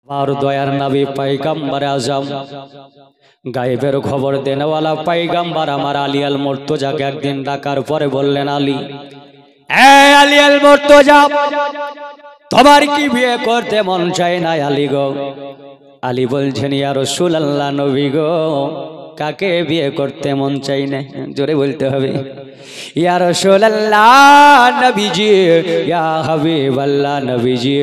और दयार नबी पैगम्बर आजम गायबेर खबर देने वाला पैगम्बर आमार आली आल मुर्तजा के एक दिन डाकार परे बोललेन आली ए आली आल मुर्तजा तोमार की बिये करते मन चाय ना आली गो आली बोलछेन या रसूलुल्लाह नबी गो काके बिये करते मन चाय ना जोरे बोलते हबे या रसूलुल्लाह नबीजी या हबीबल्लाह नबीजी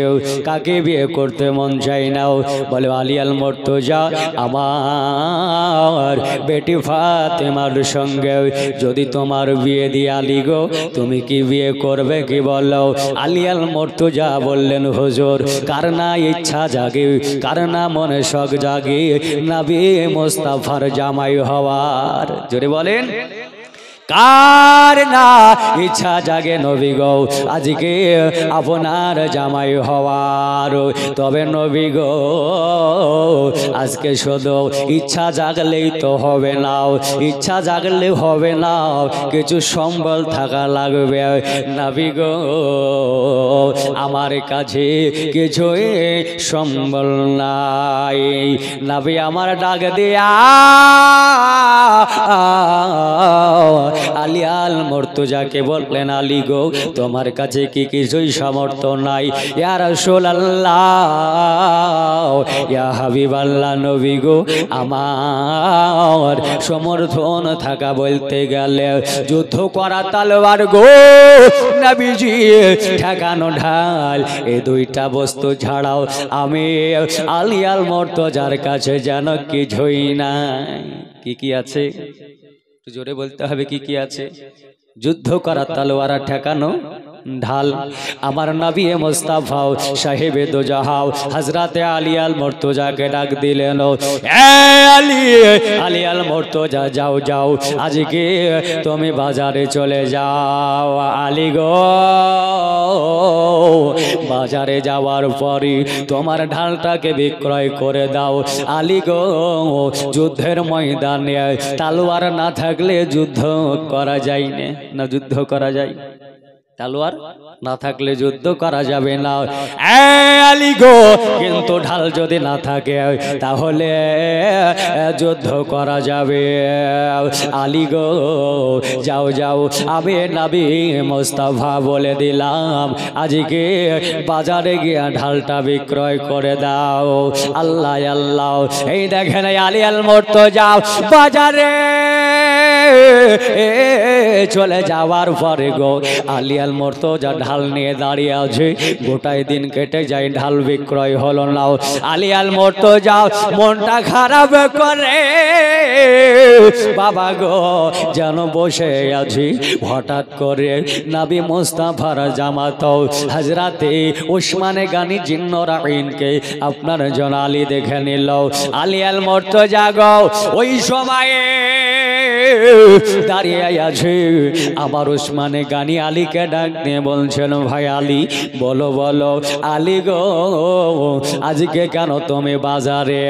काके बिये करते मन चाय ना बोले आली आल मुर्तजा आमार बेटी फातेमार संगे यदि तोमार बिये दिये आली गो तुमी की बिये करबे कि बोलो आली आल मुर्तजा बोललेन हुजूर कार ना इच्छा जागे कार ना मने शौक जागे नबी मुस्ताफार जामाई हवार जोरे बोलेन कार ना इच्छा जागे नबी गो आज के आपनार जामाई हवार तबे नबी गो आज के शुधु इच्छा जागलेई तो होबे ना इच्छा जागले होबे ना किछु सम्बल थाका लागबे नबी गो आमार काछे किछुई सम्बल नाई नबी आमार डाक दिया आली आल मुर्तजा के बोलेन आली गो तोमार काछे की किछुई सामर्थ्य नाई या रसूलुल्लाह या हबीबल्लाह नबी गो आमार समर्थन थाका बोलते गेले युद्ध करा तलवार गो नबीजी ठेकानो ढाल ए दुइटा बस्तु छाड़ाओ आमी आली आल मुर्तजार काछे जेन किछुई नाई की आछे जोरे बोलते हबे की आछे युद्ध करा तलवार ठेकानो ढाल आमार नबी मुस्ताफा साहेबे दो जहाओ हजरत आली आल मुर्तजा के डाक दिलेन ए आली आली आल मुर्तजा जाओ जाओ आज के तुमी बाजारे चले जाओ आली गो बाजारे जावार परी तोमार ढालटाके बिक्रय करे दाओ आली गो युद्धेर मैदाने तलवार ना थाकले युद्ध करा जाय ना युद्ध करा जाय तलवार ना थाकले युद्ध करा जाबे ना ए आली गो किन्तु ढाल यदि ना थाके ताहले युद्ध करा जाबे आली गो जाओ जाओ आबे नबी मुस्ताफा बोले दिलाम आज के बाजारे गिया ढालटा बिक्रय करे दाओ अल्लाह अल्लाह এই দেখেন আলী আল মুর্তজা বাজারে चले जावार परे गो आली आल मुर्तजा ढाल निये दाड़िये आछे गोटाई दिन केटे जाए ढाल बिक्रय हलो ना आली आल मुर्तजा मनटा खाराप करे बाबा गो जेन बसे आछि हठात् करे नबी मुस्ताफार जामात हजरते उस्माने गानी जिन्नराइन के आपनार जन आली देखे निल आली आल मुर्तजा गो ओई समय दाड़िये आछे आबार उस्माने गानी आली के डाक दिए बोलछेन भाई आली बोलो बोलो आली गो आज के केन तुमी बाजारे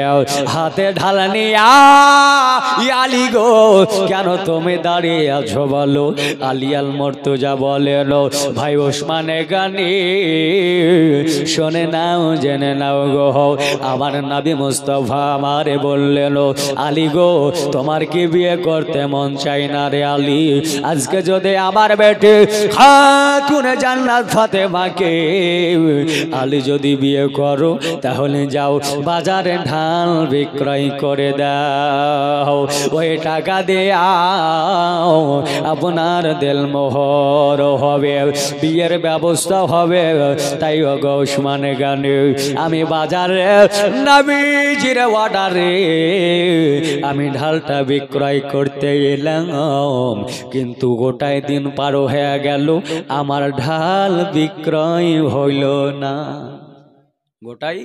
हाथे ढाल निया आली गो केन तुमी दाड़िये आछो बोलो आली आल मुर्तजा बोलेन भाई उस्माने गानी शुने नाओ जेने नाओ गो आमार नबी मुस्ताफा आमारे बोललेन आली गो तोमार की बिये करते मन चाय ना रे आली आज के जो दे आमार बेटे खातुने जान्नात फातेमा के आली यदि बिये करो ताहले जाओ बाजारे ढाल बिक्रय करे दाओ ओई टाका देया आपनार दिल मोहर होबे बियेर व्यवस्था होबे ताई गो उस्माने गानी आमी बाजारे नबीजिर अर्डारे आमी ढालटा बिक्रय करते एलाम किन्तु गोटाई दिन पार हो गेल आमार ढाल बिक्रय हইল ना गोटाई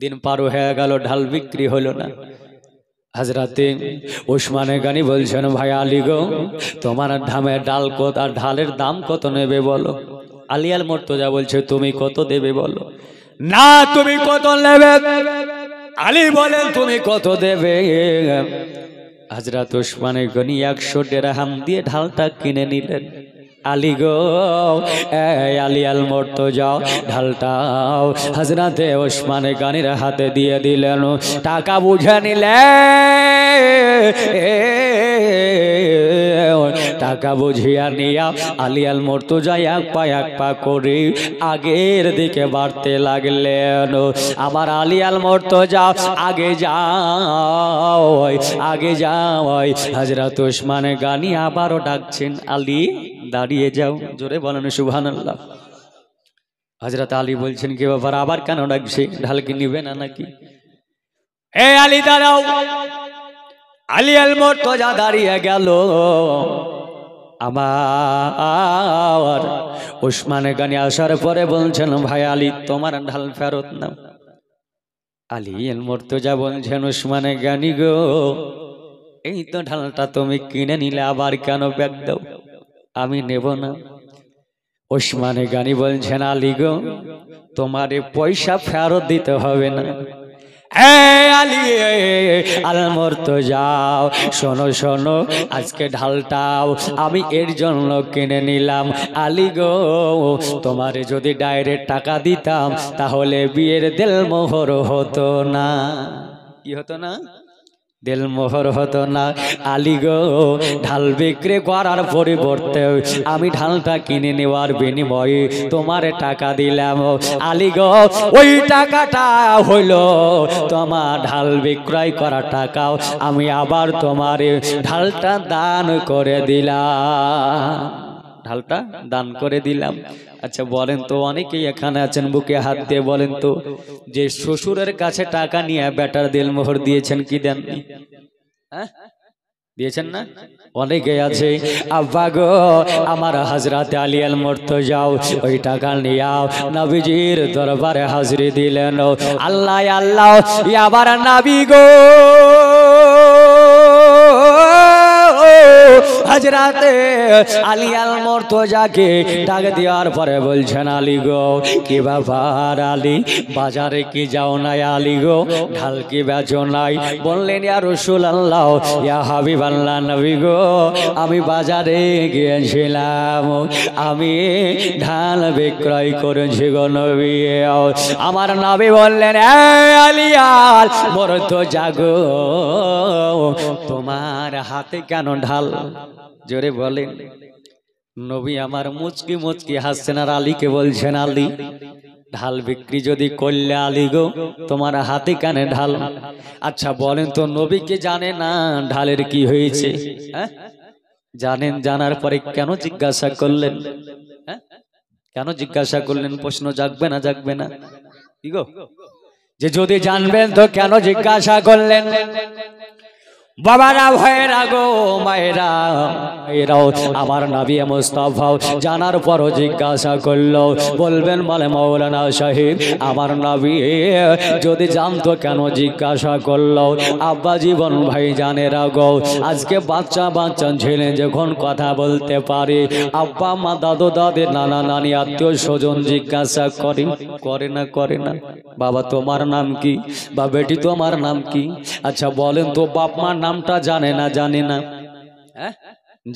दिन पार हो गेल ढाल बिक्री हইল ना हजरते उस्माने गानी बोलছেন भाई आली गो तोमार धामेर डाल कत और ढालेर दाम कत नेबे बोलो आली आल मुर्तजा बोलছে তুমি কত দেবে বলো না তুমি কত নেবে आली बोलेन তুমি কত দেবে हजरत उस्माने गनी 100 दिरहाम दिए ढालटा किने निलेन আলী গো আলী আল মুর্তজা ঢালটাও হযরতে ওসমানে গানির হাতে দিয়ে দিলেন। টাকা বুঝে নিলে টাকা বুঝিয়া নিয়া আলী আল মুর্তজা এক পা করে আগের দিকে বাড়তে লাগলেন। আমার আলী আল মুর্তজা আগে যাও আগে যাও। হযরত ওসমানে গানি আবারও ডাকছেন, আলী দাঁড়িয়ে যাও। জোরে বলেন সুবহানাল্লাহ। হযরত আলী বলছেন, কি ব্যাপার, আবার কেন ডাকছে? ঢাল কি নিবে না নাকি? এ আলী দাঁড়াও। আলী আল মুর্তজা দাঁড়িয়ে গেল। আমার ওসমানে গানি আসার পরে বলছেন, ভাই আলী তোমার ঢাল ফেরত নাও। আলী আল মুর্তজা বলছেন, ওসমানে গানি গো এই তো ঢালটা তুমি কিনে নিলে, আবার কেন ব্যাগ দাও? আমি নেব না। ওসমানে গানি বলছেন, আলী গো তোমার পয়সা ফেরত দিতে হবে না। আলী আল মুর্তজা শোনো শোনো, আজকে ঢালটাও আমি এর জন্য কিনে নিলাম। আলী গো তোমারে যদি ডাইরেক্ট টাকা দিতাম তাহলে বিয়ের দেলমোহর হতো না। কি হতো না? দেলমোহর হতো না। আলী গো ঢাল বিক্রি করার পরিবর্তে আমি ঢালটা কিনে নেওয়ার বিনিময়ে তোমার টাকা দিলাম। আলী গো ওই টাকাটা হইল তোমার ঢাল বিক্রয় করা টাকাও আমি আবার তোমার ঢালটা দান করে দিলাম। ঢালটা দান করে দিলাম। আচ্ছা বলেন তো, অনেকেই এখানে আছেন বুকে হাত দিয়ে বলেন তো, যে শ্বশুরের কাছে টাকা নিয়ে বেটার দেলমোহর দিয়েছেন কি দেননি? হ্যাঁ দিয়েছেন না? অনেকে আছে। আব্বা গো আমার হযরতে আলী আল মুর্তজা ওই টাকা নিয়াও নবীজির দরবারে হাজিরি দিলেন। আল্লাহ আল্লাহ আবার নবী গো হযরতে আলী আল মুর্তজাকে ডাক দেওয়ার পরে বলছেন, আলী গো কি ব্যাপার আলী, বাজারে কি যাও নাই? আলী গো ঢাল কি বেচো নাই? বললেন, ইয়া রাসূলুল্লাহ ইয়া হাবিবাল্লাহ, নবী গো আমি বাজারে গিয়েছিলাম, আমি ঢাল বিক্রয় করেছি গো নবী। আমার নবী বললেন, আলী আল মুর্তজা গো তোমার হাতে কেন ঢাল? জোরে বলেন। নবী আমার মুচকি মুচকি হাসছেন আর আলীকে বলছেন, আলী ঢাল বিক্রি যদি করলে আলী গো তোমার হাতে কানে ঢাল। আচ্ছা বলেন তো, নবীকে জানে না ঢালের কি হয়েছে? হ্যাঁ জানেন, জানার পরে কেন জিজ্ঞাসা করলেন? হ্যাঁ কেন জিজ্ঞাসা করলেন? প্রশ্ন জাগবে না জাগবে না? কি গো, যে যদি জানবেন তো কেন জিজ্ঞাসা করলেন? বাবারা ভাইরা গো মায়েরা এরাও আমার নবী মুস্তাফা জানার পরও জিজ্ঞাসা করলো, বলবেন বলে মাওলানা সাহেব আমার নবী যদি জানতো কেন জিজ্ঞাসা করলো? আব্বা জীবন ভাই জানে রাগো, আজকে বাচ্চা বাচ্চা ছেলে যখন কথা বলতে পারে, আব্বা মা দাদু দাদি নানা নানি আত্মীয় স্বজন জিজ্ঞাসা করে না করে না, বাবা তোমার নাম কি, বা বেটি তোমার নাম কি? আচ্ছা বলেন তো, বাপ মার নামটা জানে না জানে না? হ্যাঁ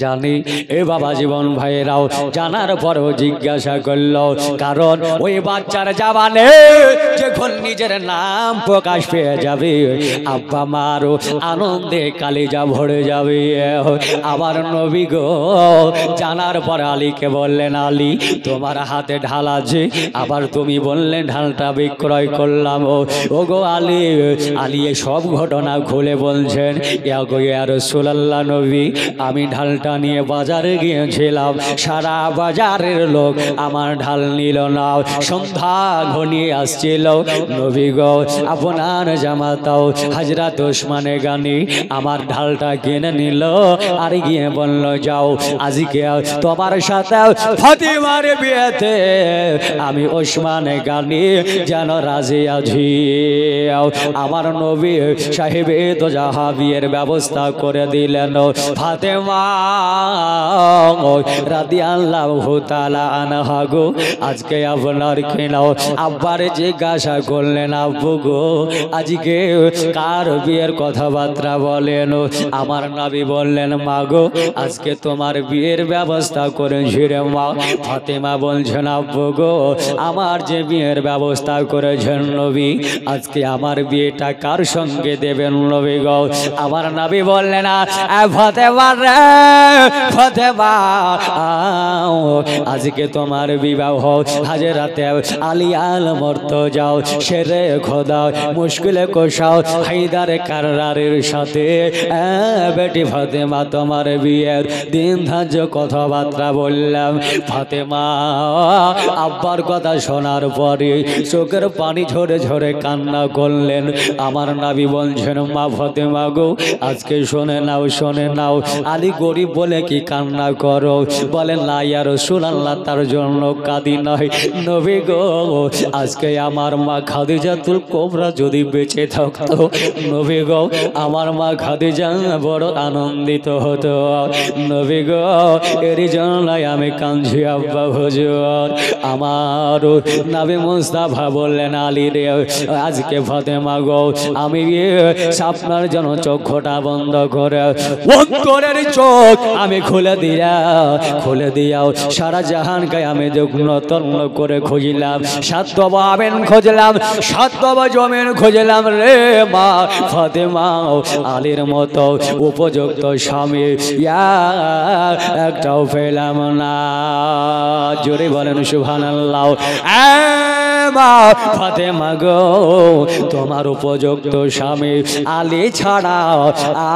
জানি। এ বাবা জীবন ভাইরাও জানার পরেও জিজ্ঞাসা করলো, কারণ ওই বাচ্চার জবানে যখন নিজের নাম প্রকাশ পেয়ে যাবে আব্বা মারও আনন্দে কালিজা ভরে যাবে। আমার নবী গো জানার পর আলীকে বললেন, আলী তোমার হাতে ঢাল আছে, আবার তুমি বললেন ঢালটা বিক্রয় করলাম। ও গো আলী, আলী সব ঘটনা খুলে বলছেন, ইয়া গো ইয়া রাসূলুল্লাহ নবী আমি ঢাল নিয়ে বাজারে গিয়েছিলাম, সারা বাজারের লোক আমার ঢাল নিল না। সন্ধ্যা ঘনিয়ে আসছিল, নবী গো আপনার জামাতাও হযরত ওসমানে গানি আমার ঢালটা কিনে নিল আর গিয়ে বলল, যাও আজকে তোমার সাথে ফাতিমার বিয়েতে আমি ওসমানে গানি যেন রাজি আছি। আমার নবী সাহেব তো জাহা বিয়ের ব্যবস্থা করে দিলেন। ফাতেমা রাদিয়াল্লাহু তাআলা আনহা গো আজকে আপনার কেনাও আব্বারে জিজ্ঞাসা করলেন আব্বু গো আজকে কার বিয়ের কথাবার্তা বলেন আমার নবী বললেন মা গো আজকে তোমার বিয়ের ব্যবস্থা করেছি রে মা ফাতেমা বলছেন আব্বু গো আমার যে বিয়ের ব্যবস্থা করেছেন নবী আজকে আমার বিয়েটা কার সঙ্গে দেবেন নবী গো আমার নবী বললেন ফাতেমা রে ফাতেমা আজকে তোমার বিবাহ হাজরাতে আলী আল মর্তজা শেরে খোদা মুশকিলে কোশাও হায়দার কাররারের সাথে বেটি ফাতেমা তোমার বিয়ের দিন ধার্য কথাবার্তা বললাম ফাতেমা আব্বার কথা শোনার পরে চোখের পানি ঝরে ঝরে কান্না করলেন আমার নবী বলছেন মা ফাতেমা গো আজকে শুনে নাও আলী গরিব বলে কি কান্না করো বলেন না ইয়া রাসূলুল্লাহ তার জন্য কাঁদি নয় নবী গো আজকে আমার মা খাদিজাতুল কুবরা যদি বেঁচে থাকতো নবী গো আমার মা খাদিজা বড় আনন্দিত হতো নবী গো এরই জন্য আমি কাঁদছি আব্বা হুজুর আমার নবী মুস্তাফা বললেন আলী রে আজকে ফাতেমা গো আমি আপনার জন্য চোখটা বন্ধ করে অন্তরের চোখ আমি খুলে দিয়াও সারা জাহানকে আমি তন্ন করে খুঁজলাম সাতবা আবেন খুঁজলাম সাতবা জমিন খুঁজলাম রে মা ফাতেমা আলীর মতো উপযুক্ত স্বামী একটাও পেলাম না জোরে বলেন সুবহানাল্লাহ মা ফাতেমা গো তোমার উপযুক্ত স্বামী আলী ছাড়া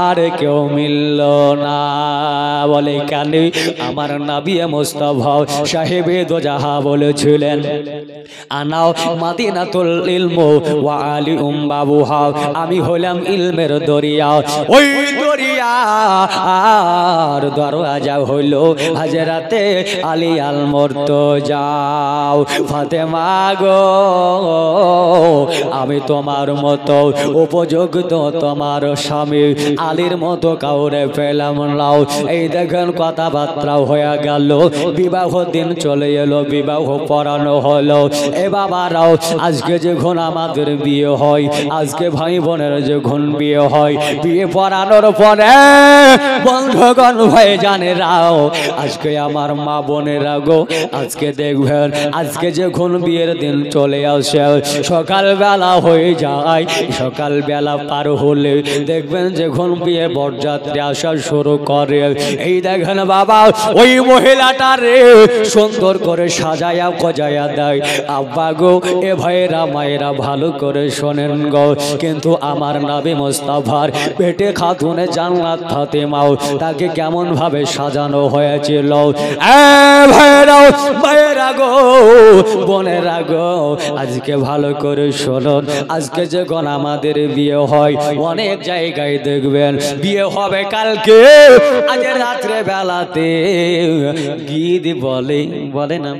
আর কেউ মিলল না বলে কেন আমার নবী মুস্তাফা সাহেবে দো জাহা বলেছিলেন আনাও মাদিনাতুল ইলম ওয়া আলী বাবুহা আমি হলাম ইলমের দরিয়া ওই দরিয়া আর দরওয়াজা হলো হাজরাতে আলী আল মর্তজা ফাতেমা গো আমি তোমার মতো উপযুক্ত তোমার স্বামী আলীর মতো কাউরে পেলাম নাও এই দেখেন কথাবার্তা হয়ে গেল বিবাহ দিন চলে এলো বিবাহ পড়ানো হলো এ বাবারাও আজকে যখন আমাদের বিয়ে হয় আজকে ভাই বোনের যখন বিয়ে হয় বিয়ে পড়ানোর পরে বন্ধুগণ হয়ে জানে রাও আজকে আমার মা বোনেরা গো আজকে দেখবেন আজকে যখন বিয়ের দিন চলে আসে সকালবেলা হয়ে যায় সকালবেলা পার হলে দেখবেন যখন বিয়ে বরযাত্রী আসা শুরু করে এই দেখেন বাবা ওই মহিলাটা রে সুন্দর করে সাজায়া গজায়া দেয় আব্বা গো এ ভাইয়েরা মায়েরা ভালো করে শোনেন গো কিন্তু আমার নবী মুস্তাফার পেটে খাতুনে জান্নাত ফাতেমাও তাকে কেমন ভাবে সাজানো হয়েছিল ভাইয়েরা গো বোনেরা গো আজকে ভালো করে শুনুন আজকে যখন আমাদের বিয়ে হয় অনেক জায়গায় দেখবেন বিয়ে হবে কালকে আজ রাত্রে বেলাতে গীত বলে না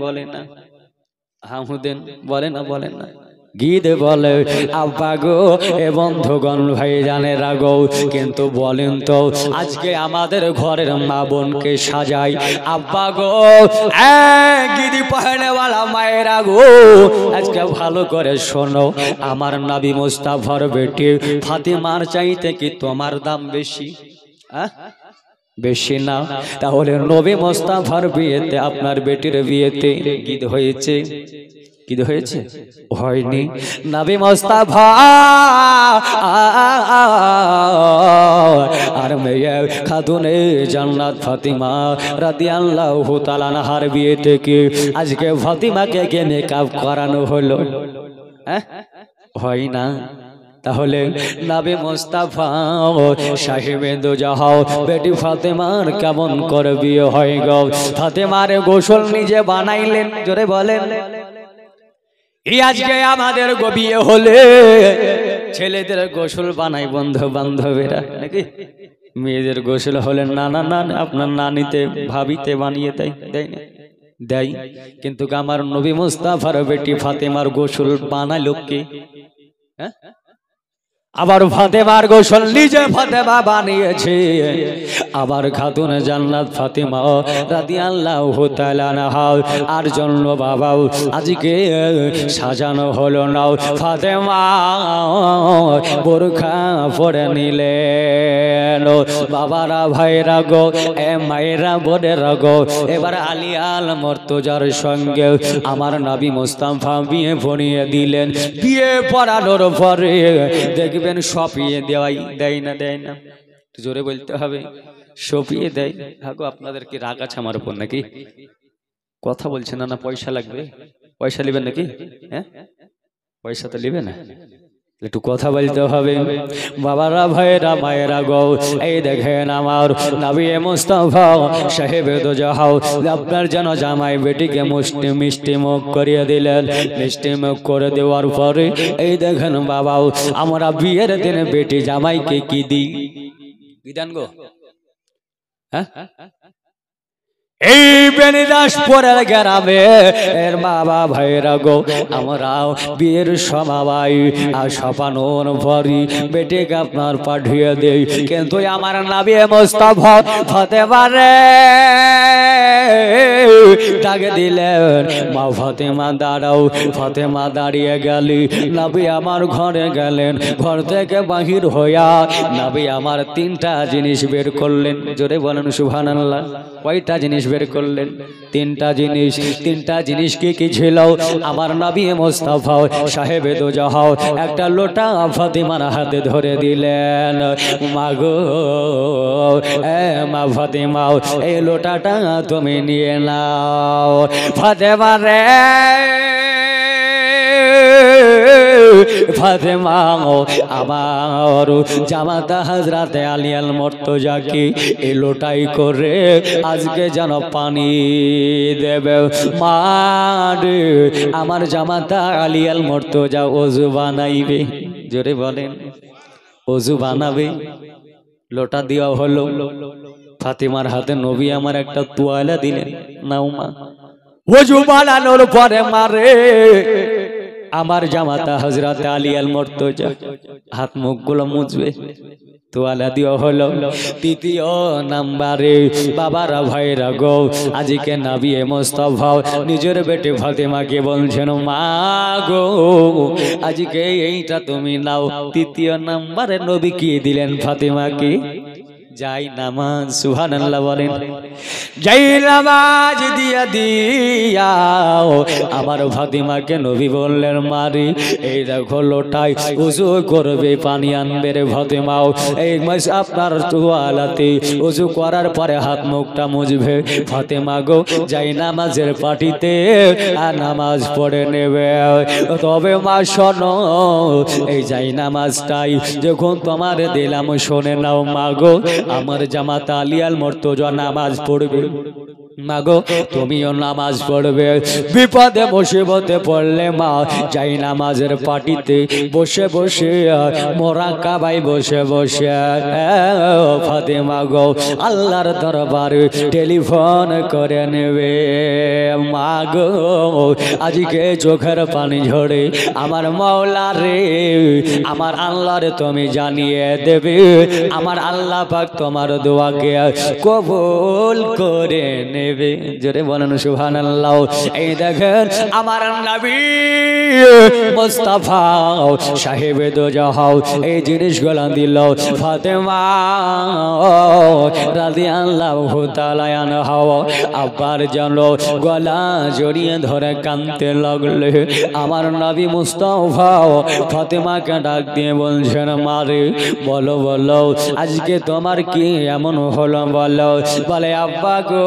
হামুদেন বলে না গীত বলে আব্বা গো এ বন্ধুগণ ভাই জানে রাগো কিন্তু বলেন তো আজকে আমাদের ঘরের মা বোনকে সাজাই আব্বা গো গিরি পাহাড়েওয়ালা মায়েরা গো আজকে ভালো করে শোনো আমার নবী মুস্তাফার বেটি ফাতেমার চাইতে কি তোমার দাম বেশি বেশি না তাহলে নবী মুস্তাফার বিয়েতে আপনার বেটির বিয়েতে গীত হয়েছে কি হয়েছে হয়নি নবী মুস্তাফা আর মেয়ে খাতুনে জান্নাত ফাতিমা রাদিয়াল্লাহু তাআলা আনহার বিয়ে থেকে আজকে ফাতিমাকে কে মেকআপ করানো হলো হয় না তাহলে নবী মুস্তাফা সাহেবে দো জাহা বেটি ফাতেমার কেমন করে বিয়ে হয় গো ফাতেমার গোসল নিজে বানাইলেন জোরে বলেন এই আজকে আমাদের বিয়ে হলে ছেলেদের গোসল বানাই বন্ধু বান্ধবেরা নাকি মেয়েদের গোসল হলে নানা আপনার নানিতে ভাবিতে বানিয়ে দেয় কিন্তু আমার নবী মুস্তাফার বেটি ফাতেমার গোসল বানাইলো কে আবার ফাতেমার গোসল নিজে ফাতেমা বানিয়েছে। আবার খাতুন জান্নাত ফাতেমা রাদিয়াল্লাহু তাআলা আনহা আর জন্য বাবা আজকে সাজানো হলো না। ফাতেমা বোরখা পরে নিলেন। বাবারা ভাইরা গো, এ মায়েরা বোনেরা গো, এবার আলী আল মুর্তজার সঙ্গে আমার নবী মুস্তাফা বিয়ে পড়িয়ে দিলেন। বিয়ে পড়ানোর পরে দেখবেন সপিয়ে দেওয়াই দেয় না, দেয় না, জোরে বলতে হবে, সপিয়ে দেয়। হাগো আপনাদের কি রাগ আছে আমার উপর নাকি? কথা বলছেন না? না পয়সা লাগবে? পয়সা নেবেন নাকি? হ্যাঁ পয়সা তো নেবে না, একটু কথা বলতে হবে। বাবারা ভাইরা মায়েরা গো, এই দেখেন আমার নবী মুস্তাফা সাহেবে দো জাহাও আপনার যেন জামাই বেটিকে মিষ্টি মুখ করিয়ে দিলেন। মিষ্টি মুখ করে দেওয়ার পরে এই দেখেন বাবা আমরা বিয়ের দিনে বেটি জামাইকে কি দিই? বিধান গো, হ্যাঁ এই বেনিদাসপুরের গ্রামে এর বাবা ভাইরা গো, আমরাও বিয়ের সময় আর সপানোর পরই বেটিকে আপনার পাঠিয়ে দেই। কিন্তু আমার নবী মুস্তাফা ফাতেমারে ডাকে দিলেন, মা ফাতেমা দাঁড়াও। ফাতেমা দাঁড়িয়ে গেলি, নবী আমার ঘরে গেলেন। ঘর থেকে বাহির হইয়া নবী আমার তিনটা জিনিস বের করলেন। জোরে বলেন সুবহানাল্লাহ। কয়টা জিনিস বের করলেন? তিনটা জিনিস। তিনটা জিনিস কি কি ছিল? আমার নবী মুস্তাফা সাহেবে দো জাহাও একটা লোটা ফাতেমার হাতে ধরে দিলেন। মাগো এ মা ফাতেমা, এই লোটাটা তুমি নিয়ে নাও। ফাতেমা রে, ফাতেমা আমার জামাতা হযরতে আলী আল মুর্তজাকে এই লোটাই করে আজকে যেন পানি দেবে। মা রে, আমার জামাতা আলী আল মুর্তজা ওযু বানাইবে। জোরে বলেন, ওযু বানাবে। লোটা দেওয়া হলো ফাতেমার হাতে। নবী আমার একটা তোয়ালা দিলেন, নাও মা। ওযু বানানোর পরে মারে আমার জামাতা হযরতে আলী আল মুর্তজা হাত মুখগুলো মুছবে, তোয়ালা দেওয়া হলো। তৃতীয় নাম্বারে বাবারা ভাইরা গো, আজকে নবী মুস্তাফা নিজের বেটি ফাতেমাকে বলছেন, মা গো আজকে এইটা তুমি নাও। তৃতীয় নাম্বারে নবী কি দিলেন ফাতেমাকে? যাই নামাজ। সুবহানাল্লাহ বলেন। যাই নামাজ দিয়া দিয়াও আমার ফাতেমাকে নবী বললেন, মারি এই দেখো লোটাই ওযু করবে, পানি আনবে রে ফাতেমাও। এই মাস আপনার তোয়ালাতে ওযু করার পরে হাত মুখটা মুছবে। ফাতেমা গো যাই নামাজের পাটিতে আর নামাজ পড়ে নেবে। তবে মা শোনো, এই যাই নামাজটাই যখন তোমার দিলাম শুনে নাও। মা গো আমার জামাতা আলী আল মুর্তজা নামাজ পড়বে। মাগো তুমিও নামাজ পড়বে। বিপদে মুসিবতে পড়লে মা যাই নামাজের পাটিতে বসে বসে মুরাকাবায় বসে বসে ফাতেমা গো আল্লাহর দরবারে টেলিফোন করে নেবে। মাগো আজকে চোখের পানি ঝরে আমার মাওলা রে, আমার আল্লাহ রে তুমি জানিয়ে দেবে, আমার আল্লাহ পাক তোমার দোয়াকে কবুল করে নেবে। জোরে বলেন সুবহানাল্লাহ। এই দেখেন আমার নবী মুস্তাফা সাহেবে দো জাহাও এই জিনিসগুলো দিল ফাতেমা রাদিয়াল্লাহু তাআলা আনহা। আবার যেন গলা জড়িয়ে ধরে কাঁদতে লাগলে আমার নবী মুস্তাফা ফাতেমাকে ডাক দিয়ে বলছেন, মারে বলো বলো আজকে তোমার কি এমন হলো বলো। বলে আব্বা গো,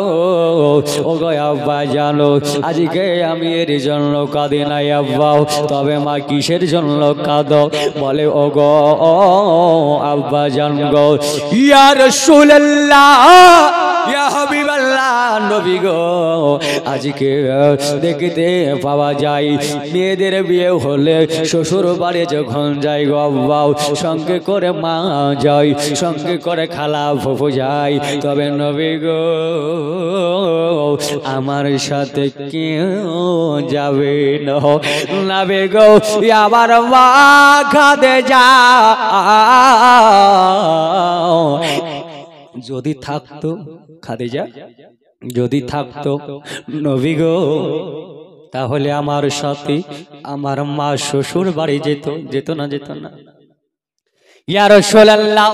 ও গো আব্বা জানো আজকে আমি এর জন্য কাঁদি নাই আব্বা। তবে মা কিসের জন্য কাঁদো? বলে ও গো আব্বা জান গো, ইয়া রাসূলুল্লাহ ইয়া হাবিবাল্লাহ নবী গো আজকে দেখতে পাওয়া যায় মেয়েদের বিয়ে হলে শ্বশুর বাড়ি যখন যাই গো আব্বা সঙ্গে করে মা যায় সঙ্গে করে খালা ফুফু যায় তবে নবী গো আমার সাথে কেউ যাবে না নবী গো আবার মা খাদে যা যদি থাকতো খাদিজা যদি থাকতো নবী গো তাহলে আমার সাথে আমার মা শ্বশুর বাড়ি যেত না ইয়া রাসূলুল্লাহ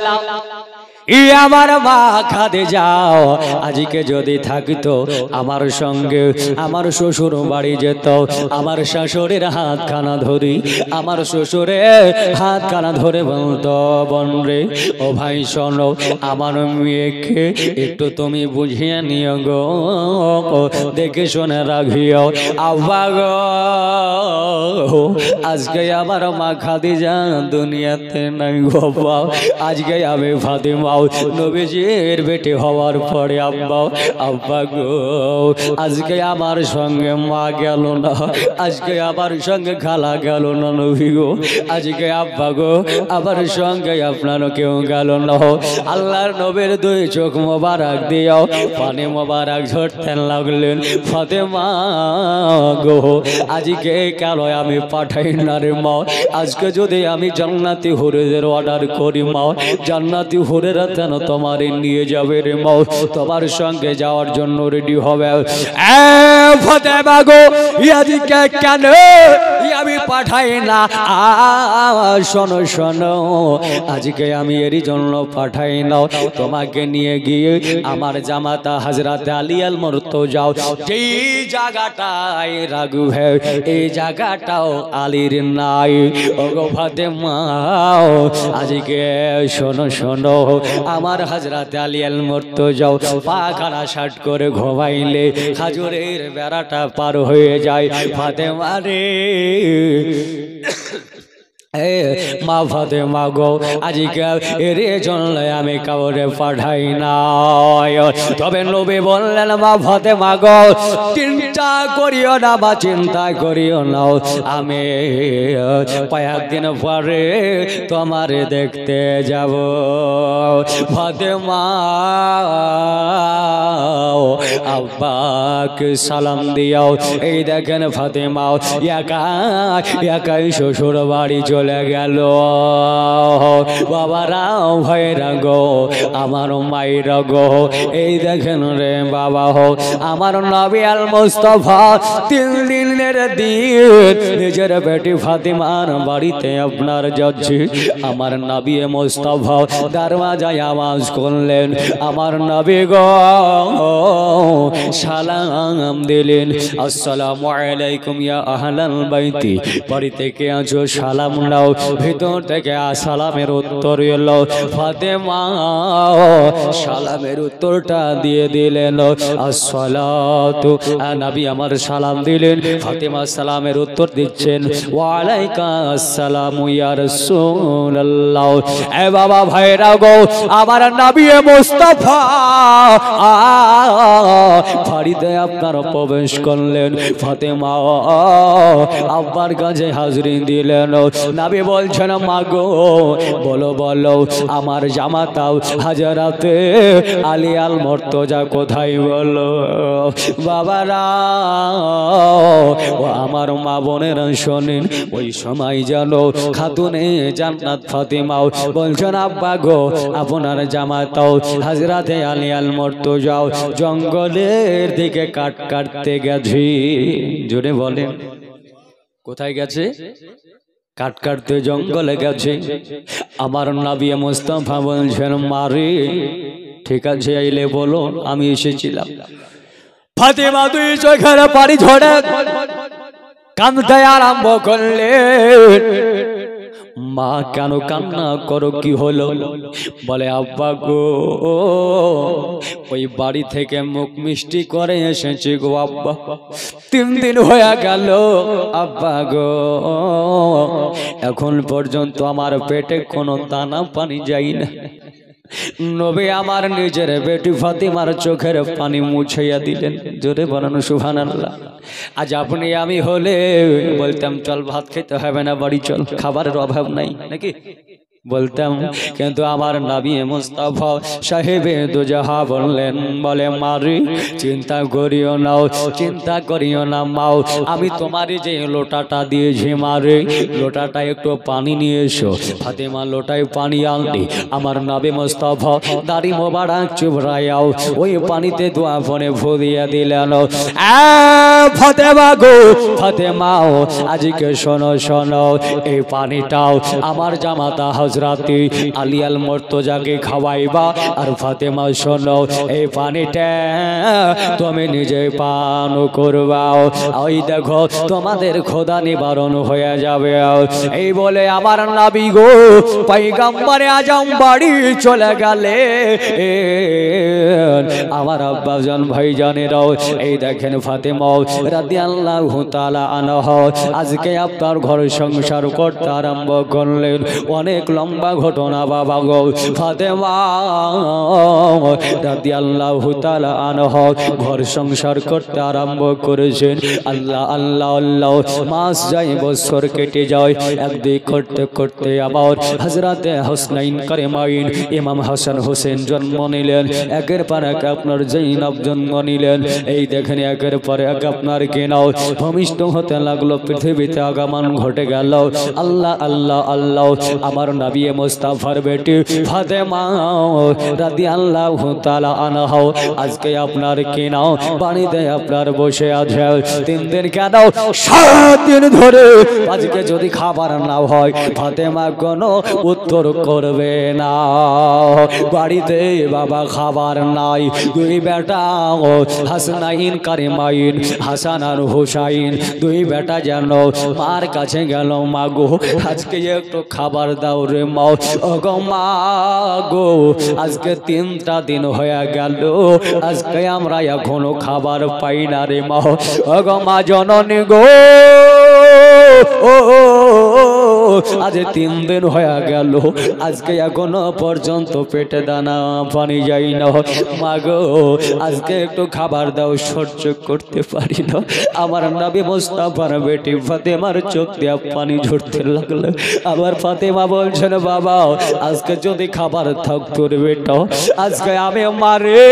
আমার মা খাদিজা আজকে যদি থাকতো আমার সঙ্গে আমার শ্বশুর বাড়ি যেত আমার শাশুড়ির হাতখানা ধরি আমার শ্বশুরের হাতখানা ধরে বলতো বোন রে ও ভাই শোনো আমার মেয়েকে একটু তুমি বুঝিয়ে নিও গো দেখে শুনে রাখিও আব্বা গো আজকে আমার মা খাদিজা দুনিয়াতে নাই গো আজকে আমি ফাতেমা নবীজির বেটি হওয়ার পরে আব্বা গো আজকে আমার সঙ্গে মা গেল না আজকে আমার সঙ্গে খালা গেল না নবী গো আজকে আব্বা গো আমার সঙ্গে আপনার কেউ গেল না আল্লাহর নবীর দুই চোখ মোবারক দিও পানি মোবারক ঝরতে লাগলেন ফাতেমা গো আজকে কেন আমি পাঠাই না রে মা আজকে যদি আমি জান্নাতি হুরেদের অর্ডার করি মা জান্নাতি হুরেরা কেন তোমার নিয়ে যাবে রে মা তোমার সঙ্গে যাওয়ার জন্য রেডি হবে ফাতেমা গো আজকে কেন আমি পাঠাই না শোনো শোনো আজকে আমি এরই জন্য পাঠাই না তোমাকে নিয়ে গিয়ে আমার জামাতা হযরত আলী আল মুর্তজা যেই জায়গাটায় রাগু ভাই এই জায়গাটাও আলীর নাই ও গো ফাতেমা আজকে শোনো শোনো আমার হযরত আলী আল মুর্তজা পাখানা শার্ট করে ঘুমাইলে খাজুরের বেড়াটা পার হয়ে যায় ফাতেমা রে মা ফাতেমা গো আজকে এর জন্য আমি কাউরে পাঠাই না তবে নবী বললেন মা ফাতেমা গো চিন্তা করিও না বা চিন্তা করিও না আমি কয়েকদিন পরে তোমার দেখতে যাব ফাতেমা আব্বাকে সালাম দিও এই দেখেন ফাতেমা একাই শ্বশুর বাড়ি চলে গেল বাবারা ভাইরা গো আমার মায়েরা গো এই দেখেন রে বাবা হো আমার নবী আল মুস্তাফা 3 দিনের দিন নিজের বেটি ফাতেমার বাড়িতে আপনার যাচ্ছে আমার নবী মুস্তাফা দরওয়াজায় আওয়াজ করলেন আমার নবী গো সালাম দিলেন আসসালামু আলাইকুম ইয়া আহলাল বাইতি বাড়ি থেকে আছো সালাম নাও ভিতর থেকে সালামের উত্তর এলো ফাতেমা সালামের উত্তরটা দিয়ে দিলেন আসসালাতু নবী আমার সালাম দিলেন ফাতেমা সালামের উত্তর দিচ্ছেন ওয়া আলাইকা আসসালামু ইয়া রাসূলুল্লাহ এ বাবা ভাইরা গো আমার নবী মুস্তাফা বাড়িতে আপনারা প্রবেশ করলেন ফাতেমা আব্বার কাছে হাজরি দিলেন নবী বলছেন মা গো বলো বলো আমার জামাতাও হাজরাতে আলী আল মুর্তজা কোথায় বলো বাবারা ও আমার মা বোনেরা শোনেন ওই সময় জানো খাতুনে জান্নাত ফাতেমা বলছেন আব্বা গো আপনার জামাতাও হাজরাতে আলী আল মুর্তজা জঙ্গলের দিকে কাট কাটতে গেছে জোরে বলেন কোথায় গেছে কাট কাটতে জঙ্গলে গেছে আমার নবী মুস্তাফা বলছেন মারে ঠিক আছে আইলে বলো আমি এসেছিলাম ফাতেমা দুই চোখের পানি ঝরে কাঁদতে আরম্ভ করলেন মা কেন কান্না করো কি হলো বলে আব্বা গো ওই বাড়ি থেকে মুখ মিষ্টি করে এসেছি গো আব্বা 3 দিন হয়ে গেল আব্বা গো এখন পর্যন্ত আমার পেটে কোনো দানা পানি যায় না নবী আমার নিজের বেটি ফাতিমার চোখের পানি মুছাইয়া দিলেন। জোরে বলেন সুবহানাল্লাহ। আজ আপনি আমি হলে বলতাম চল ভাত খেতে হবে না, বাড়ি চল, খাবারের অভাব নাই নাকি বলতাম। কিন্তু আমার নবী মুস্তাফা সাহেবে দুজাহা বললেন, বলে মারি চিন্তা করিও না, চিন্তা করিও না মাও, আমি তোমারই যে লোটাটা দিয়েছি মারে, লোটাটা একটু পানি নিয়ে এসো। ফাতেমা লোটায় পানি আনলি, আমার নবী মুস্তাফা দাড়ি মোবারক চুবড়াইয়াও ওই পানিতে দোয়া ফোনে ফু দিয়ে দিলেন। ফাতেমা গো ফাতেমাও, আজকে শোনো শোনো, এই পানিটাও আমার জামাতা হযরতে আলী আল মুর্তজাকে খাওয়াইবা। আর ফাতেমা শোনো, এই পানিটা তুমি নিজে পান করবা, ওই দেখো তোমাদের খোদা নিবারণ হয়ে যাবে। এই বলে আমার নবী গো পয়গম্বরে আজম বাড়ি চলে গেলে। আমার আব্বাজান ভাইজানেরাও এই দেখেন ফাতেমা রাদিয়াল্লাহু তাআলা আনহা আজকে আপনার ঘর সংসার করতে আরম্ভ করলেন। অনেক লম্বা ঘটনা বাবা গো। ফাতেমা রাদিয়াল্লাহু তাআলা আনহা ঘর সংসার করতে আরম্ভ করেছেন। আল্লাহ আল্লাহ আল্লাহ মাস যায়, বছর কেটে যায়, একদিক করতে করতে আবার হযরতে হুসাইন কারিমাইন ইমাম হাসান হোসেন জন্ম নিলেন। একের পর এক আপনার জৈনব জন্ম নিলেন। এই দেখেন একের পর এক আপনার কেনাও ভূমিষ্ঠ হতে লাগলো, পৃথিবীতে আগমন ঘটে গেল। আল্লাহ আল্লাহ আল্লাহ আমার নবী মুস্তাফার বেটি ফাতেমা রাদিয়াল্লাহু তাআলা আনহা আজকে আপনার কেনাও বাড়িতে আপনার বসে আছে। 3 দিন কেন 7 দিন ধরে আজকে যদি খাবার না হয় ফাতেমা কোনো উত্তর করবে না। বাড়িতে বাবা খাবার নাই, 2 বেটা হাসনাইন কারিমাইন হাসান আর হুসাইন 2 বেটা যেন মার কাছে গেল, মা গো আজকে একটু খাবার দাও রে মা। ওগো মা গো আজকে 3টা দিন হয়ে গেল, আজকে আমরা এখনো খাবার পাই না রে মা। ওগো মা জননী গো আজ 3 দিন হয়ে গেল, আজকে এখনো পর্যন্ত পেটে দানা পানি যাই না। মা গো আজকে একটু খাবার দাও, সহ্য করতে পারি না। আমার নবী মুস্তাফার বেটি ফাতেমার চোখ দিয়ে পানি ঝরতে লাগলো। আবার ফাতেমা বলছেন, বাবা আজকে যদি খাবার থাকতো রে বেটা, আজকে আমি মারে,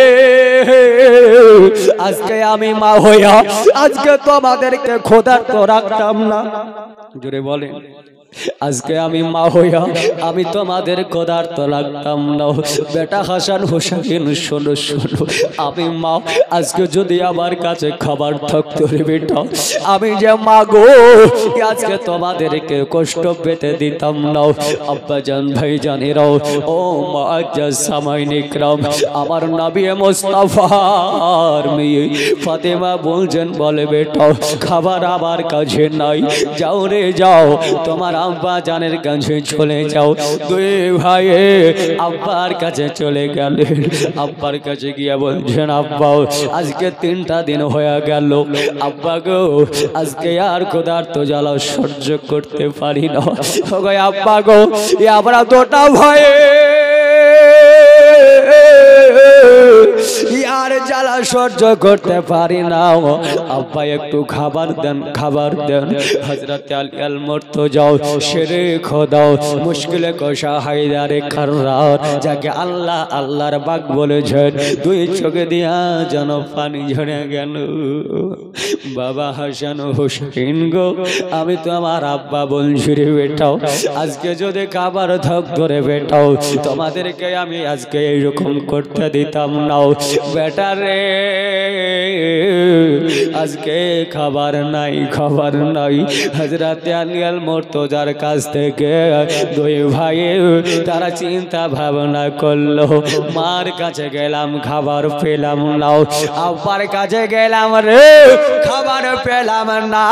আজকে আমি মা হইয়া আজকে তোমাদেরকে ক্ষুধার্ত রাখতাম না। জোরে বলেন, আজকে আমি মা হইয়া আমি তোমাদের ক্ষুধার্ত লাগতাম না। বেটা হাসান হোসেন শোনো শোনো, আমি মা আজকে যদি আমার কাছে খাবার থাকতো রে বেটা, আমি যে মা গো আজকে তোমাদেরকে কষ্ট পেতে দিতাম না। আব্বাজান ভাইজানেরাও ও মুআজ্জাজ সামাইন ইকরাম, আমার নবী মুস্তাফার মেয়ে ফাতেমা বলছেন, বলে বেটা খাবার আমার কাছে নাই, যাও রে যাও তোমার আব্বা জানের কাছে চলে যাও। 2 ভাই আব্বার কাছে চলে গেলেন। আব্বার কাছে গিয়া বলছেন, আব্বা আজকে 3টা দিন হয়ে গেল, আব্বা গো আজকে আর ক্ষুধার্ত জ্বালা সহ্য করতে পারি না। ওগো আব্বা গো আমরা 2টা ভাই আর জ্বালা সহ্য করতে পারি না, আব্বা একটু খাবার দেন খাবার দেন। হযরতে আলী আল মুর্তজা শেরে খোদা মুশকিলে কষা হায়দারে খাররার, যাকে আল্লাহ আল্লাহর বাগ বলেছেন, 2 চোখে দিয়া যেন পানি ঝরে গেল। বাবা হাসান হোসেন গো আমি তো আমার আব্বা বলছি রে বেটাও, আজকে যদি খাবার থাকতো রে বেটাও তোমাদেরকে আমি আজকে এইরকম করতে দিতাম না। বেটা রে আজকে খাবার নাই খাবার নাই। হযরতে আলী আল মুর্তজার কাছ থেকে 2 ভাই তারা চিন্তা ভাবনা করলো, মার কাছে গেলাম খাবার পেলাম না, আব্বার কাছে গেলাম রে খাবার পেলাম না।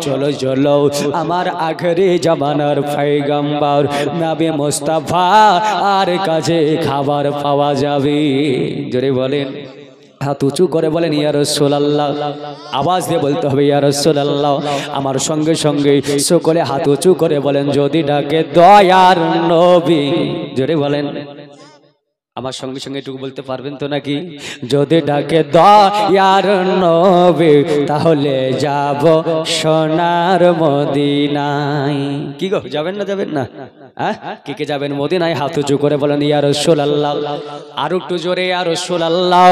চলো চলো আমার আখেরি জামানার পয়গম্বর নবী মুস্তাফা আর কাছে খাবার পাওয়া যাবে। জোরে বলেন হাত উঁচু করে বলেন ইয়া রাসূলুল্লাহ, আওয়াজ দিয়ে বলতে হবে ইয়া রাসূলুল্লাহ। আমার সঙ্গে সঙ্গে সকলে হাত উঁচু করে বলেন যদি ডাকে দয়ার নবী, জোরে বলেন। আমার সঙ্গে সঙ্গে এটুকু বলতে পারবেন তো নাকি? যদি ডাকে দয়ার নবী তাহলে যাব সোনার মদিনায়। কি গো, যাবেন না যাবেন না? কে কে যাবেন মদিনায়? হাত উঁচু করে বলেন ইয়া রাসূলুল্লাহ। আর একটু জোরে ইয়া রাসূলুল্লাহ।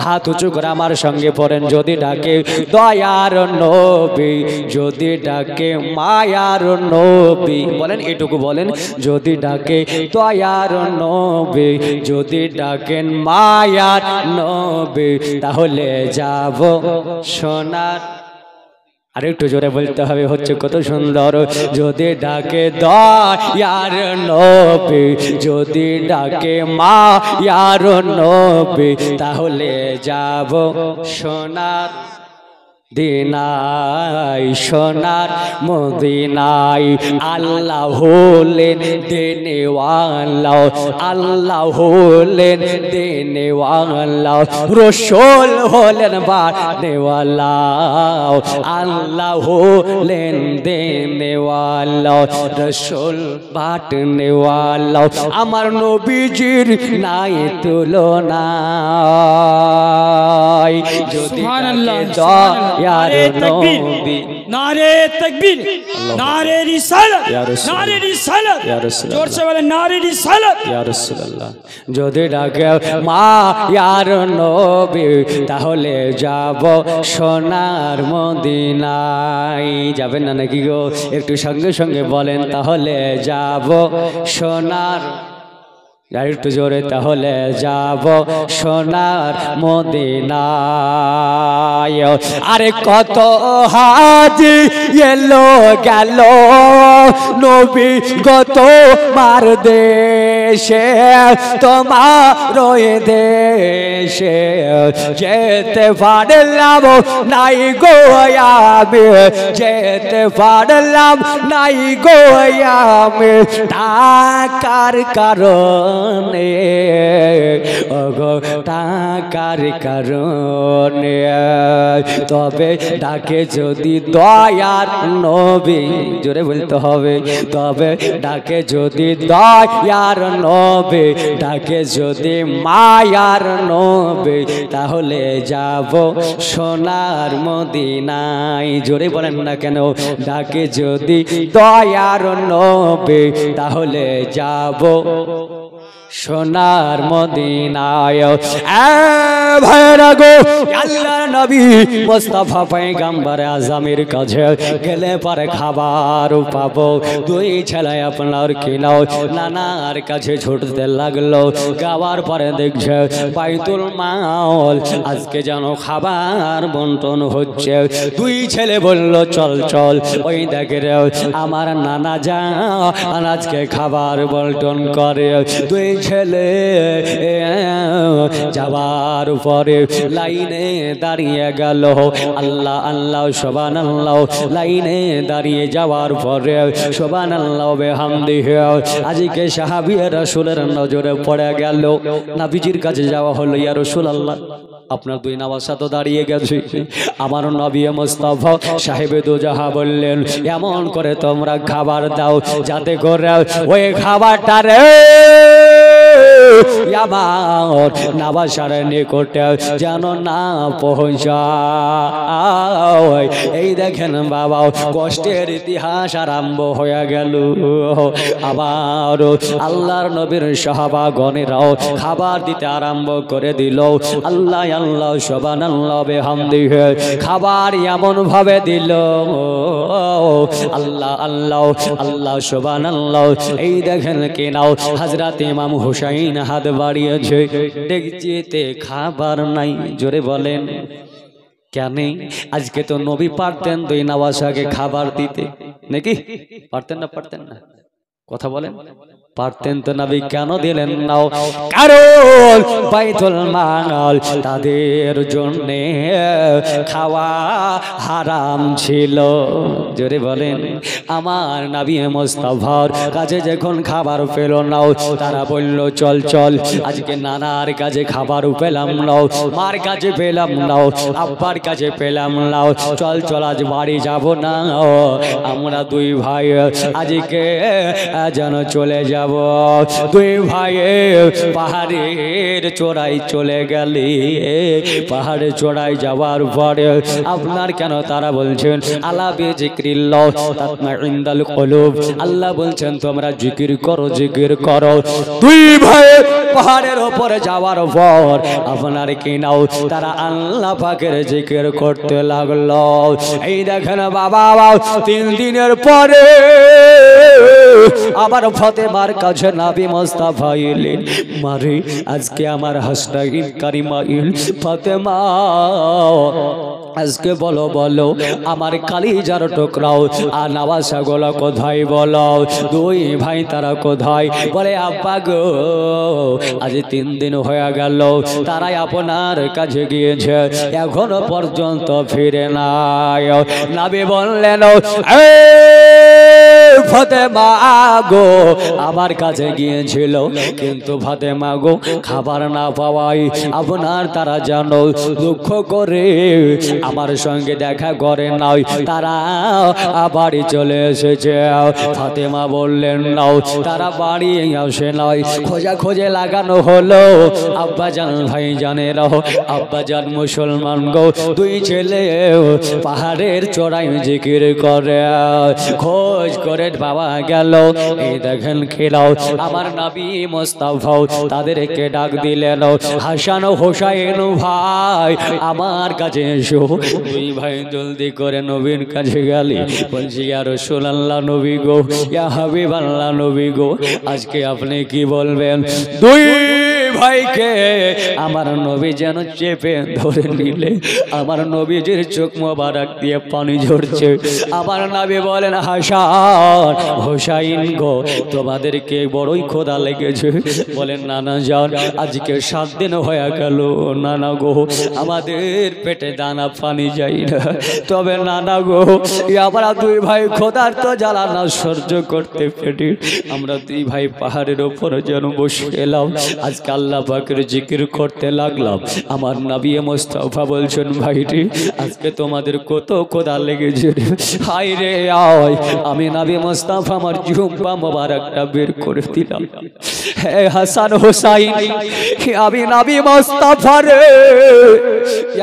হাত উঁচু করে আমার সঙ্গে পড়েন যদি ডাকে দয়ার নবী, যদি ডাকে মায়ার নবী, বলেন এটুকু বলেন যদি ডাকে দয়ার নবী, যদি ডাকেন মায়ার নবী তাহলে যাব সোনার। আর একটু জোরে বলতে হবে, হচ্ছে কত সুন্দর। যদি ডাকে দয়ার নবী, যদি ডাকে মায়ার নবী তাহলে যাব সোনার দিনাই, সোনার মদিনাই। আল্লাহ হলেন দেনেওয়ালা, আল্লাহ হলেন দেনেওয়ালা, রাসূল হলেন বানেওয়ালা, আল্লাহ হলেন দেনেওয়ালা, রাসূল বাটনেওয়ালা। আমার নবীজির নাই তুলনা। সুবহানাল্লাহ, নারে তাকবীর, নারে তাকবীর, নারে রিসালাত, নারে রিসালাত, জোর সে বলেন নারে রিসালাত। ইয়া রাসূলুল্লাহ, যদি ডাকে মায়ার নবী তাহলে যাব সোনার মদিনায়। যাবেন না নাকি গো? একটু সঙ্গে সঙ্গে বলেন তাহলে যাব সোনার, আর একটু জোরে তাহলে যাব সোনার মদিনায়। আরে কত হাজি এলো গেল নবী গত মার দেশে, তোমার দেশে যেতে পারলাম নাই গো আমি, যেতে পারলাম নাই গো আমি, টাকার কারণ টাকার কারণে। তবে ডাকে যদি দয়ার নবী, জোরে বলতে হবে, তবে ডাকে যদি দয়ার নবী, ডাকে যদি মায়ার নবী তাহলে যাব সোনার মদিনায়। জোরে বলেন না কেন? ডাকে যদি দয়ার নবী তাহলে যাব সোনার মদিনায়। ভাইরা গো, আল্লাহর নবী মুস্তাফা পয়গম্বর আজমের কাছে গেলে পরে খাবার পাবো। দুই ছেলে আপনার কিনাও নানার কাছে ছুটতে লাগলো। যাওয়ার পরে দেখছে বাইতুল মাল আজকে যেন খাবার বন্টন হচ্ছে। দুই ছেলে বলল চল চল ওই দেখে রে আমার নানা যা আজকে খাবার বন্টন করে। দুই ছেলে যাওয়ার পরে লাইনে দাঁড়িয়ে গেল। আল্লাহ আল্লাহ সুবহানাল্লাহ, লাইনে দাঁড়িয়ে যাওয়ার পরে সুবহানাল্লাহ বিহামদিহি আজকে সাহাবী রাসূলের নজরে পড়ে গেল। নবীজির কাছে যাওয়া হলো, ইয়া রাসূলুল্লাহ আপনার দুই নওয়াসা তো দাঁড়িয়ে গেছে। আমার নবী মুস্তাফা সাহেবে দোজাহা বললেন এমন করে তোমরা খাবার দাও যাতে করে ওই খাবারটা রে আমার নওয়াসার নিকটে যেন না পৌঁছায়। এই দেখেন বাবা, কষ্টের ইতিহাস আরম্ভ হয়ে গেল। আবার আল্লাহর নবীর সাহাবাগণেরাও খাবার দিতে আরম্ভ করে দিল। আল্লাহ আল্লাহ সুবহানাল্লাহ বিহামদিহি খাবার এমন ভাবে দিল। আল্লাহ আল্লাহ আল্লাহ সুবহানাল্লাহ। এই দেখেন কি নাও হযরত ইমাম হুসাইন হাত বাড়িয়েছে, ডেকচিতে খাবার নাই। জোরে বলেন কেন? আজকে তো নবী পারতেন দুই নওয়াসাকে খাবার দিতে, নাকি পারতেন না? পারতেন না? কথা বলেন। পারতেন তো নবী কেন দিলেন না? কারণ বাইতুল মাল তাদের জন্য খাওয়া হারাম ছিল। জোরে বলেন। আমার নবী মুস্তাফার কাছে যখন খাবার পেল না, তারা বলল চল চল আজকে নানার কাছে খাবার পেলাম না, মার কাছে পেলাম না, আব্বার কাছে পেলাম না, চল চল আজ বাড়ি যাব না, আমরা দুই ভাই আজকে যেন চলে যাব। দুই ভাই পাহাড়ের চূড়ায় চলে গেলে, পাহাড়ের চূড়ায় যাওয়ার পরে আপনার কেন তারা বলছেন আলা বিজিক্রিল্লাহ তাতমাইন্নুল কুলুব, আল্লাহ বলছেন তোমরা জিকির করো জিকির করো। দুই ভাই পাহাড়ের উপরে যাওয়ার পর আপনার কি নাও তারা আল্লাহ পাকের জিকির করতে লাগলো। এই দেখেন বাবা 3 দিনের পরে আবার ফাতেমার কাছে নবী মুস্তাফা এলেন। মারে আজকে আমার হাসনাইন কারিমাইন ফাতেমা, আজকে বলো বলো আমার কালিজার টুকরাও আর নওয়াসা গোলা কোথায় বলো? দুই ভাই তারা কোথায়? বলে আব্বা গো আজ 3 দিন হয়ে গেল তারাই আপনার কাছে গিয়েছে, এখনো পর্যন্ত ফিরে নাই। নবী বললেন ফাতেমা গো আমার কাছে গিয়েছিল, কিন্তু ফাতেমা গো খাবার না পাওয়াই আপনার তারা জানো দুঃখ করে আমার সঙ্গে দেখা করে নাই, তারা বাড়ি চলে এসেছে। ফাতেমা বললেন নাও তারা বাড়ি আসে নাই, খোঁজা খোঁজে লাগানো হলো। আব্বা জান ভাই জানেরা, আব্বা জান মুসলমান গো, দুই ছেলে পাহাড়ের চড়াই জিকির করে, খোঁজ করে পাওয়া গেল। এই দেখেন খেলাও আমার নবী মুস্তাফা তাদেরকে ডাক দিলেন, হাসান হোসাইন ভাই আমার কাছে এসো। দুই ভাই জলদি করে নবীর কাছে গেলি, বলছি ইয়া রাসূলুল্লাহ নবী গো, ইয়া হাবিবাল্লাহ নবী গো, আজকে আপনি কি বলবেন? দুই ভাইকে আমার নবী যেন চেপে ধরে নিলে, আমার নবীজির চোখ মোবারক দিয়ে পানি ঝরছে। আমার নবী বলেন হাসান হোসাইন গো তোমাদেরকে বড়ই ক্ষুধা লেগেছে? বলেন নানা যান আজকে 7 দিন হয়ে গেল নানা গো আমাদের পেটে দানা পানি যাই না, তবে নানা গো আমরা দুই ভাই ক্ষুধার তো জ্বালা না সহ্য করতে পেরে আমরা দুই ভাই পাহাড়ের ওপরে যেন বসে এলাম, আজকে আল্লাহ পাকের জিকির করতে লাগলাম। আমার নবী মুস্তাফা বলছেন ভাইটি আজকে তোমাদের কত ক্ষুধা লেগেছে, হায় রে আয়। আমি নবী মুস্তাফা আমার জিহ্বা মোবারকটা বের করে দিলাম, হে হাসান হোসাইন আমি নবী মুস্তাফা রে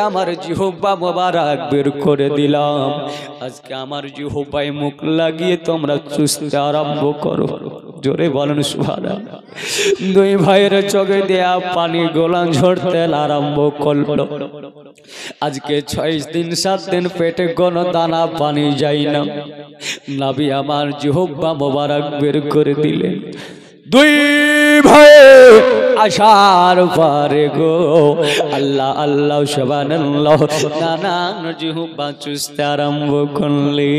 আমার জিহ্বা মোবারক বের করে দিলাম, আজকে আমার জিহ্বায় মুখ লাগিয়ে তোমরা চুষতে আরম্ভ করো। জোরে বলেন সুবহানাল্লাহ। দুই ভাইয়ের চোখে দেয়া পানি গোলা ঝরতে আরম্ভ করলো। আজকে 6 দিন 7 দিন পেটে কোনো দানা পানি যায় না, নবী আমার জিহ্বা মোবারক বের করে দিলেন। দুই ভাই আশার পরে গো আল্লাহ আল্লাহ সুবহানাল্লাহ নানান জিহ্বা চুষতে আরম্ভ করলে,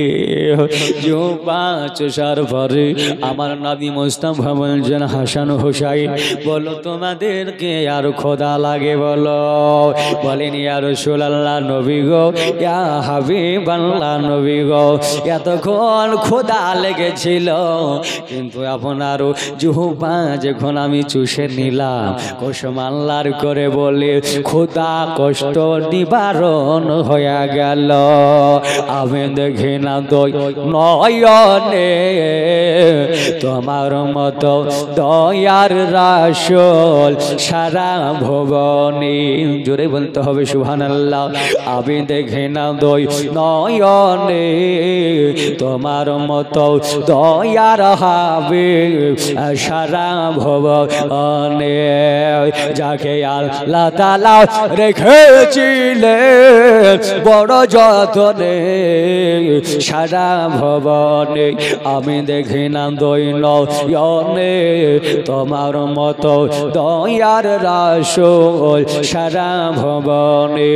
জিহ্বা চুষার পরে আমার নবী মুস্তাফা বলছেন হাসান হোসাইন বলো তোমাদেরকে আর খোদা লাগে বলো? বলেন ইয়া রাসূলুল্লাহ নবী গো, ইয়া হাবিবাল্লাহ নবী গো, এতক্ষণ খোদা লেগেছিল কিন্তু আপনার জিহ্বা যখন আমি চুষে নিলাম কসম আল্লাহর করে বলে খোদা কষ্ট নিবারণ হয়ে গেল। আমি দেখি না নয়নে তোমার মতো দয়ার রাসূল সারা ভুবনে। জোরে বলতে হবে সুবহানাল্লাহ। আমি দেখি না নয়নে তোমার মতো দয়ার হাবিব সারা ভুবনে, যাকে আল্লাহ তাআলা রেখেছিলেন বড় যতনে সারা ভুবনে। আমি দেখি না নয়নে তোমার মতো দয়ার রাসূল সারা ভুবনে।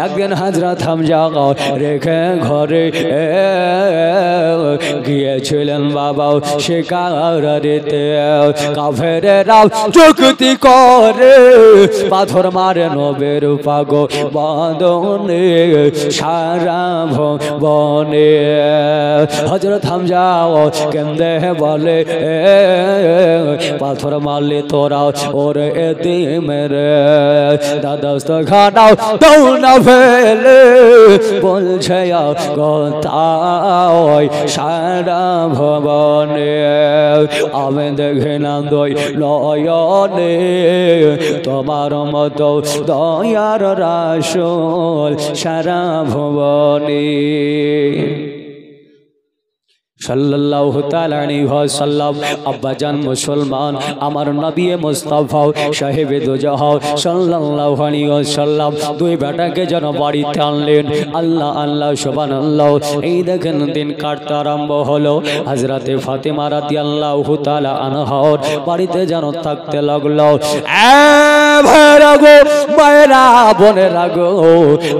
একদিন হযরত হামজা রেখে ঘরে গিয়েছিলেন বাবা শিকারিতে, কাফেরেরা যুক্তি করে পাথর মারে নবীর পাগল বদনে সারা ভবনে হযরত হামজা কেন্দে বলে পাথর মারলে তোরা ওরে এতিমের দাদস্ত ঘাটাও দাও না ফেলে বলছে কথায় সারা ভবনে আমি দেখে না দই নয়নে তোমার মতো দয়ার রাসূল সারা ভবনে সাল্লাল্লাহু তাআলা আলাইহি ওয়াসাল্লাম। আব্বাজান মুসলমান আমার নবী মুস্তাফা সাহেবে দোজাহা সাল্লাল্লাহু আলাইহি ওয়াসাল্লাম দুই বেটাকে যেন বাড়িতে আনলেন। আল্লাহ আল্লাহ সুবহানাল্লাহ। এই দেখেন দিন কাটতে আরম্ভ হলো। হযরতে ফাতেমা রাদিয়াল্লাহু তাআলা আনহার বাড়িতে যেন থাকতে লাগলো। ভাইরা গো, মায়েরা বোনেরা গো,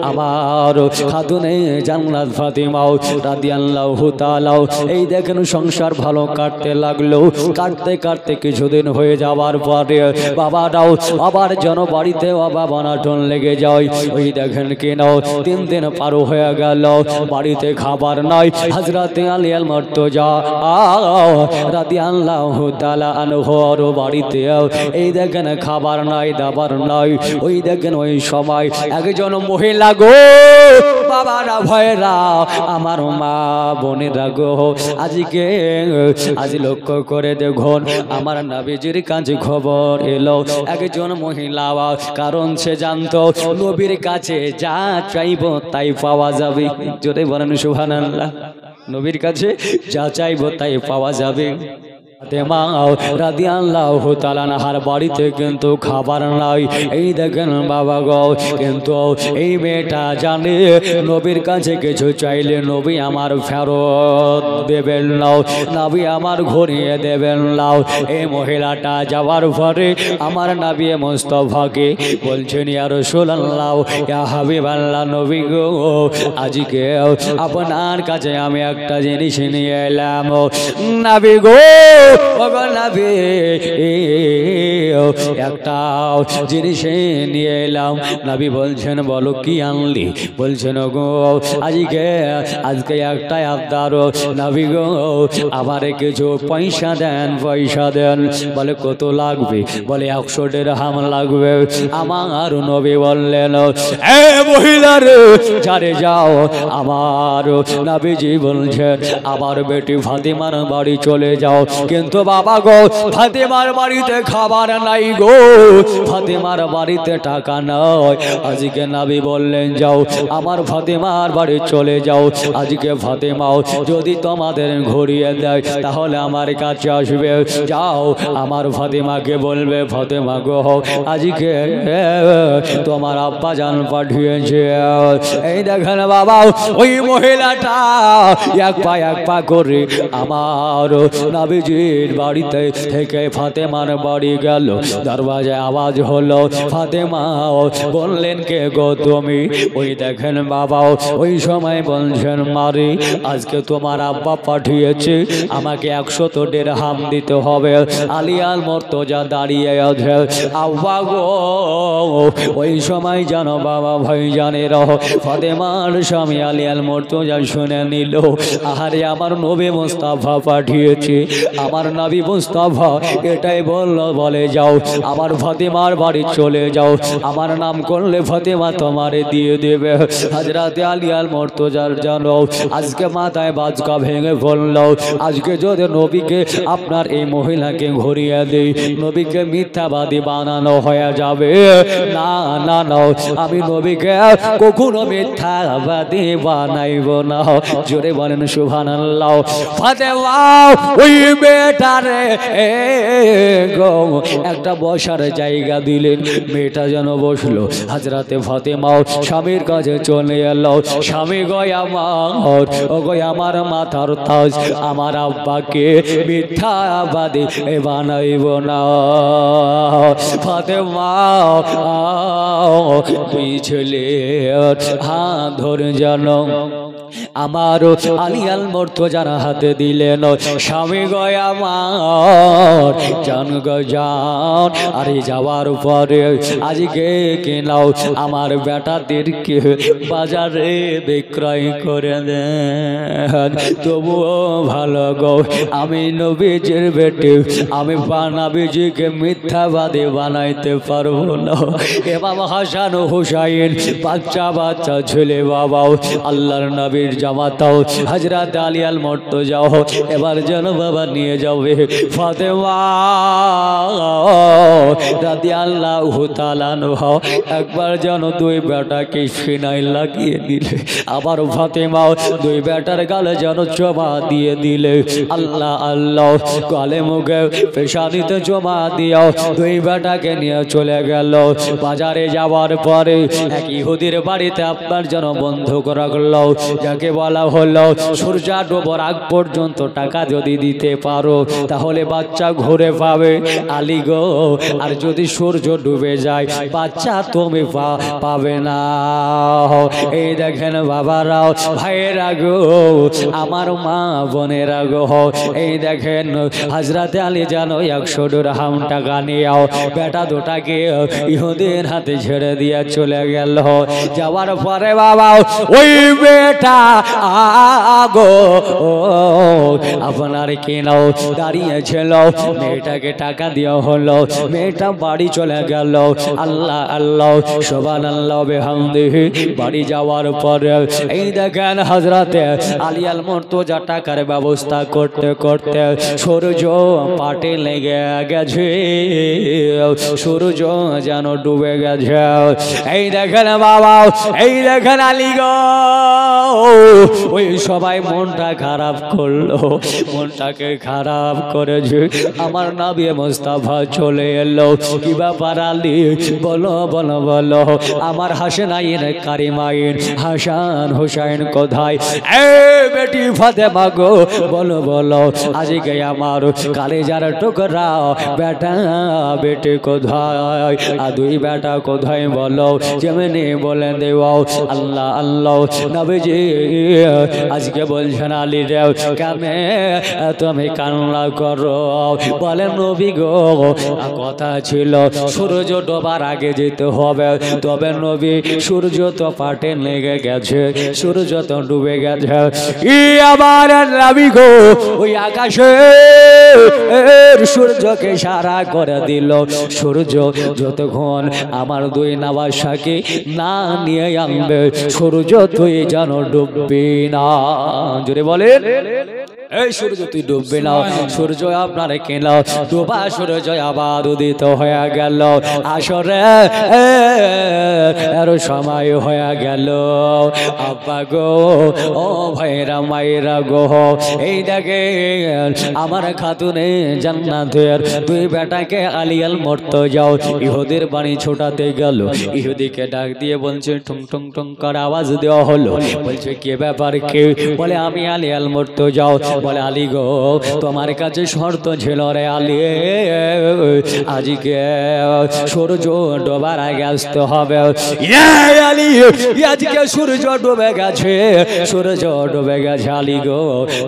আমার খাতুনে জান্নাত ফাতেমা রাদিয়াল্লাহু তাআলা এই দেখেন সংসার ভালো কাটতে লাগলো। কাটতে কাটতে কিছুদিন হয়ে যাওয়ার পরে বাবারাও আবার যেন বাড়িতে বানাটন লেগে যায়। ওই দেখেন কেন 3 দিন পার হয়ে গেল, বাড়িতে খাবার নাই। হযরতে আলী আল মুর্তজা রাদিয়াল্লাহু তাআলা আনহুর বাড়িতে এই দেখেন খাবার নাই, দাবার নাই। ওই দেখেন ওই সময় একজন মহিলা গো, বাবারা ভয়রা আমার মা বোনেরা গো, আজকে আজ লক্ষ্য করে দেখুন আমার নবীজির কাছে খবর এলো। একজন মহিলা, কারণ সে জানতো নবীর কাছে যা চাইবো তাই পাওয়া যাবে। জোরে বলেন সুবহানাল্লাহ। নবীর কাছে যা চাইবো তাই পাওয়া যাবে। ফাতেমা রাদিয়াল্লাহু তাআলা আনহার বাড়িতে কিন্তু খাবার নাই। এই দেখেন বাবা গো, কিন্তু এই মেয়েটা জানে নবীর কাছে কিছু চাইলে নবী আমার ফেরত দেবেন না, নবী আমার ঘুরিয়ে দেবেন না। এই মহিলাটা যাওয়ার পরে আমার নবী মুস্তাফাকে বলছেন, ইয়া রাসূলুল্লাহ, ইয়া হাবিবাল্লাহ, নবী গো, আজকে আপনার কাছে আমি একটা জিনিস নিয়ে এলাম। নবী গো, একটা জিনিস নিয়ে এলাম। নবী বলছেন, বলো কি আনলি? বলছেন, গো আজকে একটা আবদার, নবী গো আমার কিছু পয়সা দেন, পয়সা দেন। বলে কত লাগবে? বলে 100 দিরহাম লাগবে। আমার নবী বললেন, এ মহিলার যারে যাও, আমার নবীজি বলছেন আমার বেটি ফাতেমার বাড়ি চলে যাও। কিন্তু বাবা গো, ফাতেমার বাড়িতে খাবার নাই গো, ফাতেমার বাড়িতে টাকা নাই। আজকে নবী বললেন, যাও আমার ফাতেমার বাড়ি চলে যাও। আজকে ফাতেমাও যদি তোমাদের ঘুরিয়ে দেয় তাহলে আমার কাছে আসবে। যাও আমার ফাতেমাকে বলবে, ফাতেমা গো আজকে তোমার আব্বা জান পাঠিয়েছে। এই দেখেন বাবা, ওই মহিলাটা এক পা করে আমার নবীজির বাড়িতে থেকে ফাতেমার বাড়ি গেল। দরওয়াজায় আওয়াজ হলো, ফাতেমা বললেন, কে গো তুমি? ওই দেখেন বাবা, ওই সময় বলছেন, মারি আজকে তোমার আব্বা পাঠিয়েছে, আমাকে 100 দিরহাম দিতে হবে। আলী আল মুর্তজা দাঁড়িয়ে আছে। আব্বা গো, ওই সময় জানো বাবা ভাই জানে রহ, ফাতেমার স্বামী আলী আল মুর্তজা শুনে নিল, আহারে আমার নবী মুস্তাফা পাঠিয়েছে। আমার নবী মুস্তাফা এটাই বললো, বলে যাও আমার ফাতেমার বাড়ি চলে যাও, আমার নাম করলে ফাতেমা তোমারে দিয়ে দেবে। হযরতে আলী আল মুর্তজার জানো আজকে মাথায় বাজকা ভেঙে পড়ল। আজকে যদি নবীকে আপনার এই মহিলাকে ঘুরিয়ে দেই, নবীকে মিথ্যাবাদী বানানো হয়ে যাবে। না না না, আমি নবীকে কখনো মিথ্যাবাদী বানাইব না। জোরে বলেন সুবহানাল্লাহ। ফাতেমা ওই বেটারে গো একটা বসার জায়গা দিলেন, মেয়েটা যেন বসলো। হযরতে ফাতেমা স্বামীর কাছে চলে এলো। স্বামী গো আমার, ও গো আমার মাথার তাজ, আমার আব্বাকে মিথ্যাবাদী বানাইব না। ফাতেমা দুই ছেলে হাত ধরে যেন আমার আলিয়াল মুর্তজার হাতে দিলেন। স্বামী গো আমার, জান গো জান, আরে যাওয়ার পরে আজকে কেনাও আমার বেটাদেরকে বাজারে বিক্রয় করে দেন। তবুও ভালো গো, আমি নবীজির বেটে, আমি নবীজিকে মিথ্যাবাদী বানাইতে পারবো না। ইমাম হাসান হুসাইন বাচ্চা বাচ্চা ছেলে বাবাও, আল্লাহর নবীর জামাতাও হযরত আলী আল মুর্তজা, এবার যেন বাবা নিয়ে যাবে ফাতেমা রাদিয়াল্লাহু তাআলা আনহা, একবার যেন দুই বেটাকে সিনায় লাগিয়ে দিলে। আবার ফাতেমা দুই বেটার গালে যেন জমা দিয়ে দিলে। আল্লাহ আল্লাহ গালে মুখে পেশানিতে জমা দিও। দুই বেটাকে নিয়ে চলে গেল। বাজারে যাওয়ার পরে এক ইহুদির বাড়িতে আপনার যেন বন্ধক রাখলো, যাকে বলা হলো সূর্য ডোবার আগ পর্যন্ত টাকা যদি দিতে পারো তাহলে বাচ্চা ঘুরে পাবে আলী গো, আর যদি সূর্য ডুবে যায় বাচ্চা তুমি পাবে না। এই দেখেন বাবারাও, ভাইয়েরা গো, আমার মা বোনেরা গো, এই দেখেন হযরতে আলী যেন 100 দিরহাম টাকা নিয়েও বেটা দুটাকে ইহুদির হাতে ছেড়ে দিয়ে চলে গেল। যাওয়ার পরে বাবা ওই বেটা আগো আপনার কেনাও দাঁড়িয়েছিল, মেয়েটাকে টাকা দেওয়া হলো, মেয়েটা বাড়ি চলে গেল। আল্লাহ আল্লাহ সুবহানাল্লাহ বিহামদিহি। বাড়ি যাওয়ার পরে এই দেখেন হযরতে আলী আল মুর্তজা টাকার ব্যবস্থা করতে করতে সূর্য পাটে লেগে গেছে, সূর্য যেন ডুবে গেছে। এই দেখেন বাবা, এই দেখেন আলী গো, ওই সবাই মনটা খারাপ করলো, মনটাকে খারাপ করেছে। আমার নবী মুস্তাফা চলে এলো। কি ব্যাপার আলী, বলো বলো বলো, আমার হাসানাইন কারিমাইন হাসান হুসাইন কোথায়? এ বেটি ফাতেমা গো, বলো বলো, আজকে আমার কালেজার টুকরা বেটা বেটি কোথায়? দুই বেটা কোথায় বলো, যেমনি বলে দেও। আল্লাহ আল্লাহ নবীজি আজকে বলছেন আলী রে, কেন তুমি কান্না করো? বলে নবী গো, কথা ছিল সূর্য ডোবার আগে যেতে হবে, তবে নবী সূর্য তো পাটে লেগে গেছে, সূর্য তো ডুবে গেছে। আবার নবী গো ওই আকাশে সূর্যকে সারা করে দিল। সূর্য যতক্ষণ আমার দুই নওয়াসাকে না নিয়ে আনবে সূর্য তুই যেন ডুববি না। জোরে বলেন, এই সূর্য তুই ডুববে না। সূর্য আপনার কেন ডোবা সূর্য আবার উদিত হয়ে গেল। আসরে এর সময় হয়ে গেল। আব্বা গো, ও ভাইরা মায়েরা গো, এই দেখে আমার খাতুনে জান্নাতের দুই বেটাকে আলী আল মুর্তজা ইহুদির বাড়ি ছোটাতে গেল। ইহুদিকে ডাক দিয়ে বলছে, টুং টুং টুং করে আওয়াজ দেওয়া হলো। বলছে কে ব্যাপার কে? বলে আমি আলী আল মুর্তজা। বলে আলী গো, তোমার কাছে শর্ত ছিল রে আলী, আজকে সূর্য ডোবার আগে আসতে হবে। আলী আজকে সূর্য ডুবে গেছে, সূর্য ডুবে গেছে আলী গো,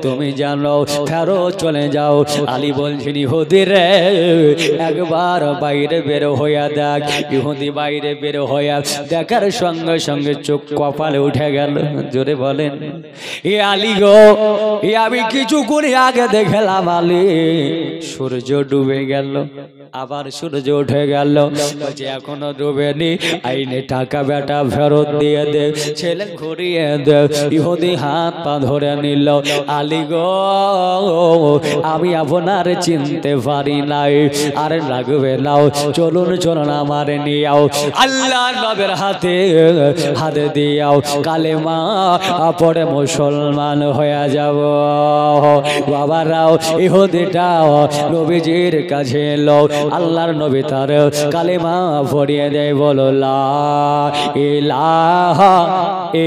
তুমি জানো ফেরত চলে যাও। আলী বলছেন ইহুদি রে, একবার বাইরে বের হইয়া দেখ। ইহুদি বাইরে বের হইয়া দেখার সঙ্গে সঙ্গে চোখ কপালে উঠে গেল। জোরে বলেন, এ আলী গো, এ আমি কিছুক্ষণ আগে দেখলাম আলী সূর্য ডুবে গেল, আবার সূর্য উঠে গেল। বলছে এখনো ডুবেনি, আইনে টাকা বেটা ফেরত দিয়ে দে, ছেলে ঘুরিয়ে দে। ইহুদি হাত পা ধরে নিল। আলী গো, আমি আপনার চিনতে পারি নাই, আর লাগবে নাও, চলুন চলুন আমার নিয়াও। আল্লাহ নবের হাতে হাতে দিয়াও, কালেমা পড়ে মুসলমান হয়ে যাব। বাবারাও ইহুদিটাও নবীজির কাছে এলো আল্লাহর নবী তার কালেমা পড়িয়ে দেয় বলো লা ইলাহা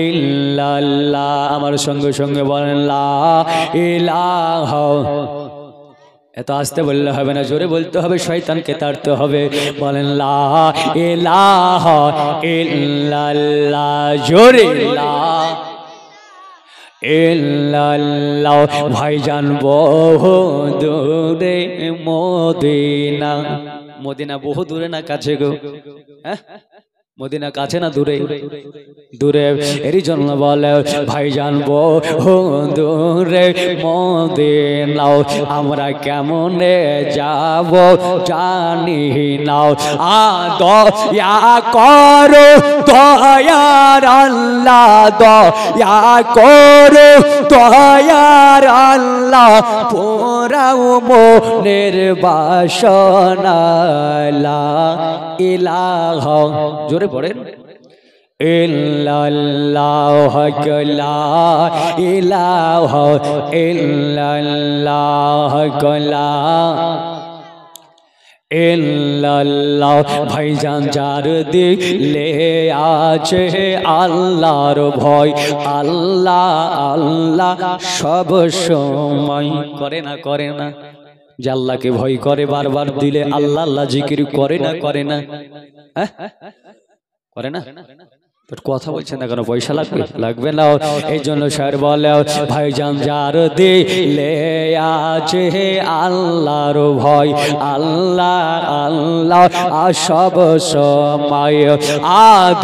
ইল্লাল্লাহ আমার সঙ্গে সঙ্গে বলেন লা ইলাহা এত আস্তে বললে হবে না জোরে বলতে হবে শয়তানকে তাড়তে হবে বলেন লা ইলাহা ইল্লাল্লাহ জোরে লা ইল্লাল্লাহ ভাইজান বহু দূরে মদিনা মদিনা বহু দূরে না কাছে গো হ্যাঁ মদিনা কাছে না দূরে দূরে এরই জন্য বলে ভাইজান বহু দূরে মদিনা আমরা কেমনে যাব জানি না দয়া করো দয়ার আল্লাহ দয়া করো দয়ার আল্লাহ পোরাও মনের বাসনা লা ইলাহা জোরে পড়েন ইল্লাল্লাহ লা ইলাহা ইল্লাল্লাহ লা ইল্লাল্লাহ ভাইজান যার দিলে আছে আল্লাহর ভয় আল্লাহ আল্লাহ সব সময় করে না যে আল্লাহকে ভয় করে বারবার দিলে আল্লাহ আল্লাহ জিকির করে না হ্যাঁ করে না কথা বলছেন না কেন পয়সা লাগবে না এই জন্য স্যার বলে ভাইজান যার দিলে আছে আল্লাহর ভয় আল্লাহ আল্লাহ সব সময়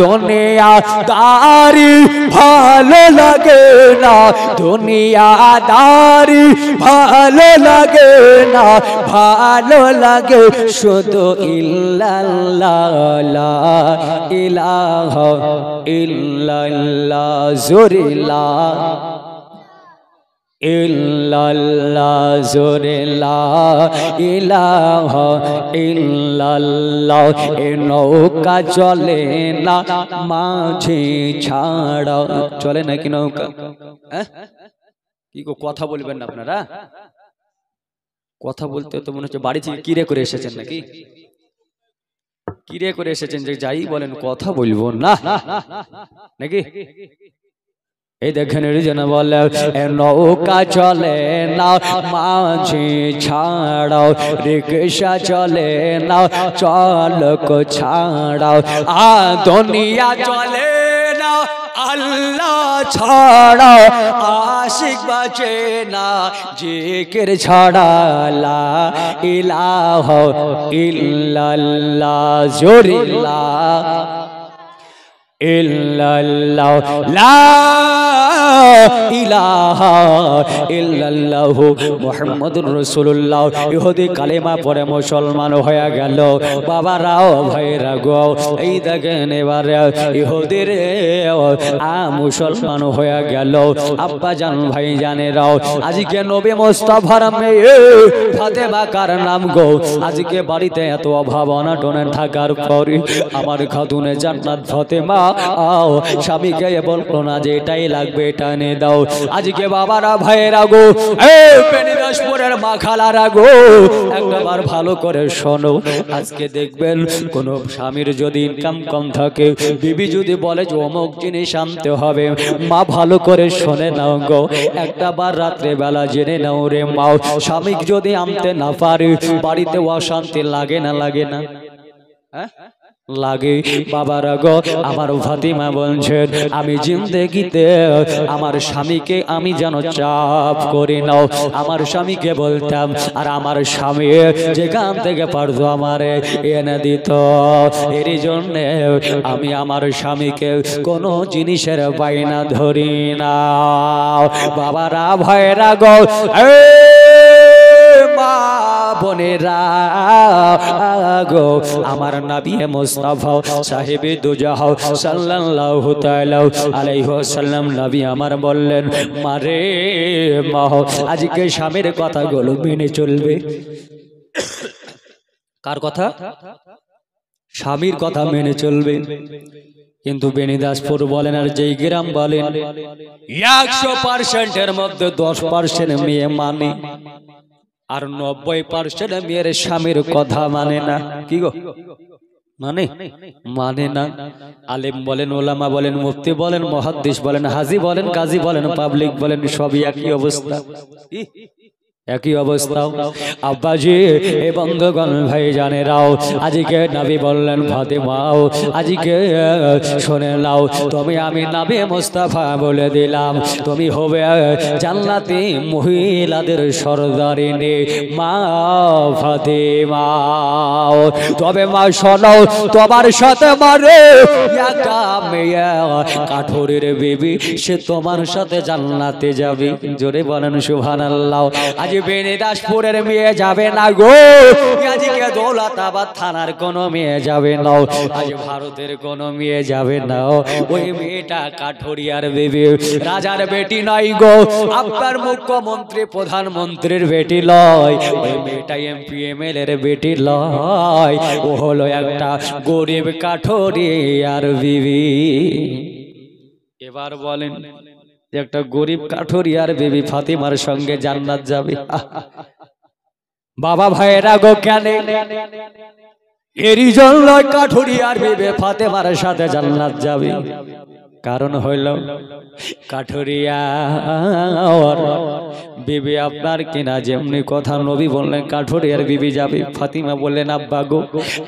দুনিয়া দারি ভালো লাগে না দুনিয়া দারি ভালো লাগে না ভালো লাগে শুধু ইল্লাল্লাহ লা ইলাহা ইল্লাল্লাহ জোরিলা ইল্লাল্লাহ জোরিলা ইলাহা ইল্লাল্লাহ এ নৌকা চলে না মাঝি ছাড়া চলে নাকি নৌকা কি গো কথা বলবেন না আপনারা কথা বলতে তো মনে হচ্ছে বাড়ি থেকে কিরে করে এসেছেন নাকি কিরে করে এসেছেন যে যাই বলেন কথা বলবো না নাকি এই দেখেন যেন বলে নৌকা চলে না মাঝি ছাড়াও রিক্সা চলে না চালক ছাড়াও দুনিয়া চলে না আল্লাহ ছাড়া আশিক বাঁচে না জিকির ছাড়া লা ইলাহা ইল্লাল্লাহ জোরিলা ইল্লাল্লাহ লা ইলাহা ইল্লাল্লাহ মুহাম্মাদুর রাসূলুল্লাহ ইহুদি কালেমা পড়ে মুসলমান হয়ে গেল বাবারাও ভাইরা গো এই দেখেন এবারে ইহুদির মুসলমান হয়ে গেল আব্বা জান ভাই জানেরাও আজকে নবী মুস্তাফার মেয়ে ফাতেমা কার নাম গো আজকে বাড়িতে এত অভাব অনাটনে থাকার পরে আমার খাতুনে জান্নাত ফাতেমা স্বামীকে বললো না যে এটাই লাগবে এটা এনে দাও আজকে বাবারা ভাইয়েরা গো বেনিদাসপুরের মা খালারা গো একবার ভালো করে শোনো আজকে দেখবেন কোন স্বামীর যদি ইনকাম কম থাকে বিবি যদি বলে যে অমুক জিনিস আনতে হবে মা ভালো করে শোনে নাও গো একটা বার রাত্রে বেলা জেনে নাও রে মা স্বামী যদি আনতে না পারে বাড়িতে অশান্তি লাগে না হ্যাঁ লাগে বাবারা গো আমার ফাতিমা বলছেন আমি জিন্দেগিতে আমার স্বামীকে আমি যেন চাপ করি নাও আমার স্বামীকে বলতাম আর আমার স্বামী যেখান থেকে পারতো আমারে এনে দিত এর জন্য আমি আমার স্বামীকে কোনো জিনিসের বাইনা ধরি না বাবারা ভয়রা গো মা বোনেরা গো আমার নবী মুস্তাফা সাহেবে দুজাহ সাল্লাল্লাহু তাআলা আলাইহি ওয়াসাল্লাম নবী আমার বললেন মারে মা আজকে স্বামীর কথাগুলো মেনে চলবে কার কথা স্বামীর কথা মেনে চলবে কিন্তু বেনিদাসপুর বলেন আর যেই গ্রাম বলেন 100% এর মধ্যে 10% মেয়ে মানে আর 90% মেয়ের স্বামীর কথা মানে না। কি গো মানে না। আলেম বলেন, ওলামা বলেন, মুফতি বলেন, মুহাদ্দিস বলেন, হাজী বলেন, গাজী বলেন, পাবলিক বলেন, সবই একই অবস্থা। একই অবস্থা। আব্বাজি এ বন্ধুগণ ভাই জানেরাও, আজকে নবী বললেন ফাতেমাও, আজকে শুনে নাও, তুমি আমি নবী মুস্তাফা বলে দিলাম, তুমি হবে জান্নাতি মহিলাদের সরদারিনী মা ফাতেমা। তবে মা শোনো, তোমার সাথে মারে একা মেয়ে কাঠুরের বিবি, সে তোমার সাথে জান্নাতে যাবে। জোরে বলেন সুবহানাল্লাহ। আজ বেনিদাসপুরের মেয়ে যাবে না গো, আজকে দৌলতাবাদ থানার কোন মেয়ে যাবে না, আজ ভারতের কোন মেয়ে যাবে না। ওই মেয়েটা কাঠুরিয়ার বিবি, রাজার বেটি নাই গো, আপনার মুখ্যমন্ত্রী প্রধানমন্ত্রীর বেটি লয়, ওই মেয়েটা এমপি এমএলএ এর বেটি লয়, ও হলো একটা গরিব কাঠুরিয়ার বিবি। এবার বলেন, একটা গরিব কাঠুরিয়ার বিবি ফাতিমার সঙ্গে জান্নাত যাবে? বাবা ভাইয়েরা গো, কেন এরই জন্য কাঠুরিয়ার বিবি ফাতিমার সাথে জান্নাত যাবে? কারণ হইল কাঠুরিয়ার বিবি আপনার কিনা যেমনি কথা নবী বললেন কাঠুরিয়ার বিবি যাবে, ফাতিমা বললেন আব্বা গো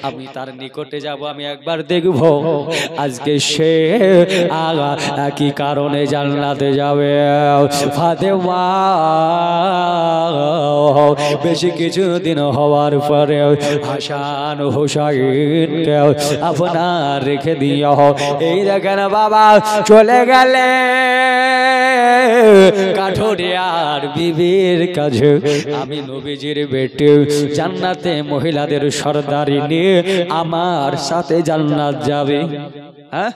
আমি তার নিকটে যাব, আমি একবার দেখব আজকে সে কি কারণে জান্নাতে যাবে। ফাতেমা বেশি কিছুদিন হওয়ার পরে হাসান হুসাইনকে আপনার রেখে দিও। এই দেখেন বাবা চলে গেলে কাঠুরিয়ার বিবির কাছে, আমি নবীজির বেটি জান্নাতে মহিলাদের সরদারিনী আমার সাথে জান্নাত যাবে। হ্যাঁ,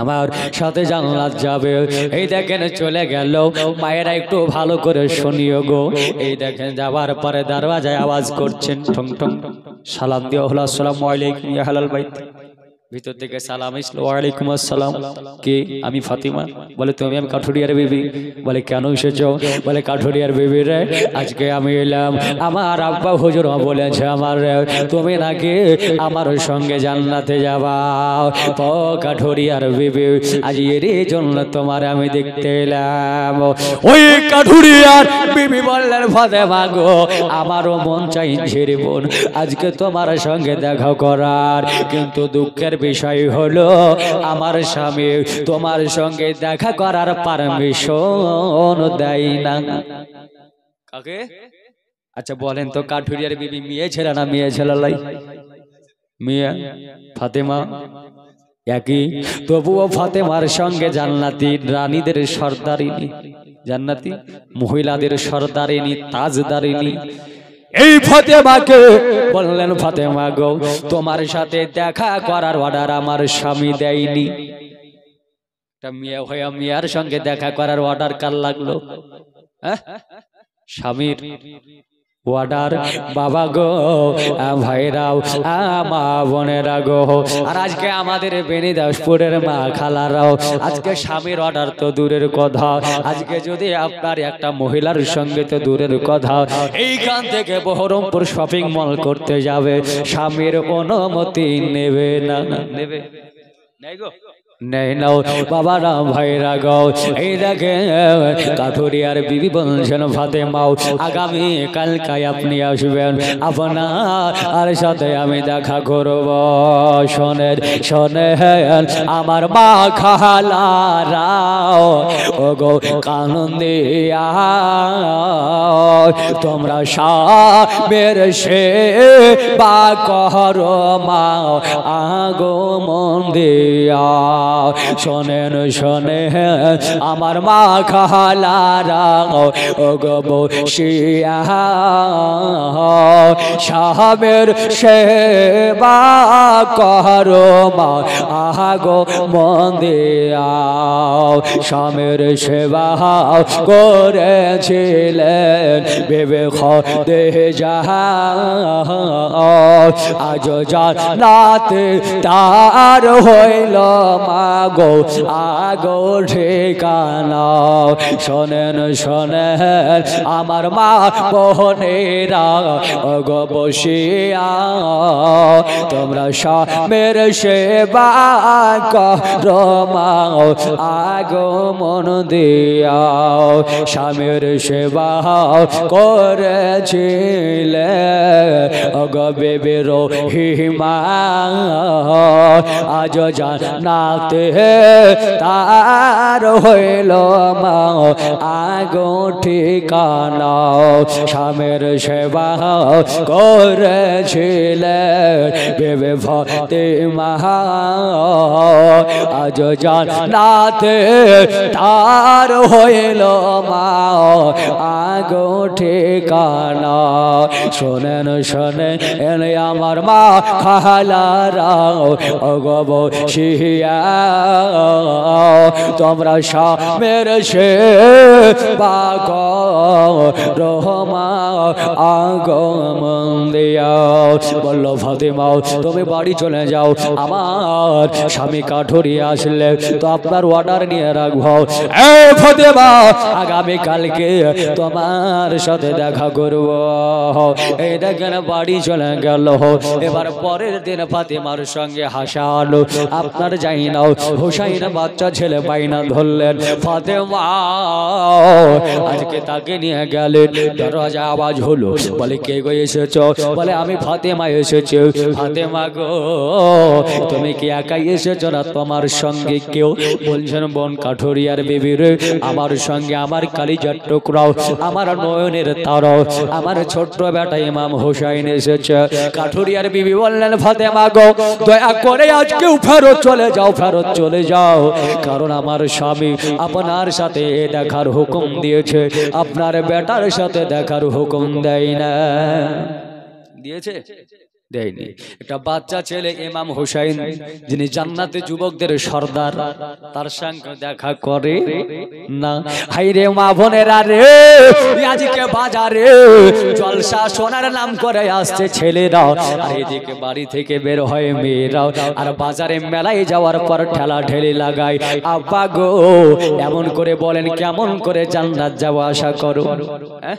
আমার সাথে জান্নাত যাবে। এই দেখেন চলে গেল। মায়েরা একটু ভালো করে শুনিও গো। এই দেখেন যাওয়ার পরে দরওয়াজায় আওয়াজ করছেন, ঠং ঠং, সালাম দিও হলো আসসালামু আলাইকুম ইয়া আহলাল বাইত। ভিতর থেকে সালাম আসলো, ওয়ালাইকুম আসসালাম। কে? আমি ফাতিমা। বলে তুমি? আমি কাঠুরিয়ার বিবি। বলে কেন এসেছো? বলে কাঠুরিয়ার বিবি রে, আজকে আমি এলাম, আমার আব্বা হুজুর বলেছে আমার তুমি নাকি আমার সঙ্গে জান্নাতে যাবা। ও কাঠুরিয়ার বিবি, আজ এর জন্য তোমার আমি দেখতে এলাম। ওই কাঠুরিয়ার বিবি বললেন ফাতেমা গো, আমারও মন চাইছে রে বোন আজকে তোমার সঙ্গে দেখা করার, কিন্তু দুঃখের বিষয় হলো আমার স্বামী তোমার সঙ্গে দেখা করার পারমিশন দেয় না। কাকে? আচ্ছা বলেন তো, কাঠুরিয়ার বিবি মেয়ে ছেলে না মেয়ে ছেলে? লাই মেয়ে। ফাতেমা একই, তবুও ফাতেমার সঙ্গে জান্নাতি রানীদের সর্দারিনী, জান্নাতি মহিলাদের সর্দারিনী, তাজদারিনী এই ফাতেমাকে বললেন ফাতেমা গো, তোমার সাথে দেখা করার অর্ডার আমার স্বামী দেয়নি। একটা মেয়ে হয়ে মেয়ের সঙ্গে দেখা করার অর্ডার কার লাগলো? স্বামীর অর্ডার। বাবা গো, ভাইরাও, মা বোনেরা গো, আর আজকে আমাদের বেনিদাসপুরের মা খালারাও, আজকে স্বামীর অর্ডার তো দূরের কথা, আজকে যদি আপনার একটা মহিলার সঙ্গে তো দূরের কথা, এইখান থেকে বহরমপুর শপিং মল করতে যাবে, স্বামীর অনুমতি নেবে না? নেবে? নেই গো, নেই নাও বাবা রাম ভাইরা গো। এই দেখে কাঠুরিয়ার বিবি বলছেন ফাতেমাও, আগামী কালকায় আপনি আসবেন, আপনার সাথে আমি দেখা করব। শোনেন শোনেন আমার মা খালারাও, ও গো কানন দিয়া তোমরা স্বামীর সেবা করো মা আগমন দিয়া। শোনেন শোনেন আমার মা খালারা, ও গো বসিয়া স্বামীর সেবা করো মা আগমন দিয়া। স্বামীর সেবা করেছিলেন বিবে খাদিজা, আজ জান্নাতে তার হইল মা মাগো আগো ঠিকানা শোনেন শোনেন আমার মা বোনেরা গো বসিয়া তোমরা স্বামীর সেবা করো মা আগো মন দিয়া স্বামীর সেবা করেছিলে গো বেবি রহিমা আজ জান্নাতে তার হইল মা আগো ঠিকানা স্বামীর সেবা করেছিলে বেবে ফাতেমা আজ জান্নাতে তার হইল মা আগো ঠিকানা শোনেন শোনেন এনে আমার মা খালারাও অগব শিয়া তোমরা স্বামীর সেবা রহমা আগমন দিয়া বলল ফাতেমা তুমি বাড়ি চলে যাও আমার স্বামী কাঠুরিয়া আসলে তো আপনার অর্ডার নিয়ে রাখবো ফাতেমা আগামী কালকে তোমার সাথে দেখা করব এই দেখেন বাড়ি চলে গেল এবার পরের দিন ফাতেমার সঙ্গে হাসা আলো আপনার যাই নাও হুসাইন বাচ্চা ছেলে বাইনা ধরলেন ফাতেমা আজকে তাকে নিয়ে গেলেন দরজা আওয়াজ হলো বলে কে গো এসেছ বলে আমি ফাতেমা এসেছি ফাতেমা গো তুমি কি একাই এসেছো না তোমার সঙ্গে কেউ বলছেন বোন কাঠুরিয়ার বিবি রে আমার সঙ্গে আমার কালিজার টুকরাও আমার নয়নের তারাও আমার ছোট্ট বেটা ইমাম হুসাইন এসেছে কাঠুরিয়ার বিবি বললেন ফাতেমা গো দয়া করে আজকেও ফেরত চলে যাও কারণ আমার স্বামী আপনার সাথে দেখার হুকুম দিয়েছে আপনার বেটার সাথে দেখার হুকুম দেয় না দিয়েছে দেয়নি একটা বাচ্চা ছেলে ইমাম হুসাইন যিনি জান্নাতে যুবকদের সর্দার তার সঙ্গে দেখা করে না হাইরে মা বোনেরা রে আজকে বাজারে জলসা সোনার নাম করে আসছে ছেলেরা আর এদিকে বাড়ি থেকে বের হয় মেয়েরাও আর বাজারে মেলায় যাওয়ার পর ঠেলা ঠেলি লাগায় আব্বা গো এমন করে বলেন কেমন করে জান্নাত যাওয়া আশা করো হ্যাঁ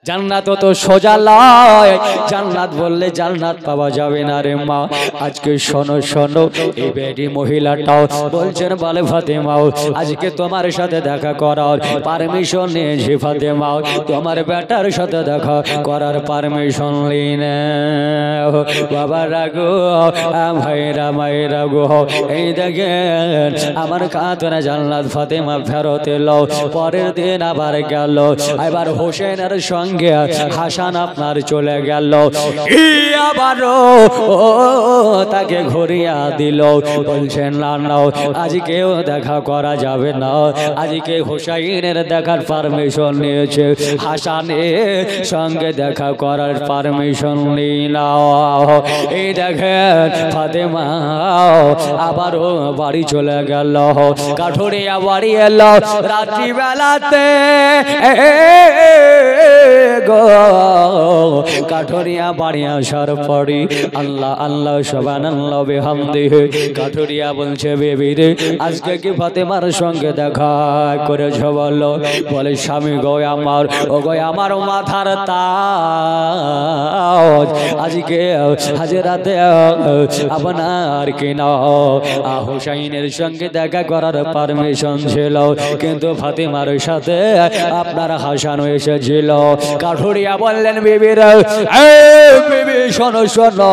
জান্নাত তো সোজা লয় জান্নাত বললে জান্নাত পাওয়া যাবে না রে মা আজকে শোনো শোনো এই বেডি মহিলাটাও বলছেন বলে ফাতেমা আজকে তোমার সাথে দেখা করার পারমিশন নিয়েছি ফাতেমা তোমার বেটার সাথে দেখা করার পারমিশন নিই না বাবা রাগো ভাইরা মায়েরা গো এই দেখেন আমার কাতনা জান্নাত ফাতেমা ফেরত এলো পরের দিন আবার গেল এবার হোসেনের সঙ্গে হাসান আপনার চলে গেল আবারও তাকে ঘুরিয়া দিল বলছেন না আজকেও দেখা করা যাবে না আজকে হোসাইনের দেখার পারমিশন নিয়েছে হাসানের সঙ্গে দেখা করার পারমিশন নিল এই দেখেন ফাতেমা আবারও বাড়ি চলে গেল কাঠুরিয়া বাড়ি এলো রাত্রিবেলাতে কাঠুরিয়া বাড়ি আসার পরে আল্লাহ আল্লাহ সুবহানাল্লাহ বিহামদিহি কাঠুরিয়া বলছে বেবি রে আজকে কি ফাতেমার সঙ্গে দেখা করেছ বলো বলে স্বামী গো আমার ও গো আমার মাথার তাজ আজকে হাজরাতে আপনার কিনা হুসাইনের সঙ্গে দেখা করার পারমিশন ছিল কিন্তু ফাতেমার সাথে আপনার হাসান এসেছিল কাঠুরিয়া বললেন বিবি রে বিবি শোনো শোনো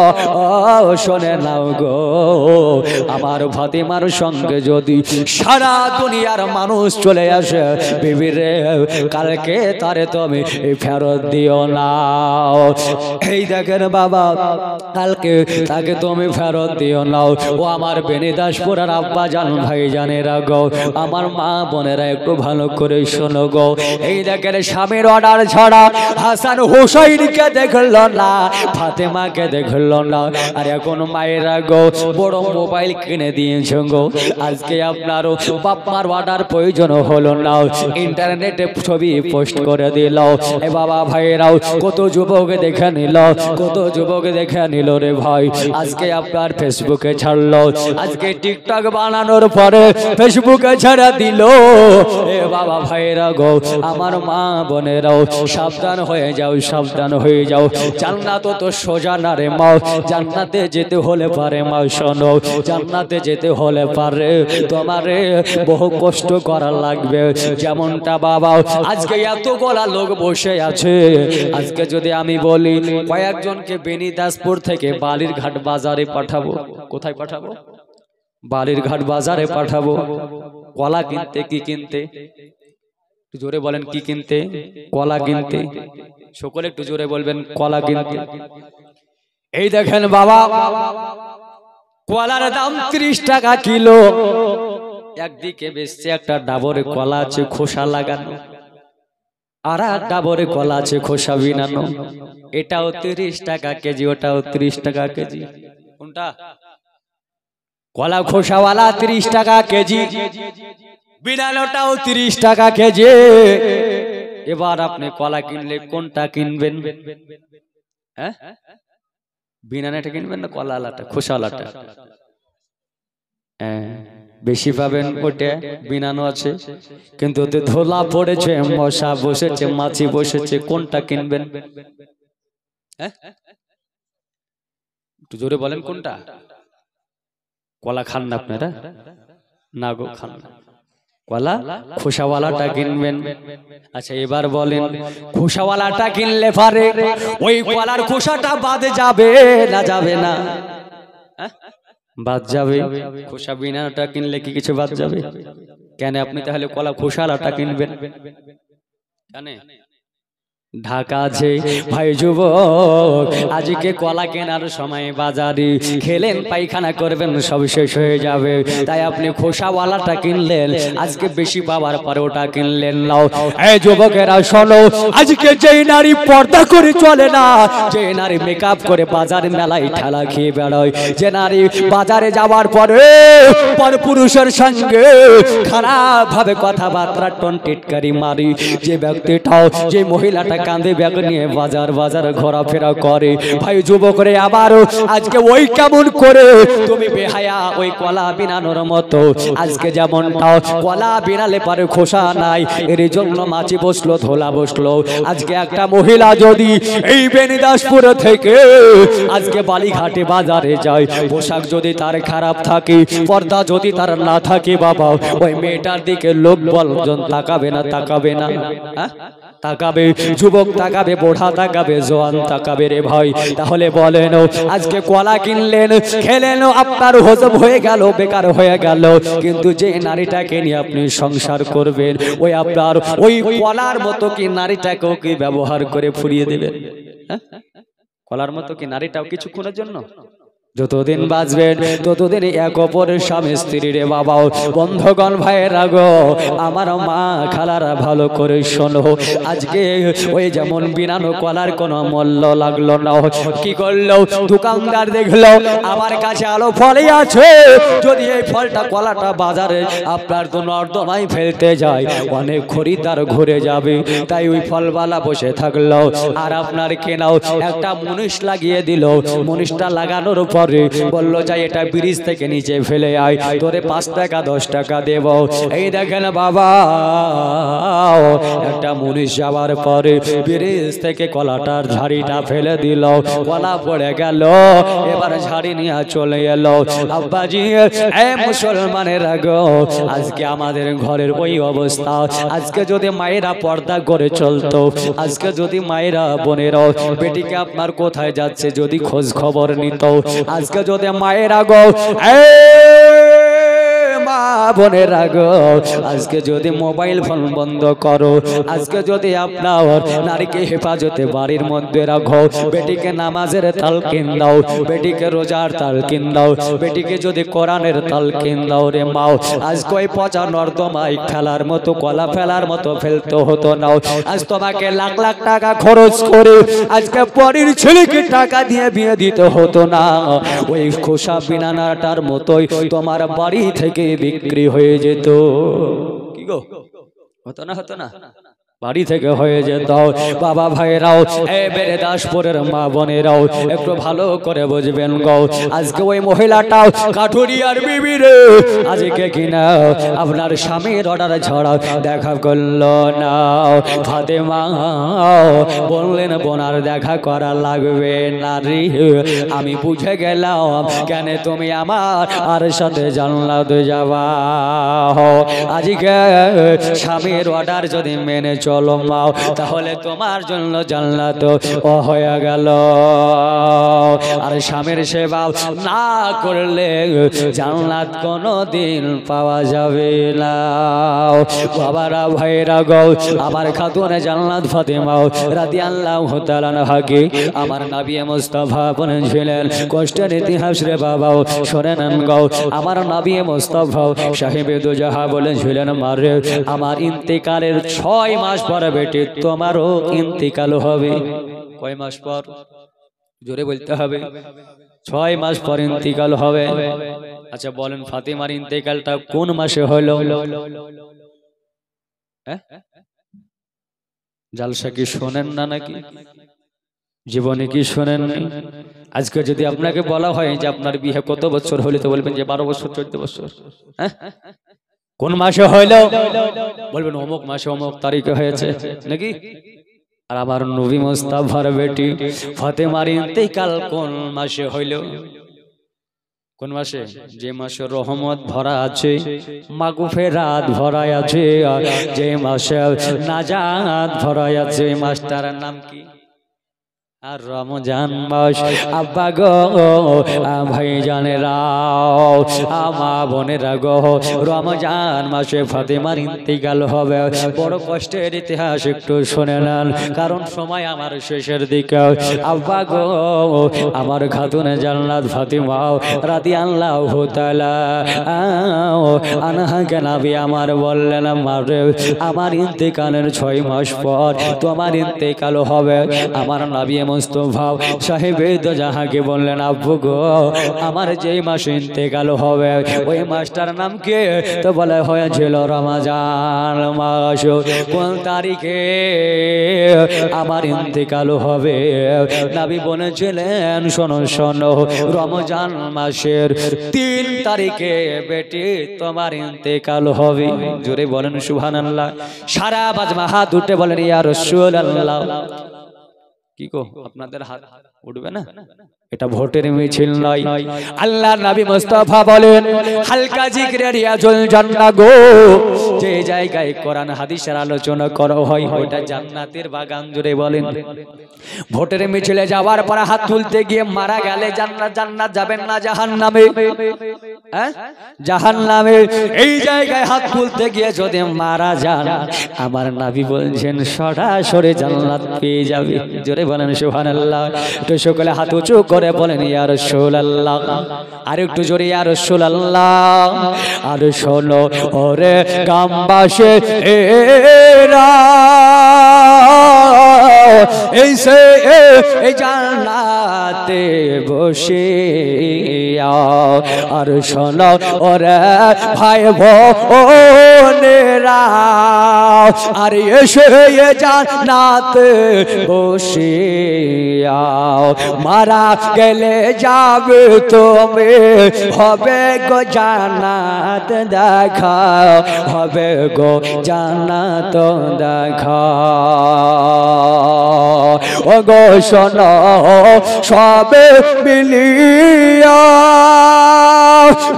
শোনে নাও গো আমার ফাতেমার সঙ্গে যদি সারা দুনিয়ার মানুষ চলে আসে বিবি রে কালকে তারে তুমি ফেরত দিও না এই দেখেন বাবা কালকে তাকে তুমি ফেরত দিও নাও ও আমার বেনিদাসপুরের আব্বা জান ভাই জানেরা গো আমার মা বোনেরা একটু ভালো করে শোনো গো এই দেখেন স্বামীর অর্ডার ছাড়া হাসান হুসাইনকে দেখল না ফাতেমা আমাকে দেখলো না, আর এখন মায়েরা গো বড় মোবাইল কিনে দিয়েছে গো। আজকে আপনারও বাপ মার অর্ডার প্রয়োজন হলো না, ইন্টারনেটে ছবি পোস্ট করে দিল। এ বাবা ভাইরাও কত যুবক দেখে নিল, কত যুবক দেখে নিল রে ভাই। আজকে আপনার ফেসবুকে ছাড়লো, আজকে টিকটক বানানোর পরে ফেসবুকে ছেড়ে দিল। এ বাবা ভাইরা গো, আমার মা বোনেরাও সাবধান হয়ে যাও, সাবধান হয়ে যাও। জান্নাত তো সোজা না রে মা, জান্নাতে যেতে হলে পারে মা শোনো, জান্নাতে যেতে হলে পারে তোমারে বহু কষ্ট করা লাগবে। যেমনটা বাবা আজকে এত গোলা লোক বসে আছে, আজকে যদি আমি বলি কয়েকজনকে বেনিদাসপুর থেকে বালিরঘাট বাজারে পাঠাবো, কোথায় পাঠাবো? বালিরঘাট বাজারে পাঠাবো কলা কিনতে। কি কিনতে? একটু জোরে বলেন, কি কিনতে? কলা কিনতে। সকলে একটু জোরে বলবেন, কলা কিনতে। এই দেখেন বাবা, কলার দাম 30 টাকা কিলো। একদিকে বেচছে একটা ডাবরে কলা আছে খোসা লাগানো, আর এক ডাবরে কলা আছে খোসা বিনানো। এটাও 30 টাকা কেজি, ওটাও 30 টাকা কেজি। কোনটা? কলা খোসাওয়ালা 30 টাকা কেজি, বিনানোটাও 30 টাকা কেজি। এবার আপনি কলা কিনলে কোনটা কিনবেন? হ্যাঁ, বিনানাটা কিনবেন না কলাওয়ালাটা, খোসাওয়ালাটা? হ্যাঁ, বেশি পাবেন ওটা, বিনানো আছে কিন্তু ওতে ধোলা পড়েছে, মশা বসেছে, মাছি বসেছে। কোনটা কিনবেন? হ্যাঁ, একটু জোরে বলেন কোনটা? কলা খান না আপনারা? না গো, খান না। কলা খোসাওয়ালাটা কিনবেন। আচ্ছা এবার বলেন, খোসাওয়ালাটা কিনলে পারে ওই কলার খোসাটা বাদে যাবে না যাবে না? বাদ যাবে। খোসা বিনাটা কিনলে কি কিছু বাদ যাবে? কেন আপনি তাহলে কলা খোসাওয়ালাটা কিনবেন কেন? ঢাকা আছে ভাই যুবক, আজকে কলা কেনার সময় বাজারে খেলেন পায়খানা করবেন, সব শেষ হয়ে যাবে। তাই আপনি খোসাওয়ালাটা কিনলেন, আজকে বেশি পাওয়ার পরে ওটা কিনলেন নাও। এই যুবকেরা শোনো, আজকে যেই নারী পর্দা করে চলে না, যে নারী মেকআপ করে বাজারে মেলায় ঠেলা খেয়ে বেড়ায়, যে নারী বাজারে যাওয়ার পরে পরপুরুষের সঙ্গে খারাপ ভাবে কথাবার্তা টনটিটকারি মারি, যে ব্যক্তিটাও, যে মহিলাটা কাঁধে ব্যাগ নিয়ে বাজার বাজার ঘোরাফেরা করে, ভাই যুবক রে, আবারও আজকে ওই কেমন করে তুমি বেহায়া ওই কলা বিনানোর মতো। আজকে যেমন কলা বিনালে পারে খোসা নাই, এর জন্য মাছি বসলো, ধোলা বসলো। আজকে একটা মহিলা যদি এই বেনিদাসপুর থেকে আজকে বালিঘাটে বাজারে যায়, পোশাক যদি তার খারাপ থাকে, পর্দা যদি তার না থাকে, বাবা ওই মেয়েটার দিকে লোক বলজন তাকাবে না? তাকাবে না? হ্যাঁ, তাকাবে। যুবক তাকাবে, বোড়া তাকাবে, জোয়ান তাকাবে রে ভাই। তাহলে বলেন, আজকে কলা কিনলেন, খেলেন, আপনার হজম হয়ে গেল, বেকার হয়ে গেল। কিন্তু যে নারীটাকে নিয়ে আপনি সংসার করবেন, ওই আপনার ওই কলার মতো কি নারীটাকেও কি ব্যবহার করে ফুরিয়ে দেবেন? হ্যাঁ, কলার মতো কি নারীটাও কিছুক্ষণের জন্য? যতদিন বাঁচবেন ততদিন এক অপরের স্বামী স্ত্রী রে বাবাও। বন্ধগণ ভাইয়েরা গো, আমার মা খালারা ভালো করে শোনো, আজকে ওই যেমন বিনানো কলার কোনো মূল্য লাগলো না। কি করলো? দোকানদার দেখলো আমার কাছে আলো ফলই আছে, যদি এই ফলটা কলাটা বাজারে আপনার তো নর্দমায় ফেলতে যায়, অনেক খরিদ্দার ঘুরে যাবে। তাই ওই ফলওয়ালা বসে থাকলো, আর আপনার কেনাও একটা মুনিশ লাগিয়ে দিল। মুনিশটা লাগানোর পর বললো, যাই এটা ব্রিজ থেকে নিচে ফেলে আয়, তোরে 5 টাকা 10 টাকা দেব। এই দেখেন বাবা, একটা মুনিশ যাওয়ার পরে ব্রিজ থেকে কলাটার ঝাড়িটা ফেলে দিল, কলা পড়ে গেল। এবার ঝাড়ি নিয়ে চলে এলো। আব্বাজি, এ মুসলমানের গো, আজকে আমাদের ঘরের ওই অবস্থা। আজকে যদি মায়েরা পর্দা করে চলতো, আজকে যদি মায়েরা বোনেরা বেটিকে আপনার কোথায় যাচ্ছে যদি খোঁজ খবর নিত, আজকে যদি মায়েরা গো, মা বোনেরা গো, আজকে যদি মোবাইল ফোন বন্ধ করো, আজকে যদি আপনার নারীকে হেফাজতে বাড়ির মধ্যে রাখো, বেটিকে নামাজের তালকিন দাও, বেটিকে রোজার তালকিন দাও, বেটিকে যদি কোরআনের তালকিন দাও রে মাও, আজ কই পচা নর্দমাই ফেলার মতো কলা ফেলার মতো ফেলতে হতো না। আজ তোমাকে লাখ লাখ টাকা খরচ করে আজকে পরের ছেলেকে টাকা দিয়ে বিয়ে দিতে হতো না। ওই খোসা বিনানাটার মতোই তোমার বাড়ি থেকে বিক্রি হয়ে যেত। কি গো, হতো না? হতো না? বাড়ি থেকে হয়ে যেত। বাবা ভাইরাও, বেড়ে দাসপুরের মা বোনেরাও একটু ভালো করে বুঝবেন গো, আজকে ওই মহিলাটাও কাঠুরিয়ার বিবি রে, আজকে কিনা আপনার স্বামীর অর্ডার ছাড়া দেখা করলো না। ফাতেমা বললেন বোনার দেখা করা লাগবে না রে, আমি বুঝে গেলাম কেন তুমি আমার আর সাথে জান্নাতে যাবা। আজকে স্বামীর অর্ডার যদি মেনে চলো মাও, তাহলে তোমার জন্য জান্নাত হয়ে গেল। আর স্বামীর সেবা না করলে জান্নাত কোনোদিন পাওয়া যাবে না। বাবারা ভাইরা গো, আমার খাতুনে জান্নাত ফাতেমা রাদিয়াল্লাহু তাআলা আনহাকে আমার নবী মুস্তাফা বলেছিলেন, কষ্টের ইতিহাস রে বাবা শোনেন গো, আমার নবী মুস্তাফা সাহেবে দুজাহা বলেছিলেন, মারে আমার ইন্তেকালের 6 মাস পর বেটি তোমারও ইন্তেকাল হবে। কয় মাস পর? জোরে বলতে হবে। 6 মাস পর ইন্তেকাল হবে। আচ্ছা বলেন, ফাতেমার ইন্তেকালটা কোন মাসে হলো? জালসা কি শোনেন না নাকি? জীবনে কি শোনেন? আজকে যদি আপনাকে বলা হয় যে আপনার বিয়ে কত বছর হলো, তো বলবেন যে 12 বছর 14 বছর। কোন মাসে হইলো? বলবেন অমুক মাসে অমুক তারিখে হয়েছে নাকি? আর আমার নবী মুস্তাফার বেটি ফাতেমার ইন্তেকাল কোন মাসে হইল? কোন মাসে? যে মাসে রহমত ভরা আছে, মাগফিরাত ভরা আছে, যে মাসে নাজাত ভরা আছে, মাসটার নাম কি? আর রমজান মাস। আব্বা গো, ভাই জানেরা, আমা বোনেরা গো, রমজান মাসে ফাতেমার ইন্তেকাল হবে। বড় কষ্টের ইতিহাস একটু শুনে নেন, কারণ সময় আমার শেষের দিকে। আব্বা গো, আমার খাতুনে জান্নাত ফাতেমা রাদিয়াল্লাহু তাআলা আনহাকে নবী আমার বললেন, আমার ইন্তেকালের 6 মাস পর তোমার ইন্তেকাল হবে। আমার নবী মুস্তাফা সাহেবে দুজাহাকে বললেন, আব্বু গো, আমার যেই মাসে ইন্তেকাল হবে ওই মাসটার নাম কি? তো বলে হয়েছিল রমজান মাস। কোন তারিখে আমার ইন্তেকাল হবে? নবী বলেছিলেন, শোনো শোনো, রমজান মাসের 3 তারিখে বেটি তোমার ইন্তেকাল হবে। জোরে বলেন সুবহানাল্লাহ। সারা বাজমা হাত উঠে বলেন ইয়া রাসূলুল্লাহ। কি গো, আপনাদের হাত উঠবে না? এটা ভোটের মিছিল নয়। আল্লাহর নবী মুস্তাফা বলেন, হালকা জিকরে রিয়াজুল জান্নাহ গো, যে জায়গায় কোরআন হাদিসের আলোচনা করা হয় ওটা জান্নাতের বাগান। জুড়ে বলেন। ভোটের মিছিলে যাওয়ার পর হাত তুলতে গিয়ে মারা গেলে জান্নাত জান্নাত যাবেন না জাহান্নামে? জাহান্নামে। এই জায়গায় হাত তুলতে গিয়ে যদি মারা যান, আমার নবী বলছেন সরাসরি জান্নাত পেয়ে যাবে। জোরে বলেন সুবহানাল্লাহ। তো সকলে হাত উঁচু করে বলেন ইয়া রাসূলুল্লাহ। আর একটু জোরে ইয়া রাসূলুল্লাহ। আর শোনো ওরে গ্রামবাসী এরা, এই সে এই জান্নাতে বসে, আর শোনো ওরে ভাই বোনেরা, আর এসে জান্নাতে বসে, মারা গেলে যাবে তুমি, হবে গো জান্নাত দেখা, হবে গো জান্নাত দেখা। ও গো শোনো সবে মিলিয়া,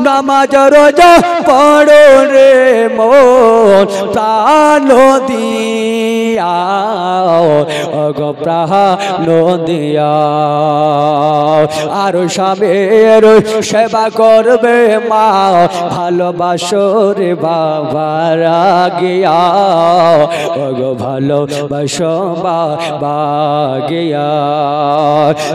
নামাজ রোজা পড়ো রে মন প্রাণ দিয়া গো প্রাণ দিয়া আর স্বামীর সেবা করবে মা ভালোবাসো রে বাবার গিয়া গো ভালোবাসো বাবা গিয়া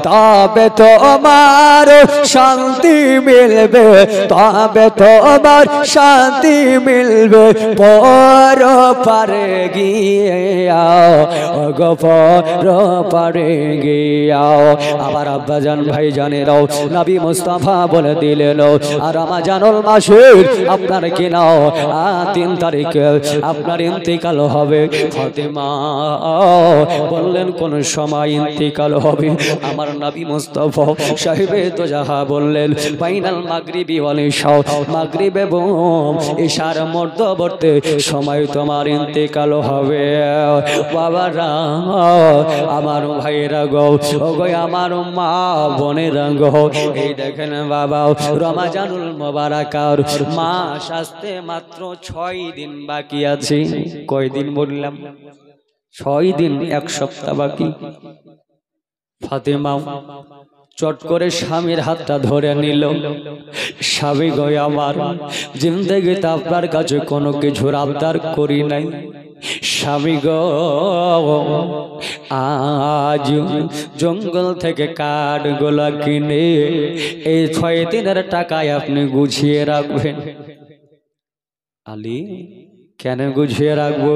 তবে তোমার শান্তি মিলবে তবে তোমার শান্তি মিলবে পর পারে গিয়া গো পর পারে গিয়া আবার আব্বাজান ভাই জানেরাও নবী মুস্তাফা বলে দিলেন আর রমজানুল মাসের আপনার কি নাও 3 তারিখে আপনার ইন্তেকাল হবে ফাতেমা বললেন কোন সময় ইন্তেকাল হবে আমার নবী মুস্তাফা সাহেবে তো যাহা বললেন ফাইনাল মাগরিবি ওয়াল ইশা মাগরিব এবং ইশার মধ্যবর্তী সময় তোমার ইন্তেকাল হবে বাবারা আমার ভাইরা গো ওগো আমার মা বোনেরা গো এই দেখেন বাবা রমজানুল মুবারাকার মাস আসতে মাত্র 6 দিন বাকি আছে কয় দিন বললাম 6 দিন 1 সপ্তাহ বাকি ফাতেমা চট করে স্বামীর হাতটা ধরে নিল স্বামী গো আমার জিন্দেগিতে আপনার কাছে কোনো কিছুর আবদার করি নাই স্বামী গো আজ জঙ্গল থেকে কাঠগুলো কিনে এই 6 দিনের টাকায় আপনি গুছিয়ে রাখবেন আলী কেন গুছিয়ে রাখবো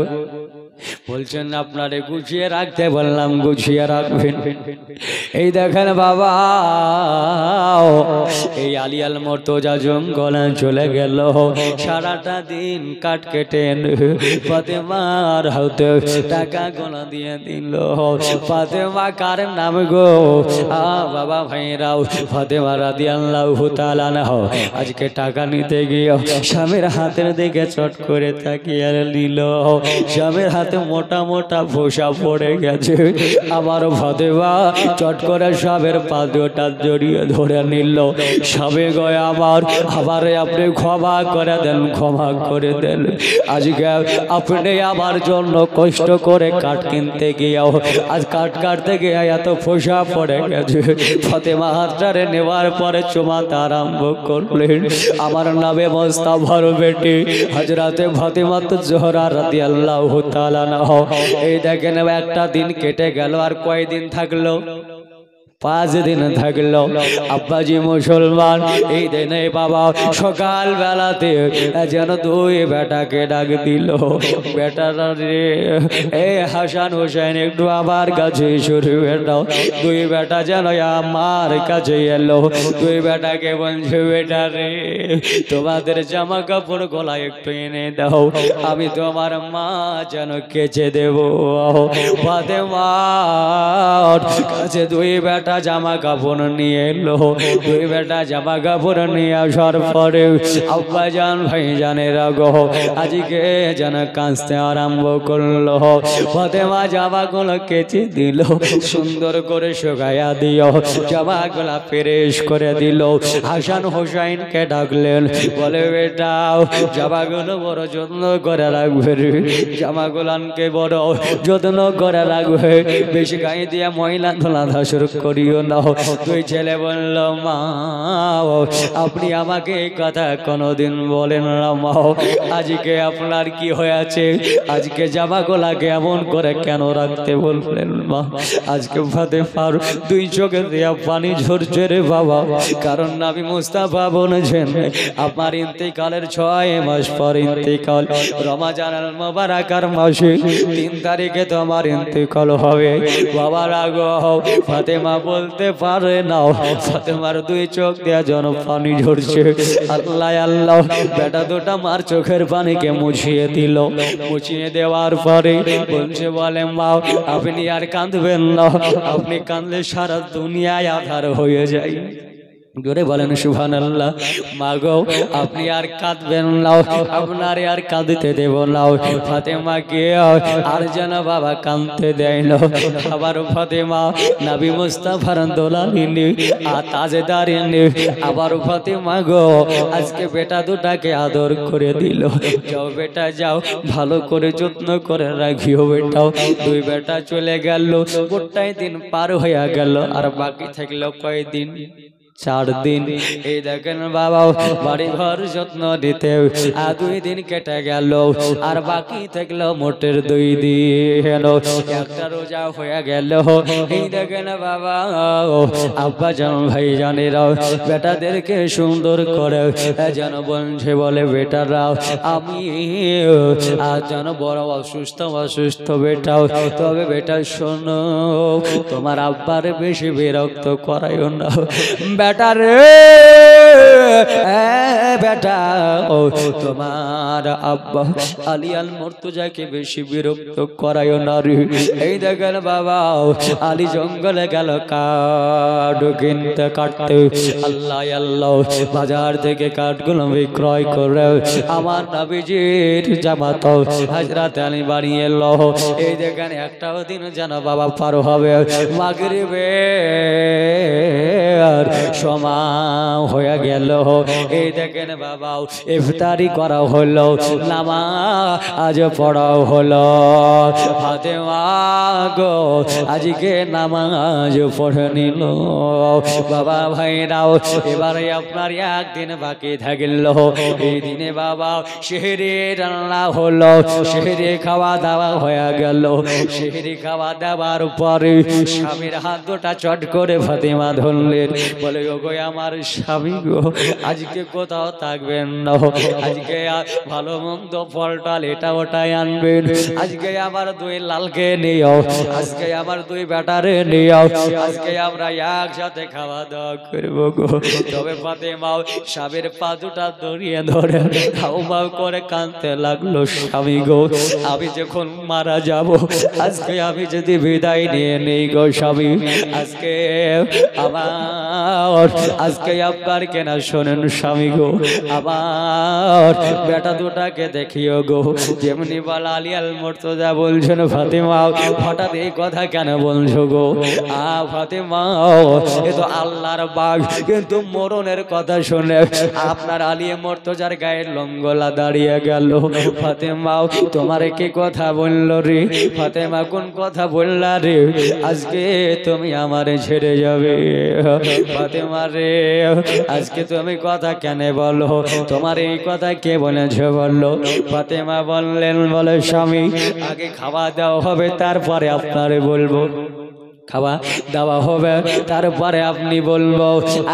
বলছেন আপনারে গুছিয়ে রাখতে বললাম গুছিয়ে রাখবেন এই দেখেন বাবা এই আলিয়াল মর্তজা জঙ্গলে চলে গেল সারাটা দিন কাট কেটে ফাতেমার হাতে টাকা গোনা দিয়ে দিল ফাতেমা কার নাম গো বাবা ভাইরাও ফাতেমা রাদিয়াল্লাহু তাআলা আনহা আজকে টাকা নিতে গিয়ে স্বামীর হাতের দিকে চট করে তাকিয়ে নিল স্বামীর হাতে মোটা মোটা ভোসা পড়ে গেছে আমার ফাতেমা চট করে স্বামীর পা দুটা জড়িয়ে ধরে নিল স্বামী গয় আমার আবারে আপনি ক্ষমা করে দেন ক্ষমা করে দেন আজকে আপনি আমার জন্য কষ্ট করে কাঠ কিনতে গিয়েও আজ কাঠ কাটতে গিয়ে এত ফোসা পড়ে গেছে ফাতেমা হাতটারে নেওয়ার পরে চুমাতে আরম্ভ করলেন আমার নামে মোস্তাফার বেটি হযরতে ফাতেমা জোহরা রাদিয়াল্লাহু তাআলা এই দেখেন একটা দিন কেটে গেল আর কয়দিন থাকলো 5 দিন থাকলো আব্বাজি মুসলমান এই দিনে বাবা সকাল বেলাতে যেন 2 বেটাকে ডাক দিল বেটারা রে এ হাসান হোসেন একটু আমার কাছে শুরু বেটাও 2 বেটা যেন আমার কাছে এলো 2 বেটাকে বলছে বেটা রে তোমাদের জামা কাপড় গলায় একটু এনে দাও আমি তোমার মা যেন কেচে দেব ফাতেমা কাছে 2 বেটা জামা কাপড় নিয়ে এলো 2 বেটা জামা কাপড় নিয়ে আসার পরে আব্বাজান ভাইজানেরা গো আজকে যেন কাঁদতে আরম্ভ করলো ফাতেমা জামাগুলো কেচে দিল সুন্দর করে শুকাইয়া দিও জামাগুলা ফ্রেশ করে দিল হাসান হোসেনকে ডাকলেন বলে বেটা জামাগুলো বড় যত্ন করে রাখবে জামাগুলানকে বড় যত্ন করে রাখবে বেশি গায়ে দিয়ে ময়লা ধোলা ধাসর করিও না 2 ছেলে বলল মা আপনি আমাকে এই কথা কোনোদিন বলেন না মা আজকে আপনার কি হয়েছে আজকে জামাগুলাকে এমন করে কেন রাখতে বললেন মা আজকে ফাতেমার 2 চোখে দিয়ে পানি ঝরছে রে বাবা কারণ নবী মুস্তাফা বলেছেন আপনার ইন্তেকালের 6 মাস পর ইন্তেকাল রমজানুল মুবারাকার মাসে 3 তারিখে তোমার ইন্তেকাল হবে বাবা রাগো ফাতেমা বলতে পারে না ফাতেমার 2 চোখ দিয়ে যেন পানি ঝরছে আল্লাহ আল্লাহ বেটা দুটা মার চোখের পানিকে মুছিয়ে দিল মুছিয়ে দেওয়ার পরে বলছে বলে মা আপনি আর কাঁদবেন না আপনি কাঁদলে সারা দুনিয়ায় আধার হয়ে যায় জোরে বলেন সুবহানাল্লাহ। মা গো আপনি আর কাঁদবেন না, আপনারে আর কাঁদতে দেব না। ফাতেমাকে আর যেন বাবা কাঁদতে দেয় না। আবার ফাতেমা নবী মুস্তাফার দোলালিনী আর তাজেদারিনী, আবার ফাতেমা গো আজকে বেটা দুটাকে আদর করে দিল। যাও বেটা যাও, ভালো করে যত্ন করে রাখিও বেটাও। দুই বেটা চলে গেল, গোটাই দিন পার হয়ে গেল, আর বাকি থাকলো কয়দিন? 4 দিন। এই দেখেন বাবা বাড়ি ঘর যত্ন দিতে 2 দিন কেটে গেল, আর বাকি থাকলো মোটের 2 দিন। একটা রোজা হয়ে গেল। এই দেখেন বাবা আব্বা জান ভাই জানেরা বেটাদেরকে সুন্দর করে যেন বলছে, বলে বেটারা আমি আজ যেন বড় অসুস্থ বেটাও, তবে বেটা শোনো তোমার আব্বার বেশি বিরক্ত করাইও না। বেটা রে বেটা ও তোমার আব্বা আলী আল মুর্তজাকে বেশি বিরক্ত করায়ও না রে। এই দেখেন বাবা আলী জঙ্গলে গেল কাঠ কিনতে, কাটতে আল্লাহ আল্লাহ বাজার থেকে কাঠগুলো বিক্রয় করে আমার নবীজির জামাত হযরত আলী বাড়ি এলো। এই দেখেন একটাও দিন যেন বাবা পার হবে মাগরিবের সময় হয়ে গেল। এই দেখেন বাবা ইফতারি করা হলো, নামাজ পড়া হলো। ফাতেমা গো আজকে নামাজ পড়ে নিল। বাবা ভাইরাও এবারে আপনার একদিন বাকি থাকল। এই দিনে বাবা সেহরি রান্না হলো, সেহরি খাওয়া দাওয়া হয়ে গেল। সেহরি খাওয়া দাওয়ার পরে স্বামীর হাত দুটা চট করে ফাতেমা ধরলেন, বলে ওগো আমার স্বামী গো আজকে কোথাও থাকবেন না, আজকে ভালো মন্দ ফল টল এটা ওটাই আনবেন, আজকে আমার 2 লালকে নিও, আজকে আমার 2 বেটারে নিও, আজকে আমরা একসাথে খাওয়া দাওয়া করবো গো। তবে ফাতেমা স্বামীর পা দুটা ধরিয়ে ধরে হাউমাউ করে কাঁদতে লাগলো, স্বামী গো আমি যখন মারা যাব, আজকে আমি যদি বিদায় নিয়ে নেই গো স্বামী, আজকে আমার আজকে আপনার কেনা শোনেন স্বামী গো, আমার বেটা দুটাকে দেখিও গো। যেমনি বলা আলী আল মুর্তজা বলছেন, ফাতেমা হঠাৎ এই কথা কেন বলছো গো? ফাতেমা এ তো আল্লাহর বাগ, কিন্তু মরণের কথা শুনে আপনার আলী মুর্তজার গায়ের লঙ্গলা দাঁড়িয়ে গেল। ফাতেমা তোমার কি কথা বলল রে? ফাতেমা কোন কথা বললা রে? আজকে তুমি আমারে ছেড়ে যাবে? ফাতেমা রে আজকে তুমি কথা কেন বলো? তোমার এই কথা কে বলেছে বললো? ফাতেমা বললেন, বলে স্বামী আগে খাওয়া দাওয়া হবে, তারপরে আপনারে বলবো। খাওয়া দাওয়া হবে তারপরে আপনি বলবো।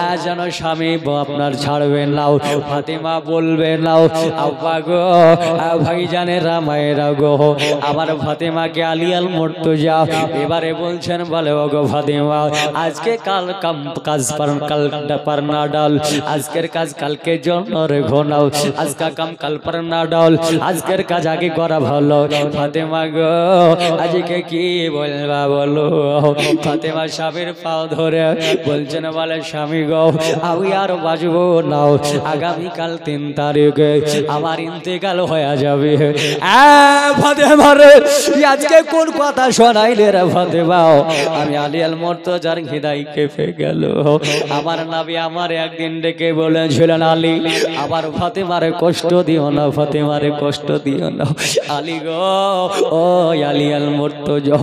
আজ যেন স্বামী আপনার ছাড়বেন নাও। ফাতেমা বলবে নাও আব্বা গো ভাইজানেরা মায়েরা গো, আমার ফাতেমাকে আলী আল মুর্তজা এবারে বলছেন, বলে ও গো ফাতেমা আজকে কাল কাজ পার না ডাল, আজকের কাজ কালকে জন্য রেখো নাও, আজকা কাম কাল পার না ডাল, আজকের কাজ আগে করা ভালো। ফাতেমা গো আজকে কি বলবা বলো? ফাতেমা স্বামীর পাও ধরে বলছেন, বলে স্বামী গো আমি আর বাঁচবো না, আগামীকাল 3 তারিখে আমার ইন্তেকাল হয়ে যাবে। ফাতেমা রে আজকে কোন কথা শোনাইলে রে ফাতেমা? আমি আলী আল মুর্তজার হৃদয় কেঁপে গেল। আমার নবী আমার একদিন ডেকে বলেছিলেন, আলী আবার ফাতেমারে কষ্ট দিও না, ফাতেমারে কষ্ট দিও না। আলী গো ও আলী আল মুর্তজা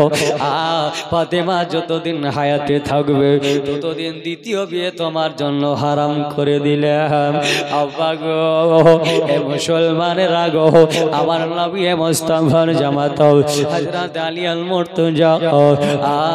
ফাতেমা যতদিন হায়াতে থাকবে ততদিন দ্বিতীয় বিয়ে তোমার জন্য হারাম করে দিলাম। আব্বা গো এ মুসলমানেরা গো, আমার নবী মুস্তাফার জামাত হযরত আলী আল মুর্তজা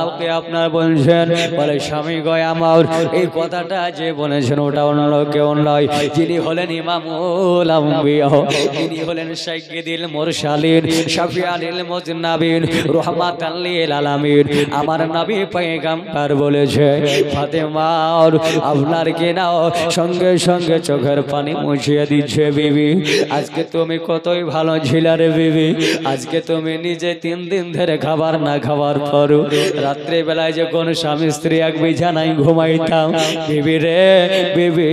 আপনি আপনার বলছেন, বলে স্বামী গো আমার এই কথাটা যে বলেছেন ওটা অন্য কেউ নয়, যিনি হলেন ইমামুল আম্বিয়া, তিনি হলেন সাইয়্যিদুল মুরসালিন শাফিউল মুজনাবিন রাহমাতাল লিল আলামিন। আমার নবী পয়গম্বর বলেছে ফাতেমা আপনার কে নাও সঙ্গে সঙ্গে চোখের পানি মুছিয়ে দিচ্ছে বিবি আজকে তুমি কতই ভালো ছিলে রে বিবি আজকে তুমি নিজে 3 দিন ধরে খাবার না খাওয়ার পরও রাত্রে বেলায় যখন স্বামী স্ত্রী এক বিছানায় ঘুমাইতাম বিবি রে বিবি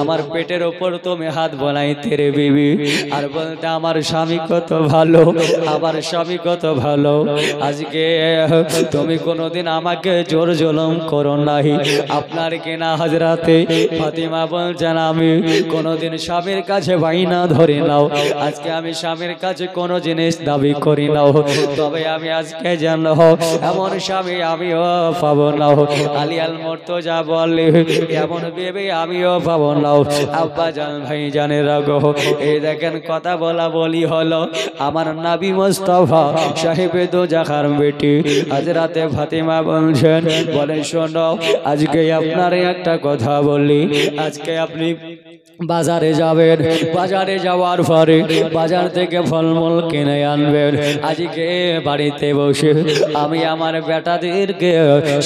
আমার পেটের ওপর তুমি হাত বোলাইতে রে বিবি আর বলতে আমার স্বামী কত ভালো আমার স্বামী কত ভালো আজকে তুমি কোনোদিন আমাকে জোর জুলুম করো নাই আপনার কেনা হযরতে ফাতিমা বলছেন আমি কোনোদিন স্বামীর কাছে বাইনা ধরে নাও আজকে আমি স্বামীর কাছে কোনো জিনিস দাবি করি নাও তবে আমি আজকে জানো এমন স্বামী আমিও পাবো না আলী আল মুর্তজা বলে এমন বিবি আমিও পাবো না আব্বা জান ভাই জানে রাগো এই দেখেন কথা বলা বলি হলো আমার নবী মুস্তাফা সাহেবে দো জাখার বেটি হযরতে ফাতিমা বলছেন বলে শোনো আজকে আপনার একটা কথা বলি আজকে আপনি বাজারে যাবেন বাজারে যাওয়ার পরে বাজার থেকে ফলমূল কিনে আনবেন আজকে বাড়িতে বসে আমি আমার বেটাদেরকে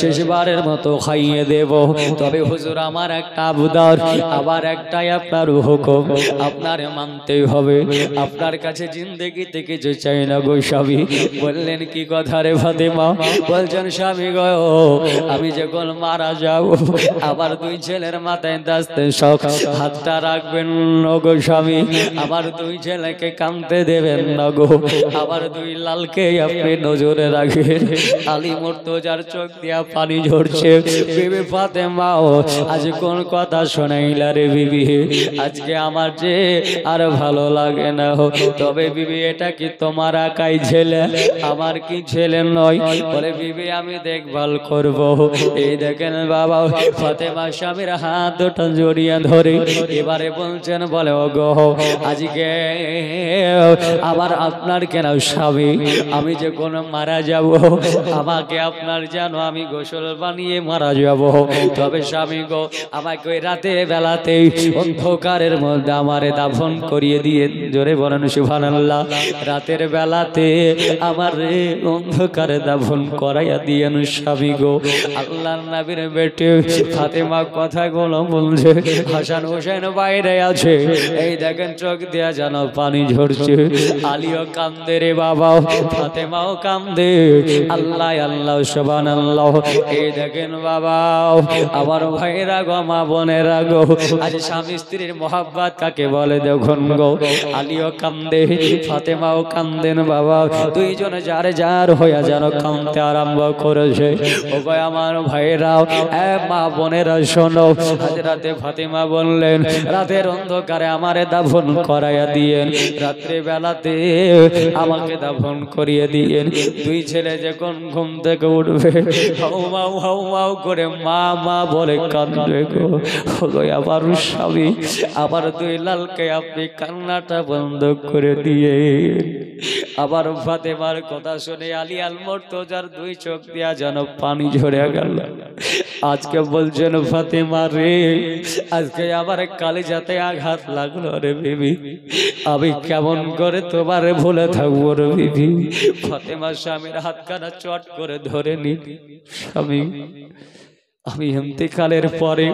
শেষবারের মতো খাইয়ে দেব তবে হুজুর আমার একটা আবদার আবার একটাই আপনার হুকুম আপনার মানতেই হবে আপনার কাছে জিন্দেগিতে কিছু চাই না গো স্বামী বললেন কি কথা রে ফাতেমা বলছেন স্বামী গো আমি যখন মারা যাব আবার 2 ছেলের মাথায় দাস্তে শখ হাতটা রাখবেন নগো স্বামী আমার 2 ছেলেকে কাঁদতে দেবেন নগো আবার 2 লালকে আপনি নজরে রাখবেন আলী মুর্তজার চোখ দিয়া পানি ঝরছে বিবি ফাতেমা আজ কোন কথা শোনাইলা রে বিবি আজকে আমার যে আর ভালো লাগে না তবে বিবি এটা কি তোমার একাই ছেলে আমার কি ছেলে নয় বলে বিবি আমি দেখভাল করব এই দেখেন বাবা ফাতেমা স্বামীর হাত দুটো জড়িয়ে ধরে এবারে বলছেন বলে ও গো আজকে আবার আপনার কেন স্বামী আমি যে কোন মারা যাব আমাকে আপনার জানো আমি গোসল বানিয়ে মারা যাব তবে স্বামী গো আমাকে ওই রাতে বেলাতে অন্ধকারের মধ্যে আমারে দাফন করিয়ে দিয়ে জোরে বলেন সুবহানাল্লাহ রাতের বেলাতে আমার অন্ধকারে দাফন করাইয়া দিয়েন স্বামী গো আল্লাহর নবীর বেটি ফাতেমা কথাগুলো বলছে হাসান হোসেন বাইরে আছে এই দেখেন চোখ দিয়া যেন পানি ঝরছে আলীও কান্দে রে বাবা ফাতেমাও কান্দে আল্লাহ আল্লাহ সুবহানাল্লাহ এই দেখেন বাবা আমার ভাইরা গো মা বোনেরা গো আজ স্বামী স্ত্রীর মহব্বত কাকে বলে দেখুন গো আলীও কান্দে ফাতেমাও কান্দেন বাবা দুইজনে যার যার হইয়া যেন কাঁদতে আরম্ভ করেছে ও ভাই আমার ভাইরাও মা বোনেরা শোনো হযরতে ফাতেমা বললেন রাতের অন্ধকারে আমারে দাফন করাইয়া দিয়েন রাত্রে বেলাতে আমাকে দাফন করিয়ে দিয়েন 2 ছেলে যখন ঘুম থেকে উঠবে হাউ মাউ করে মা মা বলে কাঁদবে গো আবার স্বামী আবার 2 লালকে আপনি কান্নাটা বন্ধ করে দিয়ে আবার ফাতেমার কথা শুনে আলী আল মুর্তজার 2 চোখ দিয়া যেন পানি ঝরে গেল আজকে বলছেন ফাতেমা রে আজকে আবার কলিজাতে আঘাত লাগলো রে বিবি আমি কেমন করে তোমারে ভুলে থাকবো রে বিবি ফাতেমা স্বামীর হাতখানা চট করে ধরে নি স্বামী আমি ইন্তেকালের পরে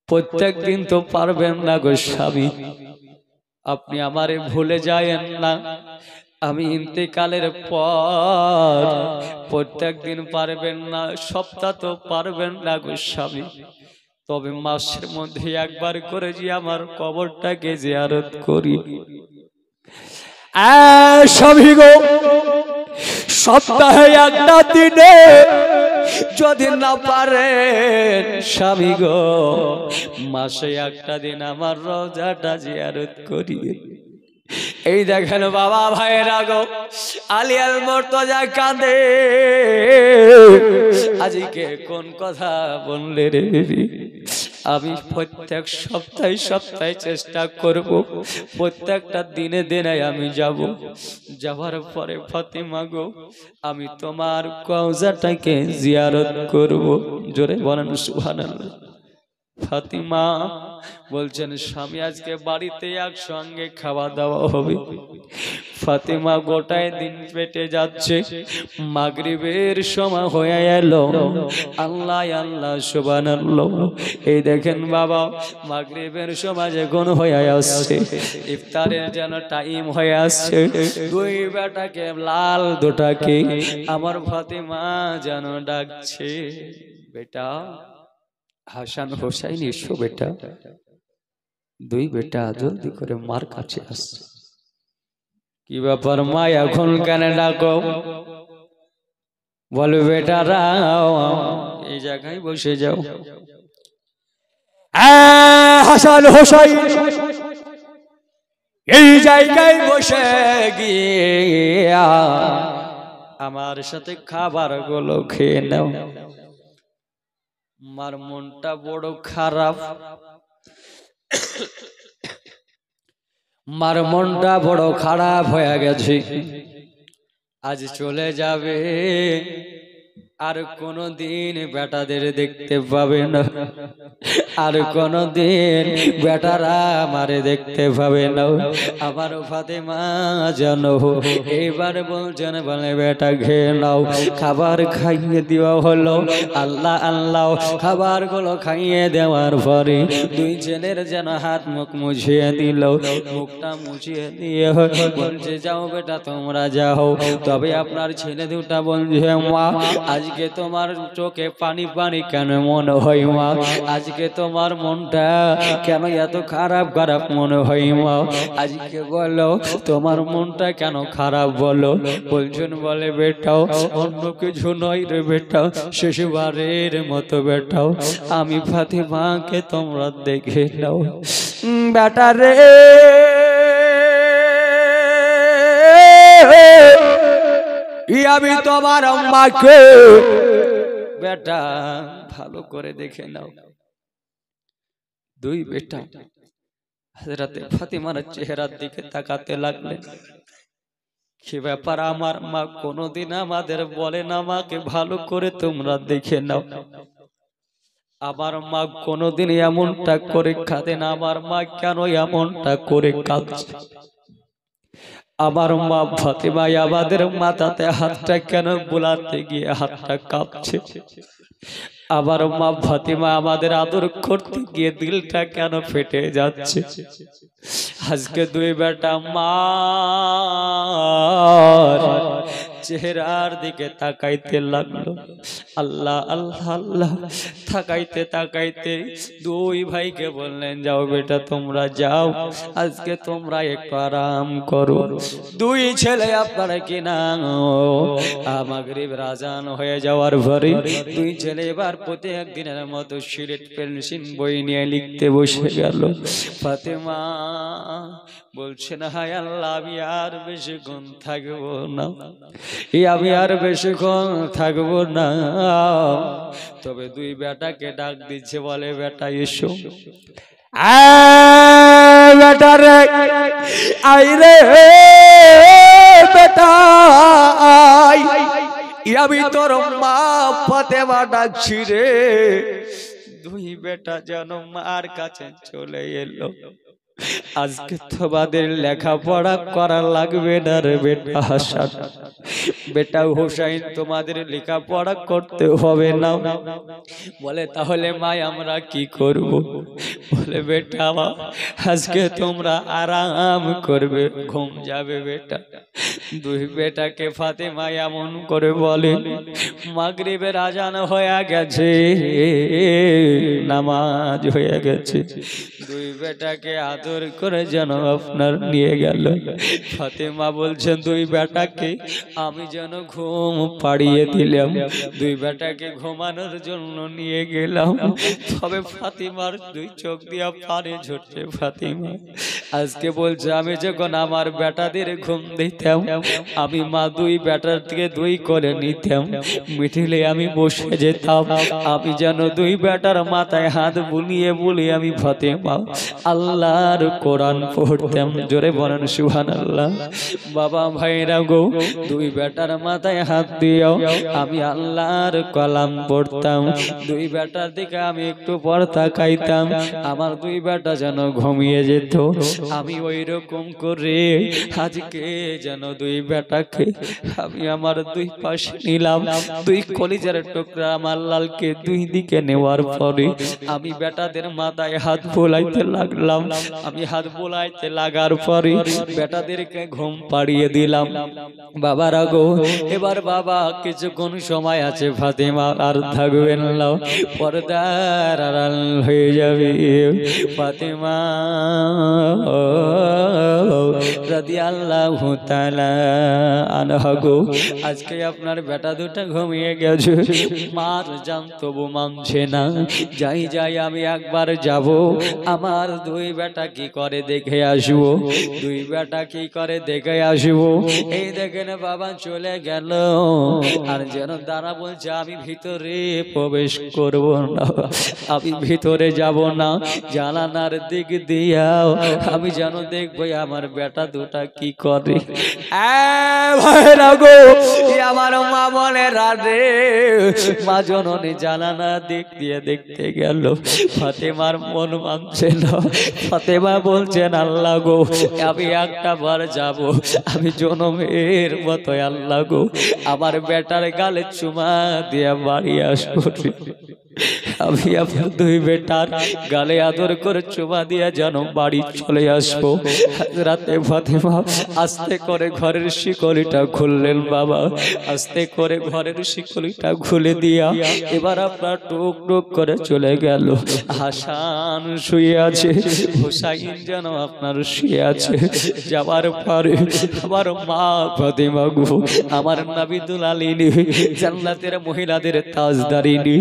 প্রত্যেক দিন তো পারবেন না গো স্বামী আপনি আমারে ভুলে যায়েন না আমি ইন্তেকালের পর প্রত্যেক দিন পারবেন না সপ্তাহ তো পারবেন না গো স্বামী তবে মাসের মধ্যে একবার করে যে আমার কবরটাকে জিয়ারত করি স্বামী গো সপ্তাহে একটা দিনে যদি না পারেন স্বামী গো মাসে একটা দিন আমার রোজাটা জিয়ারত করি এই দেখেন বাবা ভাইয়েরা গো আলী আল মুর্তজা কাঁদে আজকে কোন কথা বললে রে আমি প্রত্যেক সপ্তাহে চেষ্টা করব প্রত্যেকটা দিনে দিনে আমি যাব যাওয়ার পরে ফাতেমা গো আমি তোমার কওজাটাকে জিয়ারত করব জোরে বলেন সুবহানাল্লাহ ফাতিমা বলছেন স্বামী আজকে বাড়িতে একসঙ্গে খাওয়া দাওয়া হবে। ফাতিমা গোটায় দিন পেটে যাচ্ছে, মাগরিবের সময় হয়ে এলো। আল্লাহ আল্লাহ সুবহানাল্লাহ। এই দেখেন বাবা, মাগরিবের সময় যখন হয়ে আসছে, ইফতারের যেন টাইম হয়ে আসছে, দুই বেটাকে লাল দুটাকে আমার ফাতিমা যেন ডাকছে, বেটা হাসান হোসাইন এসো বেটা। দুই বেটা জলদি করে মার কাছে আসছে। কি ব্যাপার মা, এখন কেন ডাকো? বলো বেটারা এই জায়গায় বসে যাও। হাসান হোসাইন এই জায়গায় বসে গিয়া আমার সাথে খাবার গুলো খেয়ে নাও। আমার মনটা বড় খারাপ, মার মনটা বড় খারাপ হয়ে গেছে। আজ চলে যাবে, আর কোনদিন বেটাদের দেখতে পাবে না, আর কোনদিন বেটারা আমারে দেখতে পাবে না। আমার ফাতেমা জানো এবার বলছেন, বলে বেটা খেয়ে নাও। খাবার খাইয়ে দেওয়া হলো। আল্লাহ আল্লাহ খাবার গুলো খাইয়ে দেওয়ার পরে দুই ছেলের যেন হাত মুখ মুছিয়ে দিল। মুখটা মুছিয়ে দিয়ে বলছে, যাও বেটা তোমরা যাও। তবে আপনার ছেলে দুটা বলছে, মা আজকে তোমার চোখে পানি পানি কেন মনে হয় মা? আজকে তোমার মনটা কেন এত খারাপ খারাপ মনে হয় মা? আজকে বলো তোমার মনটা কেন খারাপ বলো? বলছেন, বলে বেটাও অন্য কিছু নয় রে বেটা, শেষবারের মতো বেটাও আমি ফাতিমাকে তোমরা দেখে নাও। বেটা রে আমি তোমার আম্মাকে বেটা ভালো করে দেখে নাও। দুই বেটা হযরতে ফাতিমার চেহারার দিকে তাকাতে লাগলেন। কি ব্যাপার, আমার মা কোনোদিন আমাদের বলে না মাকে ভালো করে তোমরা দেখে নাও। আমার মা কোনোদিন এমনটা করে কাঁদে না। আমার মা কেন এমনটা করে কাঁদছে? আমার মা ফাতিমা আমাদের মাথাতে হাতটা কেন বুলাতে গিয়ে হাতটা কাঁপছে? আমার মা ফাতিমা আমাদের আদর করতে গিয়ে দিলটা কেন ফেটে যাচ্ছে? আজকে দুই বেটা মা চেহারার দিকে তাকাইতে লাগলো। আল্লাহ আল্লাহ আল্লাহ তাকাইতে তাকাইতে দুই ভাইকে বললেন, যাও বেটা তোমরা যাও, আজকে তোমরা একটু আরাম করো। দুই ছেলে আপনারা কিনা মাগরিব আযান হয়ে যাওয়ার পরে দুই ছেলে এবার প্রত্যেক দিনের মতো সিলেট পেন্সিল বই নিয়ে লিখতে বসে গেল। ফাতেমা বলছেন, হায় আল্লাহ আমি আর বেশিক্ষণ থাকবো না, আমি আর বেশিক্ষণ থাকবো না। তবে দুই বেটাকে ডাক দিচ্ছে, বলে বেটা এসো। বেটা রে আই রে বেটা আই, আমি তোর মা ফাতেমা ডাকছি রে। দুই বেটা যেন মার কাছে চলে এলো। আজকে তোমাদের লেখাপড়া করা লাগবে না রে বেটা হাসান, বেটা হোসাইন তোমাদের লেখাপড়া করতে হবে না। বলে তাহলে মা আমরা কি করব? বলে বেটা আজকে তোমরা আরাম করবে, ঘুম যাবে বেটা। দুই বেটাকে ফাতেমা এমন করে বলে, মাগরিবের আজান হয়ে গেছে, নামাজ হয়ে গেছে। দুই বেটাকে আদর করে যেন আপনার নিয়ে গেল। ফাতেমা বলছেন, দুই বেটাকে আমি যেন ঘুম পাড়িয়ে দিলাম, দুই বেটাকে ঘুমানোর জন্য নিয়ে গেলাম। তবে ফাতিমার দুই চোখ দিয়া পানি ঝরছে। ফাতিমা আজকে বলছে, আমি যখন আমার বেটাদের ঘুম দিতাম, আমি মা দুই বেটার থেকে দুই করে নিতাম, মিঠিলে আমি বসে যেতাম, আমি যেন দুই বেটার মাথা মাথায় হাত বুলিয়ে বুলিয়ে আমি ফাতেমা আল্লাহর কোরআন পড়তাম। জোরে বলেন সুবহানাল্লাহ। বাবা ভাইরা গো, দুই বেটার মাথায় হাত দিও, আমি আল্লাহর কালাম পড়তাম। দুই বেটার দিকে আমি একটু পর তাকাইতাম, আমার দুই বেটা যেন ঘুমিয়ে যেত। আমি ওই রকম করে আজকে যেন দুই বেটাকে আমি আমার দুই পাশে নিলাম, দুই কলিজার টুকরা আমার লালকে দুই দিকে নেওয়ার পরে আমি বেটাদের মাথায় হাত বোলাইতে লাগলাম। আমি হাত বোলাইতে লাগার পরে বেটাদেরকে ঘুম পাড়িয়ে দিলাম। বাবারা গো, এবার বাবা কিছুক্ষণ সময় আছে, ফাতেমা আর থাকবেন না, পর্দার আড়াল হয়ে যাবে। ফাতেমা রাদিয়াল্লাহু তাআলা আনহা গো, আজকে আপনার বেটা দুটা ঘুমিয়ে গেছে, মার জান তবু মানছে না। যাই যাই আমি একবার যাব, আমার দুই বেটা কি করে দেখে আসবো, দুই বেটা কি করে দেখে আসবো। এই দেখেন বাবা চলে গেল, আর যেন দাঁড়া বলছে আমি ভিতরে প্রবেশ করব না, আমি ভিতরে যাব না, জানালার দিক দিয়াও আমি যেন দেখবো আমার বেটা দুটা কি করে। আমার মা বলে রাধে, মা জননী জানালা দিক দিয়ে দেখতে গেল, ফাতেমার মন মানছে না। ফাতেমা বলছেন আল্লাহ গো, আমি একটা বার যাব, আমি জনমের মতো আল্লাহ গো আমার বেটার গালে চুমা দিয়া বাড়ি আসবো। আমি আপনার দুই বেটার গালে আদর করে চুমা দিয়া যেন বাড়ি চলে আসবো। রাতে ফাতেমা আস্তে করে ঘরের শিকলিটা খুললেন বাবা, আস্তে করে ঘরের শিকলিটা খুলে দিয়া এবার আপনার টুক টুক করে চলে গেল। হাসান শুয়ে আছে, হুসাইন যেন আপনার শুয়ে আছে। যাবার পরে আমার মা ফাতেমা গো, আমার নাবিদুল আলিনী জান্নাতের মহিলাদের তাজদারিনী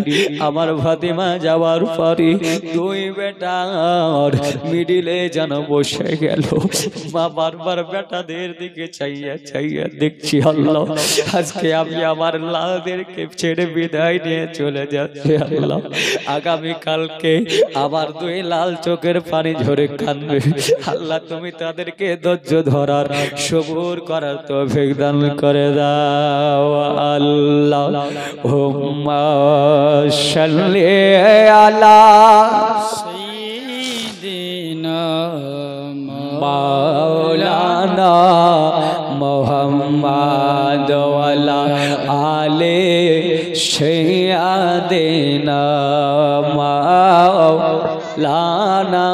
আমার ফাতেমা যাওয়ার পরে দুই বেটার মিডিলে যেন বসে গেল। মা বারবার বেটাদের দিকে চাইয়া চাইয়া দেখছি আল্লাহ, আজকে আমি আমার লালদেরকে ছেড়ে বিদায় নিয়ে চলে যাচ্ছি আল্লাহ, আগামী কালকে আবার দুই লাল চোখের পানি ঝরে কাঁদবে আল্লাহ, তুমি তাদেরকে ধৈর্য ধরার সবুর করার তৌফিক দান করে দাও আল্লাহ। হুম্মা সাল্লি আলা সাইয়্যিদিনা মাওলানা মুহাম্মদ ওয়ালা আলে সাইয়্যিদিনা মাওলানা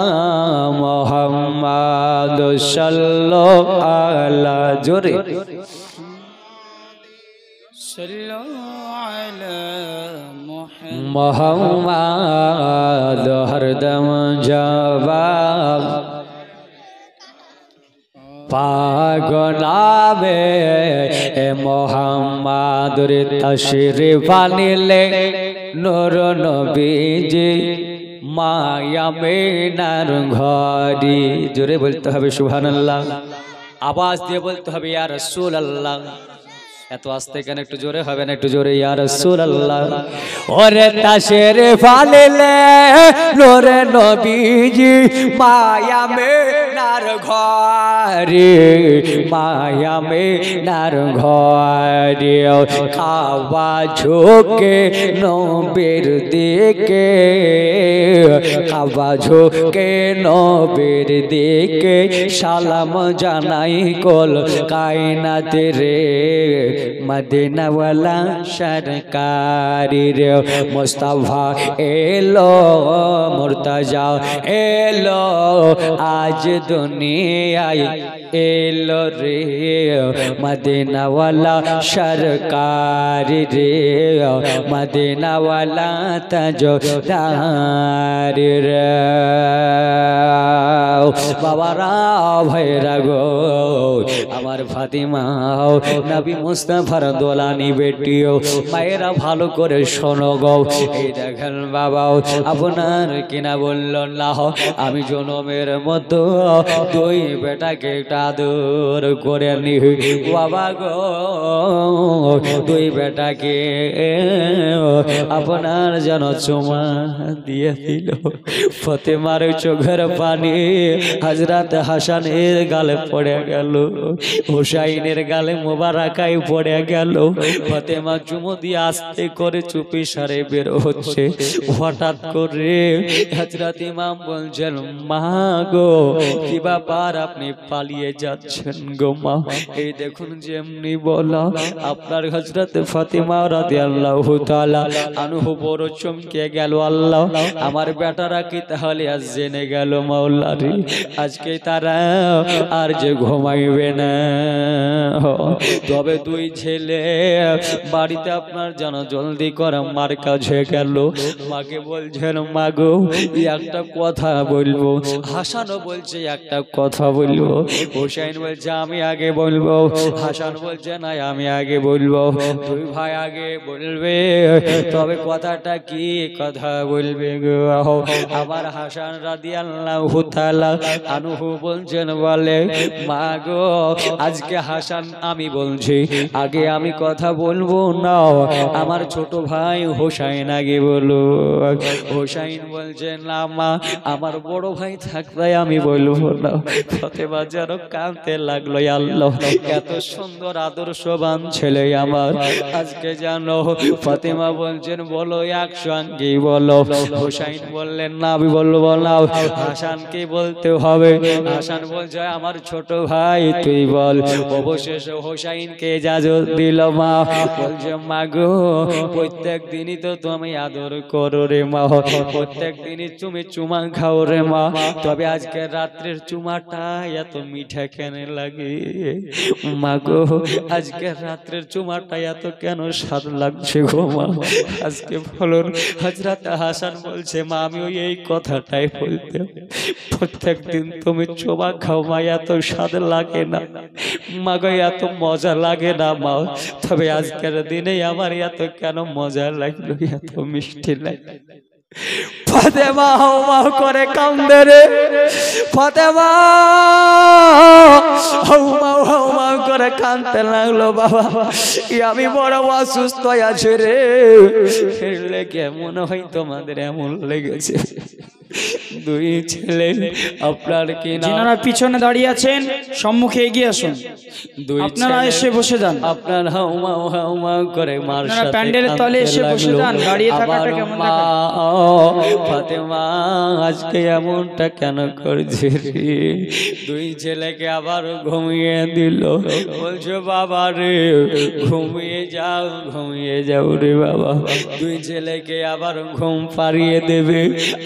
মুহাম্মদ সাল্লাল্লাহু আলা জোরে মোহাম্মদ হরদম জবাব পাগলাবে মোহাম্মদুর তশরিফ আনিলে নূর নবীজি মায়া মেনার ঘরে। জোরে বলতে হবে সুবহানাল্লাহ, আওয়াজ দিয়ে বলতে হবে ইয়া রাসূলুল্লাহ। এত আস্তে কেন, একটু জোরে হবে না, একটু জোরে ইয়া রাসূলুল্লাহ। ওরে তাশরিফ আনিলে নূর নবীজি মায়া মেনার ঘরে, মায়া মেনার ঘরে। কাবা ঝোঁকে নবীর দিকে, কাবা ঝোঁকে নবীর দিকে সালাম জানাই কল কায়নাত রে, মদিনা ওয়ালা সরকারি রে। মুস্তাফা এলো, মুর্তজা এলো, আজ দুনিয়ায় এলো রে, মদিনা ওয়ালা সরকারি রে, মদিনা ওয়ালা তাজদার নারী রে বাবারা ভাইরা গো আমার ফাতিমা নবী মুস্তাফার দোলানি বেটিও মায়েরা ভালো করে শোনো গো এই দেখেন বাবা আপনার কিনা বলল না আমি জনমের মতো দুই বেটাকে একটা আদর করে নি বাবা গো দুই বেটাকে আপনার যেন চুমা দিয়ে দিল ফাতেমার চোখের পানি হযরত হাসানের গালে পড়ে গেল হুসাইনের গালে মোবারকায় পড়ে গেল ফাতেমা চুমু দিয়ে আস্তে করে চুপি সারে বের হচ্ছে হঠাৎ করে হযরত ইমাম বলছেন মা গো কি ব্যাপার আপনি পালিয়ে যাচ্ছেন গো মা এই দেখুন যেমনি বলা আপনার হযরত ফাতিমা রাদিয়াল্লাহু তাআলা আনহু বড় চমকে গেল আল্লাহ আমার বেটারা কি তাহলে আজ জেনে গেল মাওলা রে আজকে তারা আর যে ঘুমাইবে না তবে দুই ছেলে বাড়িতে আপনার যেন জলদি করে মার কাছে গেল মাকে বলছেন মা গো একটা কথা বলবো হাসানও বলছে একটা কথা বলবো হুসাইন বলছে আমি আগে বলবো হাসান বলছে না আমি আগে বলবো দুই ভাই আগে বলবে তবে কথাটা কি কথা বলবে গো আমার হাসান রাদিয়াল্লাহু তাআলা আনহু বলছেন বলে মা গো আজকে হাসান আমি বলছি আগে আমি কথা বলবো না আমার ছোট ভাই হুসাইন আগে বলো হুসাইন বলছে না মা আমার বড় ভাই থাকবে আমি বলবো না ফাতেমা যেন কাঁদতে লাগলো আল্লাহ এত সুন্দর আদর্শবান ছেলে আমার আজকে জানো ফাতেমা বলছেন বলো একসঙ্গে বলো হুসাইন বললেন না আমি বলবো না হাসানকে বলতে হবে হাসান বলছে আমার ছোট ভাই তুই বল অবশেষে হুসাইনকে ইজাজত দিল মা বলছে মা গো প্রত্যেক দিনই তো তুমি আদর করো রে মা প্রত্যেক দিনই তুমি চুমা খাও রে মা তবে আজকে রাত্রের চুমাটা এত মিঠা কেন লাগে মা গো আজকে রাত্রের চুমাটা এত কেন স্বাদ লাগছে গো মা আজকে বলুন হযরত হাসান বলছে মা আমি ওই এই কথাটাই বলতে প্রত্যেক দিন তুমি চুমা খাও মা এত স্বাদ লাগে না মা গো এত মজা লাগে না মা তবে আজকের দিনে আমার এত কেন মজা লাগলো এত মিষ্টি লাগে ফাতেমা হাওমা করে কান্দে রে ফাতেমা হাওমা করে কাঁদতে লাগলো বাবা আমি বড় অসুস্থ আছি রে লেগে মনে হয় তোমাদের এমন লেগেছে দুই ছেলে আপনার কি যিনারা পিছনে দাঁড়িয়ে আছেন সম্মুখে এগিয়ে আসুন আপনারা এসে বসে যান আপনার হাওমা হাওমা করে মার আপনারা সাথে প্যান্ডেলের তলে এসে বসে যান দাঁড়িয়ে থাকাটা কেমন দেখায় ফাতেমা আজকে এমনটা কেন করছে রে দুই ছেলেকে আবার ঘুমিয়ে দিল বলছো বাবা রে ঘুমিয়ে যাও রে বাবা দুই ছেলেকে আবার ঘুম পাড়িয়ে দেবে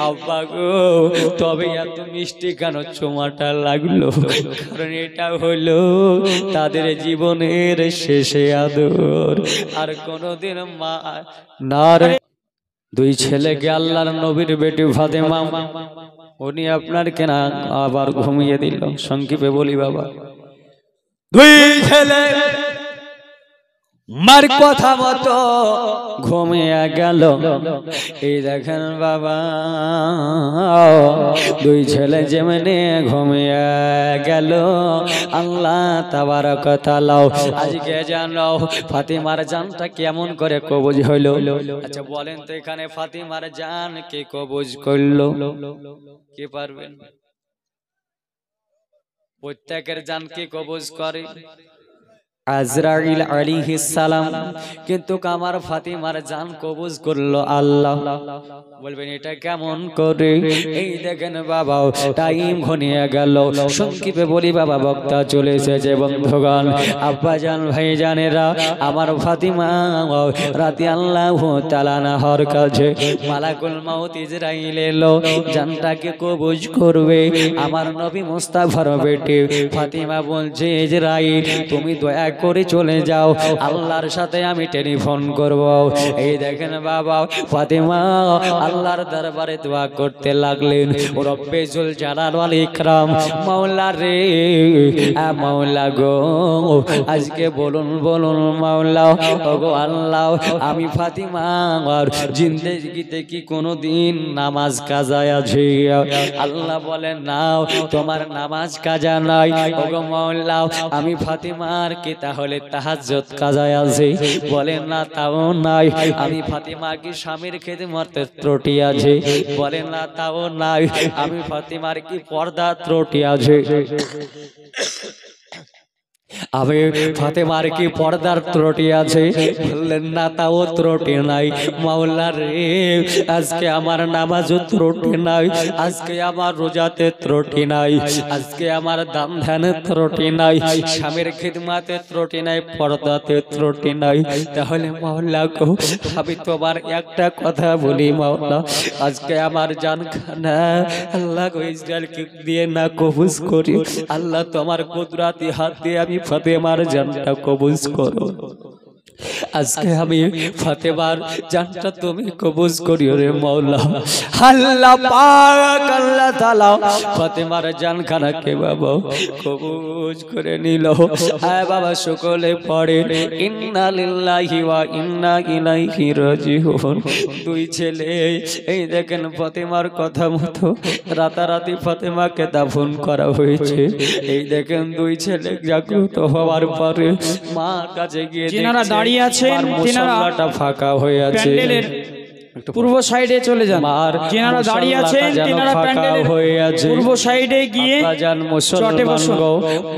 আব্বা গো তবে এত মিষ্টি কেন চুমাটা লাগলো কারণ এটা হলো তাদের জীবনের শেষে আদর আর কোনোদিন মা না রে দুই ছেলেকে আল্লাহর নবীর বেটি ফাতেমা উনি আপনার কেনা আবার ঘুমিয়ে দিল সংক্ষেপে বলি বাবা দুই ছেলে মার কথা মতো ঘুমিয়ে গেল এই দেখেন বাবা দুই ছেলে যেমনি ঘুমিয়ে গেল আল্লাহ তাবারক তাআলা আজকে জানো ফাতিমার জানটা কেমন করে কবজ হইল আচ্ছা বলেন তো এখানে ফাতিমার জান কে কবজ করলো কে পারবেন প্রত্যেকের জান কে কবজ করে আজরাইল আলাইহিস সালাম কিন্তু আমার ফাতিমার জান কবজ করলো আল্লাহ বলবেন এটা কেমন করে এই দেখেন বাবা টাইম ঘনিয়ে গেল সংক্ষেপে বলি বাবা বক্তা চলে এসেছে বন্ধুগণ আব্বা জান ভাই জানেরা আমার ফাতিমা রাদিয়াল্লাহু তাআলা আনহার কাছে মালাকুল মাউত ইসরাইল এলো জানটাকে কবজ করবে আমার নবী মুস্তাফার বেটি ফাতিমা বলছে ইসরাইল তুমি দয়া করে চলে যাও, আল্লাহর সাথে আমি টেলিফোন করব। এই দেখেন বাবা ফাতেমা আল্লাহর দরবারে দোয়া করতে লাগলেন, রব্বে জুল জালাল ওয়াল ইকরাম, মাওলা রে মাওলা গো, আজকে বলুন বলুন মাওলা, ওগো আল্লাহ, আমি ফাতেমা আর জিন্দেগিতে কি কোনোদিন নামাজ কাজা আছে? আল্লাহ বলেন নাও, তোমার নামাজ কাজা নাই। ওগো মাওলা, আমি ফাতেমার কি তাহলে তাহাজ্জুদ কাজা আছে? বলেন না, তাও নাই। আমি ফাতেমার কি স্বামীর খেদমতে ত্রুটি আছে? বলেন না, তাও নাই। আমি ফাতেমার কি পর্দা ত্রুটি আছে? আমি ফাতেমার কি পর্দার ত্রুটি আছে? বললেন না, তাও ত্রুটি নাই। মাওলা রে, আজকে আমার নামাজও ত্রুটি নাই, আজকে আমার রোজাতে ত্রুটি নাই, আজকে আমার দান ধ্যানে ত্রুটি নাই, স্বামীর খিদমাতে ত্রুটি নাই, পর্দাতে ত্রুটি নাই। তাহলে মাওলা গো, আমি তোমার একটা কথা বলি মাওলা, আজকে আমার জান খানা আল্লাহ গো ইসরায়েলকে দিয়ে না কবুজ করি। আল্লাহ তোমার কুদরতি হাত দিয়ে আমি ফাতেমার জানটা কবুজ করো। আজকে আমি ফাতেমার জানটা তুমি কবুজ করিও রে মাওলা। আল্লাহ পাক আল্লাহ তাআলা ফাতেমার জানখানাকে বাবা কবুজ করে নিল। হ্যাঁ বাবা, সকলে পড়ে ইন্না লিল্লাহি ওয়া ইন্না ইলাইহি রাজিউন। দুই ছেলে, এই দেখেন ফাতেমার কথা মতো রাতারাতি ফাতেমাকে দাফন করা হয়েছে। এই দেখেন দুই ছেলে জাগ্রত হওয়ার পরে মা কাছে গিয়ে যিনারা দাঁড়িয়ে আছেন তিনারা ফাঁকা হয়ে আছে, প্যান্ডেলের পূর্ব সাইডে চলে যান। যিনারা দাঁড়িয়ে আছেন তিনারা প্যান্ডেলের পূর্ব সাইডে গিয়ে চটে বসুন।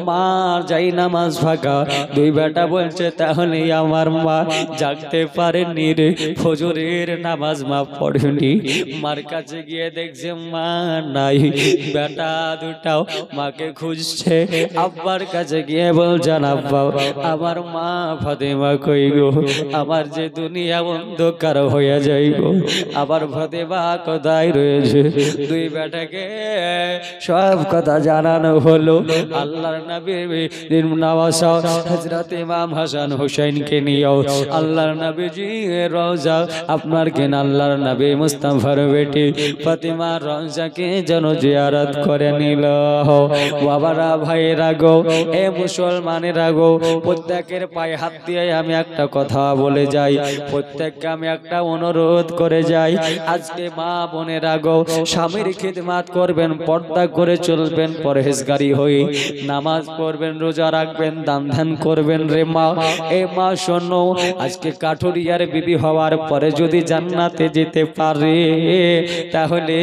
মা যাই নামাজ ফাঁকা, দুই বেটা বলছে তাহলে আমার মা জাগতে পারেনি রে, ফজরের নামাজ মা পড়েনি। মার কাছে গিয়ে দেখছে মা নাই, বেটা দুটাও মাকে খুঁজছে। আব্বার কাছে গিয়ে বলছেন আব্বা, আমার মা ফাতেমা কই গো, আমার যে দুনিয়া অন্ধকার হয়ে যাই গো, আবার ফাতেমা কোথায় রয়েছে? দুই বেটাকে সব কথা জানানো হলো। আল্লাহর নবীর নওয়াসা হযরত ইমাম হাসান হুসাইনকে নিয়েও আল্লাহর নবীজি রওজা আপনার কেন আল্লাহর নবী মুস্তাফার বেটি ফাতেমার রওজাকে যেন জিয়ারত করে নিল। বাবারা ভাইরা গো, এ মুসলমানেরা গো, প্রত্যেকের পায়ে হাত দিয়ে আমি একটা কথা বলে যাই, প্রত্যেককে আমি একটা অনুরোধ করে যাই। আজকে মা বোনেরা গো, স্বামীর খিদমাত করবেন, পর্দা করে চলবেন, পরহেজগারি হয়ে নামাজ পড়বেন, রোজা রাখবেন, দান ধ্যান করবেন রে মা। এ মা শোনো, আজকে কাঠুরিয়ার বিবি হওয়ার পরে যদি জান্নাতে যেতে পারে, তাহলে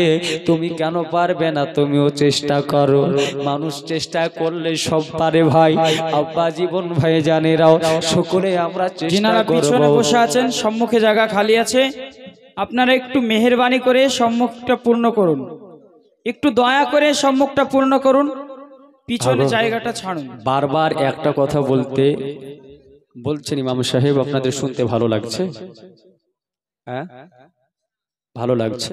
তুমি কেন পারবে না? তুমিও চেষ্টা করো। মানুষ চেষ্টা করলে সব পারে ভাই। আব্বা জীবন ভাই জানেরাও সকলে আমরা চেষ্টা করব। পিছনে বসে আছেন, সম্মুখে জায়গা খালি আছে, আপনারা একটু মেহেরবানি করে সম্মুখটা পূর্ণ করুন, একটু দয়া করে সম্মুখটা পূর্ণ করুন, পিছনে জায়গাটা ছাড়ুন। বারবার একটা কথা বলছেন ইমাম সাহেব, আপনাদের শুনতে ভালো লাগছে? হ্যাঁ, ভালো লাগছে।